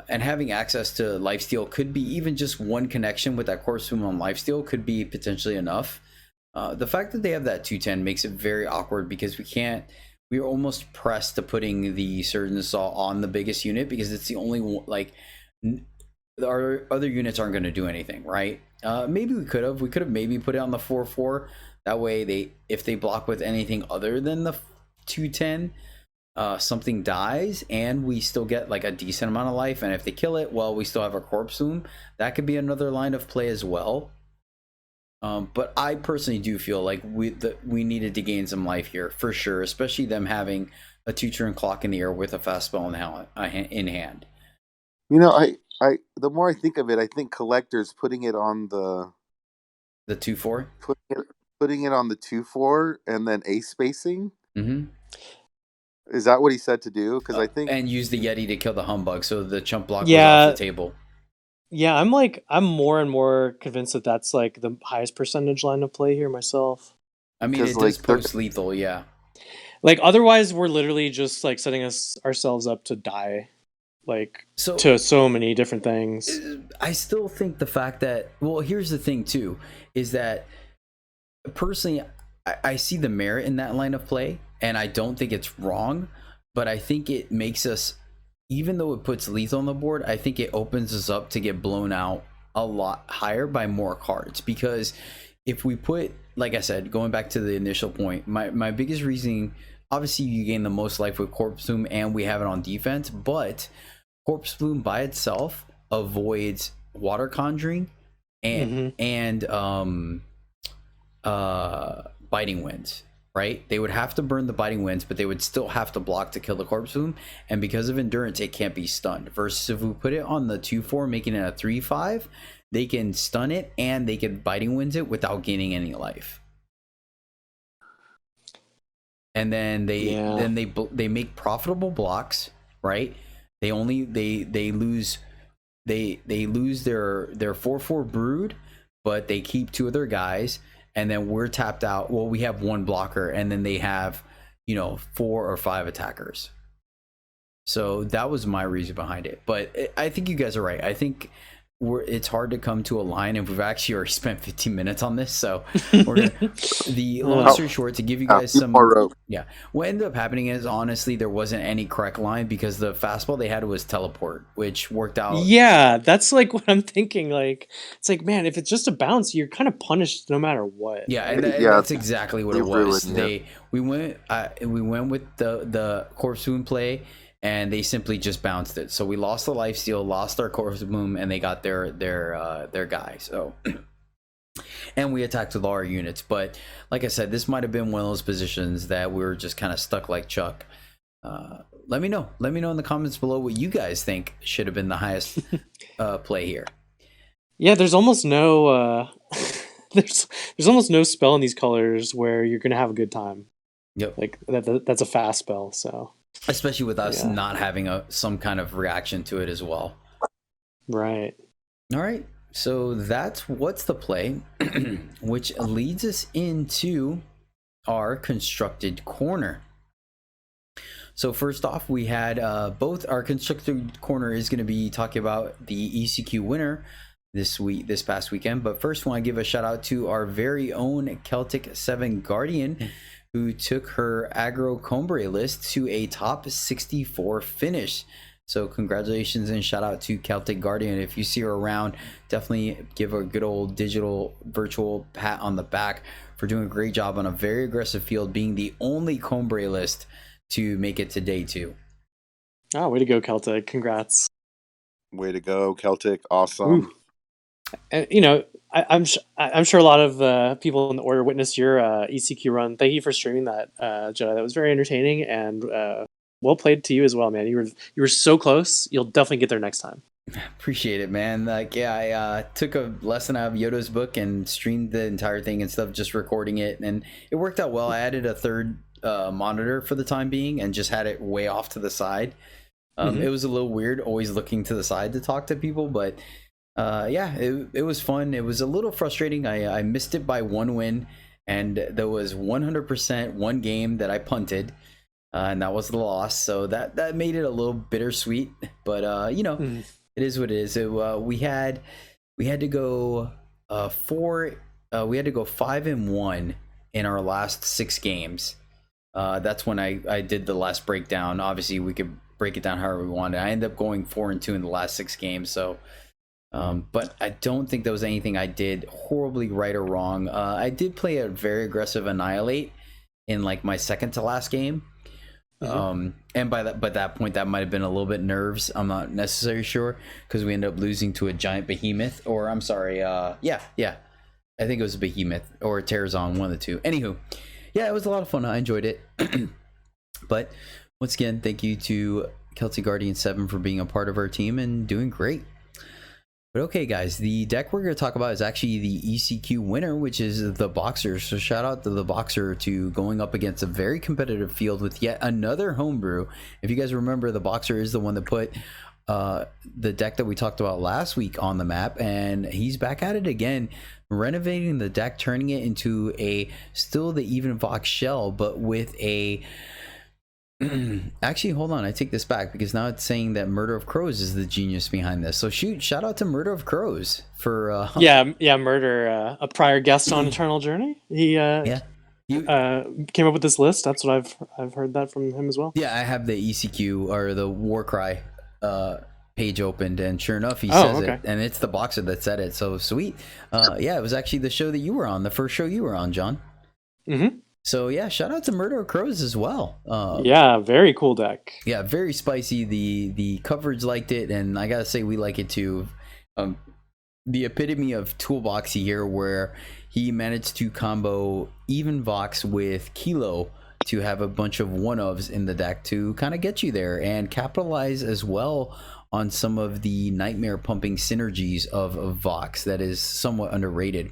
And having access to lifesteal could be even just one connection with that corpse boom on lifesteal could be potentially enough. The fact that they have that 2/10 makes it very awkward because we're almost pressed to putting the Surgeon Assault on the biggest unit because it's the only one, like our other units aren't going to do anything, right? Maybe we could have maybe put it on the 4/4. That way if they block with anything other than the 2/10, something dies and we still get like a decent amount of life, and if they kill it, well, we still have a corpse boom. That could be another line of play as well. But I personally do feel like we needed to gain some life here for sure, especially them having a 2-turn clock in the air with a fast spell in hand. You know, I the more I think of it, I think Collector's putting it on the 2/4. putting it on the 2/4 and then ace spacing. Mm-hmm. Is that what he said to do? Because I think And use the Yeti to kill the humbug, so the chump block was Yeah, off the table. yeah. I'm more and more convinced that that's like the highest percentage line of play here myself. I mean, 'Cause, it like, does post lethal, yeah. Like otherwise, we're literally just like setting ourselves up to die, like So to so many different things. I still think the fact that, well, here's the thing too, is that personally, I see the merit in that line of play, and I don't think it's wrong, but I think it makes us, even though it puts lethal on the board, I think it opens us up to get blown out a lot higher by more cards. Because if we put, like I said, going back to the initial point, my biggest reasoning, obviously you gain the most life with Corpse Plume and we have it on defense, but Corpse Plume by itself avoids Water Conjuring and Biting Winds, right? They would have to burn the Biting Winds, but they would still have to block to kill the Corpse Plume, and because of endurance it can't be stunned. Versus if we put it on the 2/4, making it a 3/5, they can stun it and they can Biting Winds it without gaining any life. And then they make profitable blocks, right? They lose their 4/4 brood, but they keep 2 of their guys, and then we're tapped out. Well, we have 1 blocker, and then they have 4 or 5 attackers. So that was my reason behind it. But I think you guys are right. I think it's hard to come to a line, and we've actually already spent 15 minutes on this. So we're gonna, the long story short, to give you guys some, what ended up happening is, honestly, there wasn't any correct line because the fastball they had was teleport, which worked out. Yeah, that's like what I'm thinking. Like, it's like, man, if it's just a bounce, you're kind of punished no matter what. Yeah, and that's exactly what it was. We went with the Corpse Moon play, and they simply just bounced it. So we lost the lifesteal, lost our Corpse Moon, and they got their guy. So and we attacked with all our units. But like I said, this might have been one of those positions that we were just kind of stuck like Chuck. Let me know in the comments below what you guys think should have been the highest play here. Yeah, there's almost no there's almost no spell in these colors where you're gonna have a good time. Yep, like that's a fast spell. So especially with us not having some kind of reaction to it as well. Right. All right. So that's what's the play, which leads us into our constructed corner. So first off, we had both our constructed corner is going to be talking about the ECQ winner this past weekend. But first, I want to give a shout out to our very own Celtic 7 Guardian, who took her aggro Combre list to a top 64 finish. So congratulations and shout out to Celtic Guardian. If you see her around, definitely give her a good old digital virtual pat on the back for doing a great job on a very aggressive field, being the only Combre list to make it to day 2. Oh, way to go, Celtic. Congrats. Way to go, Celtic. Awesome. And, I'm sure a lot of people in the order witnessed your ECQ run. Thank you for streaming that, Jedi. That was very entertaining and well played to you as well, man. You were so close. You'll definitely get there next time. Appreciate it, man. I took a lesson out of Yoda's book and streamed the entire thing instead of just recording it, and it worked out well. I added a third monitor for the time being and just had it way off to the side. It was a little weird always looking to the side to talk to people, but it was fun. It was a little frustrating. I missed it by 1 win, and there was 100% one game that I punted, and that was the loss. So that made it a little bittersweet, but it is what it is. We had to go 5-1 in our last 6 games. That's when I did the last breakdown. Obviously, we could break it down however we wanted. I ended up going 4-2 in the last 6 games. So, but I don't think there was anything I did horribly right or wrong. I did play a very aggressive Annihilate in like my second to last game. And by that point, that might have been a little bit nerves. I'm not necessarily sure because we ended up losing to a giant behemoth, or I'm sorry, I think it was a behemoth or a Terrazon, one of the two. Anywho, yeah, it was a lot of fun. I enjoyed it. But once again, thank you to Celtic Guardian 7 for being a part of our team and doing great. But okay, guys, the deck we're going to talk about is actually the ECQ winner, which is the Boxer. So shout out to the Boxer to going up against a very competitive field with yet another homebrew. If you guys remember, the Boxer is the one that put the deck that we talked about last week on the map, and he's back at it again, renovating the deck, turning it into a still the even Vox shell, but with a actually, hold on, I take this back, because now it's saying that Murder of Crows is the genius behind this. So shout out to Murder of Crows for Murder, a prior guest on EternalJourney. He came up with this list. That's what I've heard that from him as well. Yeah, I have the ECQ or the Warcry page opened, and sure enough, he says it, and it's the Boxer that said it. So sweet. Yeah, it was actually the show that you were on, the first show you were on, John. Mm-hmm. So yeah, shout out to Murder of Crows as well. Yeah, very cool deck. Yeah, very spicy. The coverage liked it, and I gotta say we like it too. The epitome of toolboxy here, where he managed to combo even Vox with Kilo to have a bunch of one-ofs in the deck to kind of get you there and capitalize as well on some of the nightmare pumping synergies of Vox that is somewhat underrated.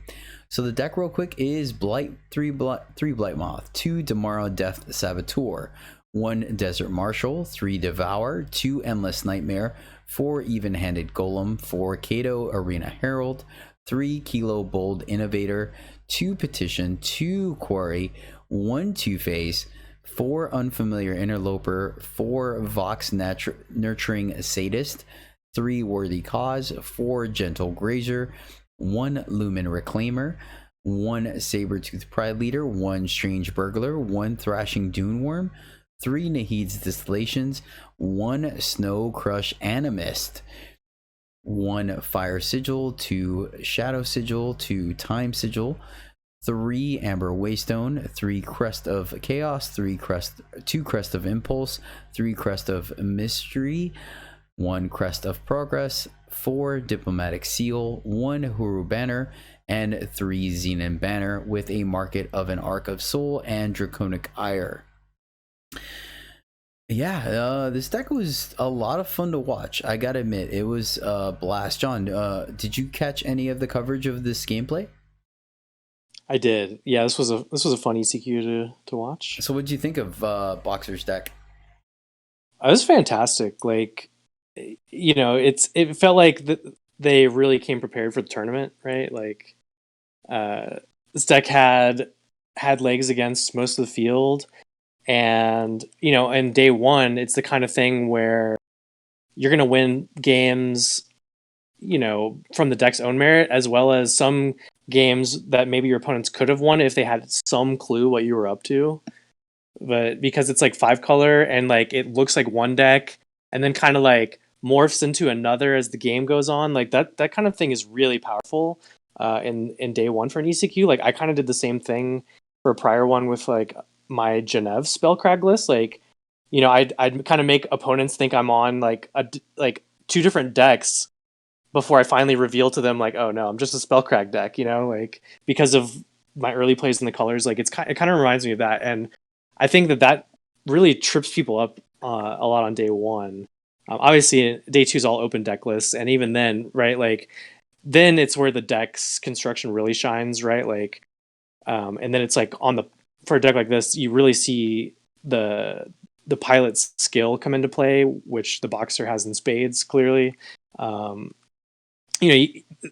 So the deck real quick is Blight, 3 Blight Moth, 2 Damaro Death Saboteur, 1 Desert Marshal, 3 Devour, 2 Endless Nightmare, 4 Even-Handed Golem, 4 Kato Arena Herald, 3 Kilo Bold Innovator, 2 Petition, 2 Quarry, 1 Two-Face, 4 Unfamiliar Interloper, 4 Vox Nurturing Sadist, 3 Worthy Cause, 4 Gentle Grazer, 1 Lumen Reclaimer, 1 Sabertooth Pride Leader, 1 Strange Burglar, 1 Thrashing Duneworm, 3 Nahid's Distillations, 1 Snow Crush Animist, 1 Fire Sigil, 2 Shadow Sigil, 2 Time Sigil, 3 Amber Waystone, 3 Crest of Chaos, 2 Crest of Impulse, 3 Crest of Mystery, 1 Crest of Progress, 4 Diplomatic Seal, 1 Huru Banner, and 3 Xenon Banner, with a market of an Arc of Soul and Draconic Ire. Yeah, this deck was a lot of fun to watch. I gotta admit, it was a blast. John, did you catch any of the coverage of this gameplay? I did. Yeah, this was a fun ECQ to watch. So what did you think of Boxer's deck? It was fantastic. Like, you know, it felt like they really came prepared for the tournament, right? Like, this deck had legs against most of the field, and you know, in day one, it's the kind of thing where you're gonna win games, you know, from the deck's own merit, as well as some games that maybe your opponents could have won if they had some clue what you were up to. But because it's like 5-color and like it looks like one deck and then kind of like morphs into another as the game goes on, like that kind of thing is really powerful in day one for an ECQ. Like I kind of did the same thing for a prior one with like my Genève Spellcrag list. Like, you know, I'd kind of make opponents think I'm on like two different decks before I finally reveal to them like, oh no, I'm just a Spellcrag deck, you know, like because of my early plays in the colors. Like it kind of reminds me of that, and I think that really trips people up a lot on day one. Obviously, day two is all open deck lists, and even then, right, like then it's where the deck's construction really shines, right? Like, and then it's like for a deck like this, you really see the pilot's skill come into play, which the Boxer has in spades, clearly. You know,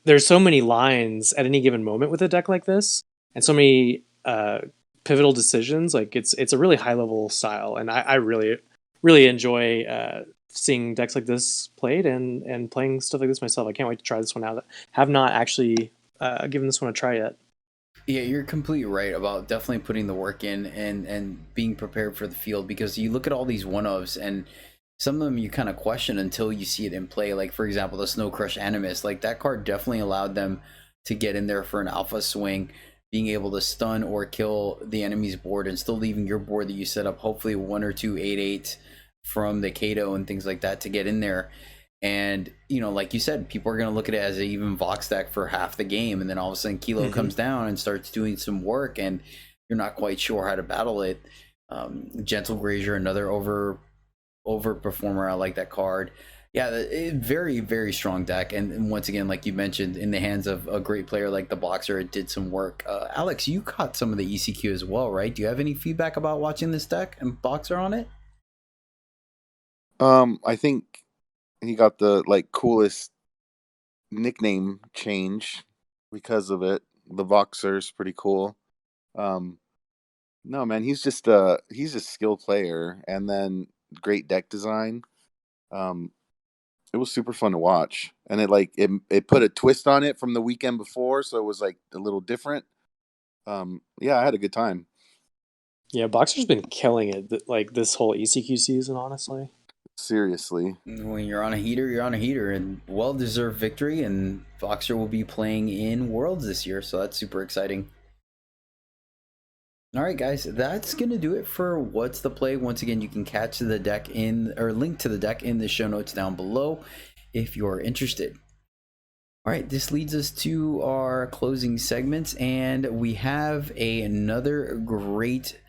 there's so many lines at any given moment with a deck like this, and so many pivotal decisions. Like it's a really high level style, and I really enjoy seeing decks like this played and playing stuff like this myself. I can't wait to try this one out. Have not actually given this one a try yet. Yeah, you're completely right about definitely putting the work in and being prepared for the field, because you look at all these one-ofs and some of them you kind of question until you see it in play. Like, for example, the Snow Crush Animist, like that card definitely allowed them to get in there for an alpha swing, being able to stun or kill the enemy's board and still leaving your board that you set up, hopefully 1 or 2 8/8 from the Kato and things like that to get in there. And, you know, like you said, people are going to look at it as an even Vox deck for half the game, and then all of a sudden Kilo comes down and starts doing some work and you're not quite sure how to battle it. Gentle Grazer, another overperformer. I like that card. Yeah, very, very strong deck. And once again, like you mentioned, in the hands of a great player like the Boxer, it did some work. Alex, you caught some of the ECQ as well, right? Do you have any feedback about watching this deck and Boxer on it? I think he got the like coolest nickname change because of it. The Voxer's pretty cool. Um, no man, he's a skill player, and then great deck design. Um, it was super fun to watch, and it put a twist on it from the weekend before, so it was like a little different. Yeah, I had a good time. Yeah, Boxer's been killing it like this whole ECQ season, honestly. Seriously. When you're on a heater, you're on a heater, and well-deserved victory. And Boxer will be playing in Worlds this year, so that's super exciting. All right, guys, that's gonna do it for What's the Play. Once again, you can catch the deck in or link to the deck in the show notes down below if you're interested. All right, this leads us to our closing segments, and we have another great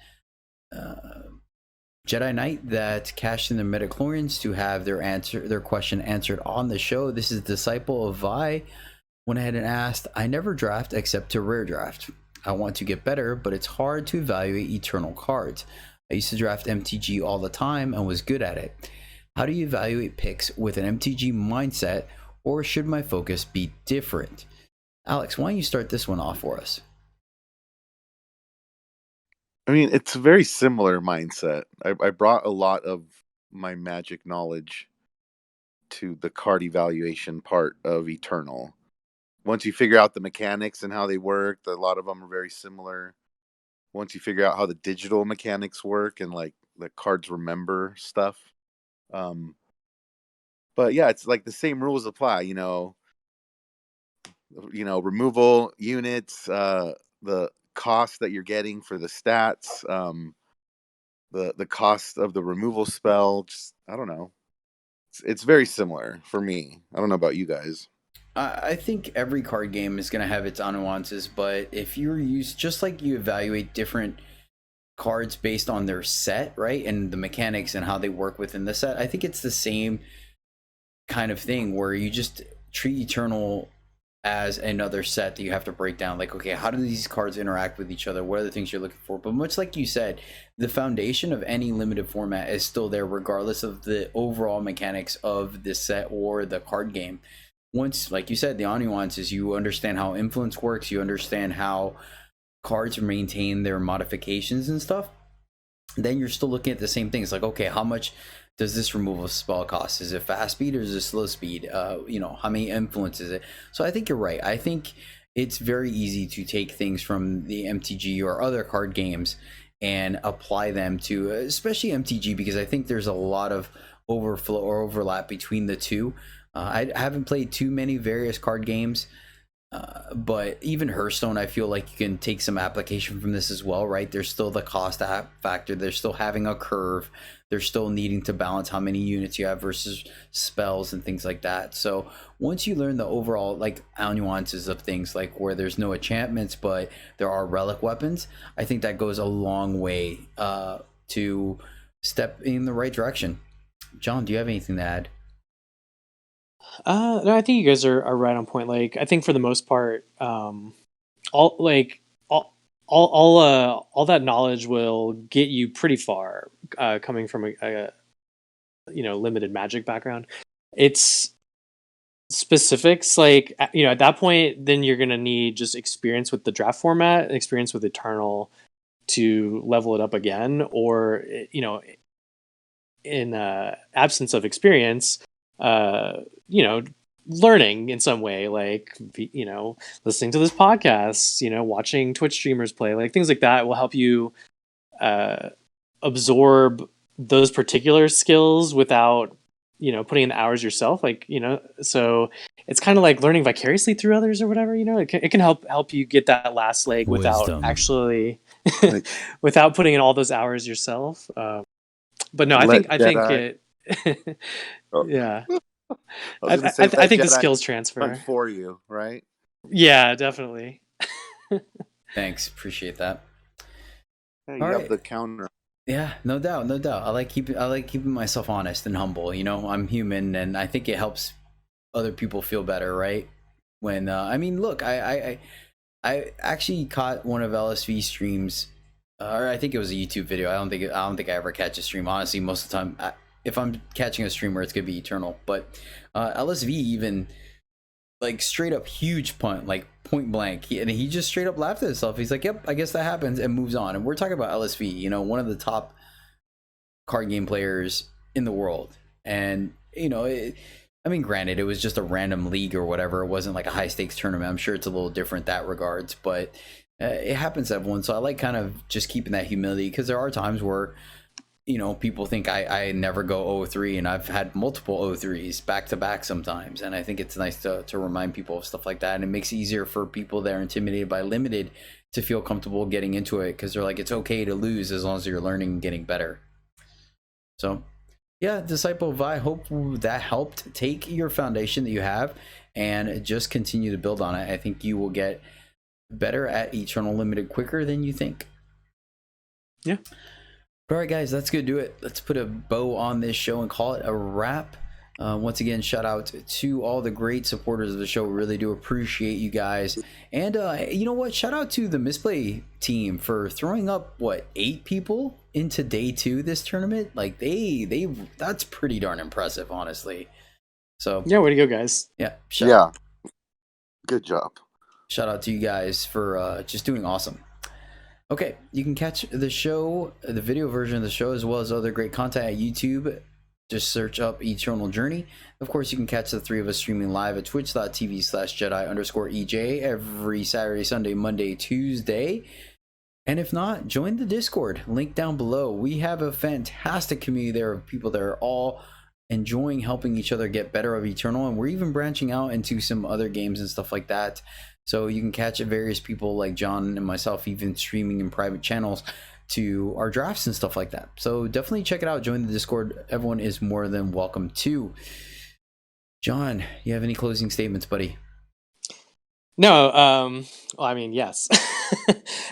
Jedi Knight that cashed in their metachlorians to have their question answered on the show. This is Disciple of Vi. Went ahead and asked, I never draft except to rare draft. I want to get better, but it's hard to evaluate eternal cards. I used to draft MTG all the time and was good at it. How do you evaluate picks with an MTG mindset, or should my focus be different? Alex, why don't you start this one off for us? I mean, it's a very similar mindset. I brought a lot of my Magic knowledge to the card evaluation part of Eternal. Once you figure out the mechanics and how they work, a lot of them are very similar. Once you figure out how the digital mechanics work and like the cards remember stuff. But yeah, it's like the same rules apply, removal units, the cost that you're getting for the stats, the cost of the removal spell. Just, I don't know. It's very similar for me. I don't know about you guys. I think every card game is going to have its nuances, but if you're used, just like you evaluate different cards based on their set, right, and the mechanics and how they work within the set, I think it's the same kind of thing where you just treat Eternal as another set that you have to break down. Like, okay, how do these cards interact with each other? What are the things you're looking for? But much like you said, the foundation of any limited format is still there, regardless of the overall mechanics of the set or the card game. Once, like you said, the nuances, you understand how influence works, you understand how cards maintain their modifications and stuff, then you're still looking at the same things. Like, okay, how much does this removal spell cost? Is it fast speed or is it slow speed? How many influence is it? So I think you're right. I think it's very easy to take things from the MTG or other card games and apply them to, especially MTG, because I think there's a lot of overflow or overlap between the two. I haven't played too many various card games, but even Hearthstone, I feel like you can take some application from this as well, right? There's still the cost factor. They're still having a curve. They're still needing to balance how many units you have versus spells and things like that. So once you learn the overall like nuances of things, like where there's no enchantments but there are relic weapons, I think that goes a long way to step in the right direction. John, do you have anything to add? No, I think you guys are right on point. Like, I think for the most part, all like all that knowledge will get you pretty far. Coming from a limited Magic background, it's specifics. Like, at that point, then you're gonna need just experience with the draft format, experience with Eternal to level it up again, or in absence of experience, learning in some way, like, listening to this podcast, watching Twitch streamers play, like things like that will help you absorb those particular skills without, putting in the hours yourself. Like, so it's kind of like learning vicariously through others or whatever, it can help you get that last leg without actually, Like, without putting in all those hours yourself. But no, I think Jedi. it. Oh, Yeah, I was gonna say I let think the Jedi skills run transfer. for you, right? Yeah, definitely. Thanks, appreciate that. Yeah, All you have right. the counter Yeah, no doubt, no doubt. I like keeping myself honest and humble. You know, I'm human, and I think it helps other people feel better, right? When I mean, look, I actually caught one of LSV streams, or I think it was a YouTube video. I don't think I ever catch a stream. Honestly, most of the time, if I'm catching a streamer, it's gonna be Eternal. But LSV even like straight up huge punt, like point blank, and he just straight up laughed at himself. He's like, "Yep, I guess that happens," and moves on. And we're talking about LSV, you know, one of the top card game players in the world, and you know. I mean, granted, it was just a random league or whatever. It wasn't like a high stakes tournament. I'm sure it's a little different that regards, but it happens to everyone. So I like kind of just keeping that humility, because there are times where, you know, people think I never go 0-3, and I've had multiple 0-3s back to back sometimes. And I think it's nice to remind people of stuff like that. And it makes it easier for people that are intimidated by limited to feel comfortable getting into it, because they're like, it's okay to lose as long as you're learning and getting better. So yeah, Disciple Vi, hope that helped take your foundation that you have and just continue to build on it. I think you will get better at Eternal Limited quicker than you think. Yeah. All right, guys, that's going to do it. Let's put a bow on this show and call it a wrap. Once again, shout out to all the great supporters of the show. Really do appreciate you guys. And you know what? Shout out to the Misplay team for throwing up, what, 8 people into day 2 this tournament. Like they that's pretty darn impressive, honestly. So Yeah, way to go, guys. yeah, Good job. shout out to you guys for just doing awesome. Okay, you can catch the show, the video version of the show, as well as other great content at YouTube. Just search up EternalJourney. Of course, you can catch the 3 of us streaming live at twitch.tv/Jedi_EJ every Saturday, Sunday, Monday, Tuesday. And if not, join the Discord, link down below. We have a fantastic community there of people that are all enjoying helping each other get better of Eternal. And we're even branching out into some other games and stuff like that. So you can catch various people like John and myself even streaming in private channels to our drafts and stuff like that. So definitely check it out. Join the Discord. Everyone is more than welcome to. John, you have any closing statements, buddy? No, well, I mean, yes.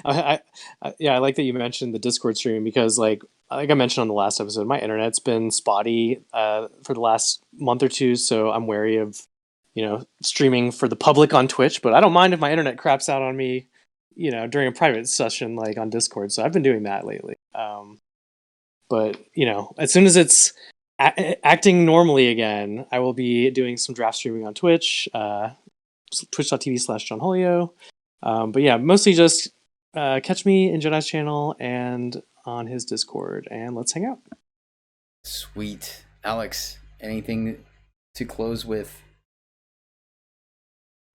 Yeah, I like that you mentioned the Discord stream, because like I mentioned on the last episode, my internet's been spotty for the last month or two, so I'm wary of, you know, streaming for the public on Twitch, but I don't mind if my internet craps out on me, you know, during a private session like on Discord. So I've been doing that lately. But you know, as soon as it's acting normally again, I will be doing some draft streaming on Twitch, twitch.tv/JohnHolio. But yeah, mostly just catch me in Jedi's channel and on his Discord, and let's hang out. Sweet. Alex, anything to close with?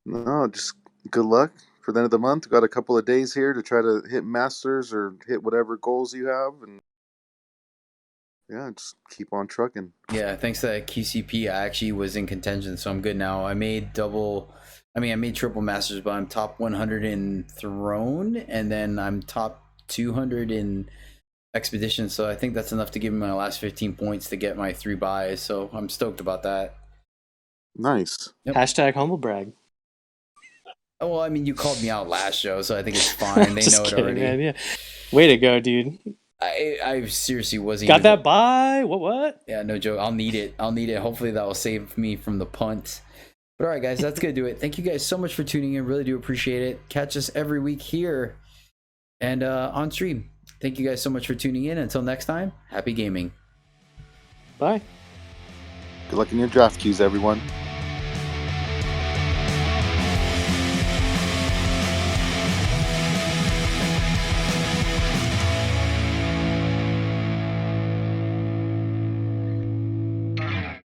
No, just good luck for the end of the month. Got a couple of days here to try to hit masters or hit whatever goals you have, and yeah, just keep on trucking. Yeah, thanks to that QCP, I actually was in contention, so I'm good now. I made triple masters, but I'm top 100 in Throne, and then I'm top 200 in Expedition, so I think that's enough to give me my last 15 points to get my 3 buys, so I'm stoked about that. Nice. Yep. Hashtag humble brag. Oh, well, I mean, you called me out last show, so I think it's fine. They know it already. Man, yeah. Way to go, dude. I seriously wasn't got that buy. What? Yeah, no joke. I'll need it. Hopefully that will save me from the punt. But all right, guys, that's gonna do it. Thank you guys so much for tuning in. Really do appreciate it. Catch us every week here and on stream. Thank you guys so much for tuning in. Until next time, happy gaming. Bye. Good luck in your draft queues, everyone.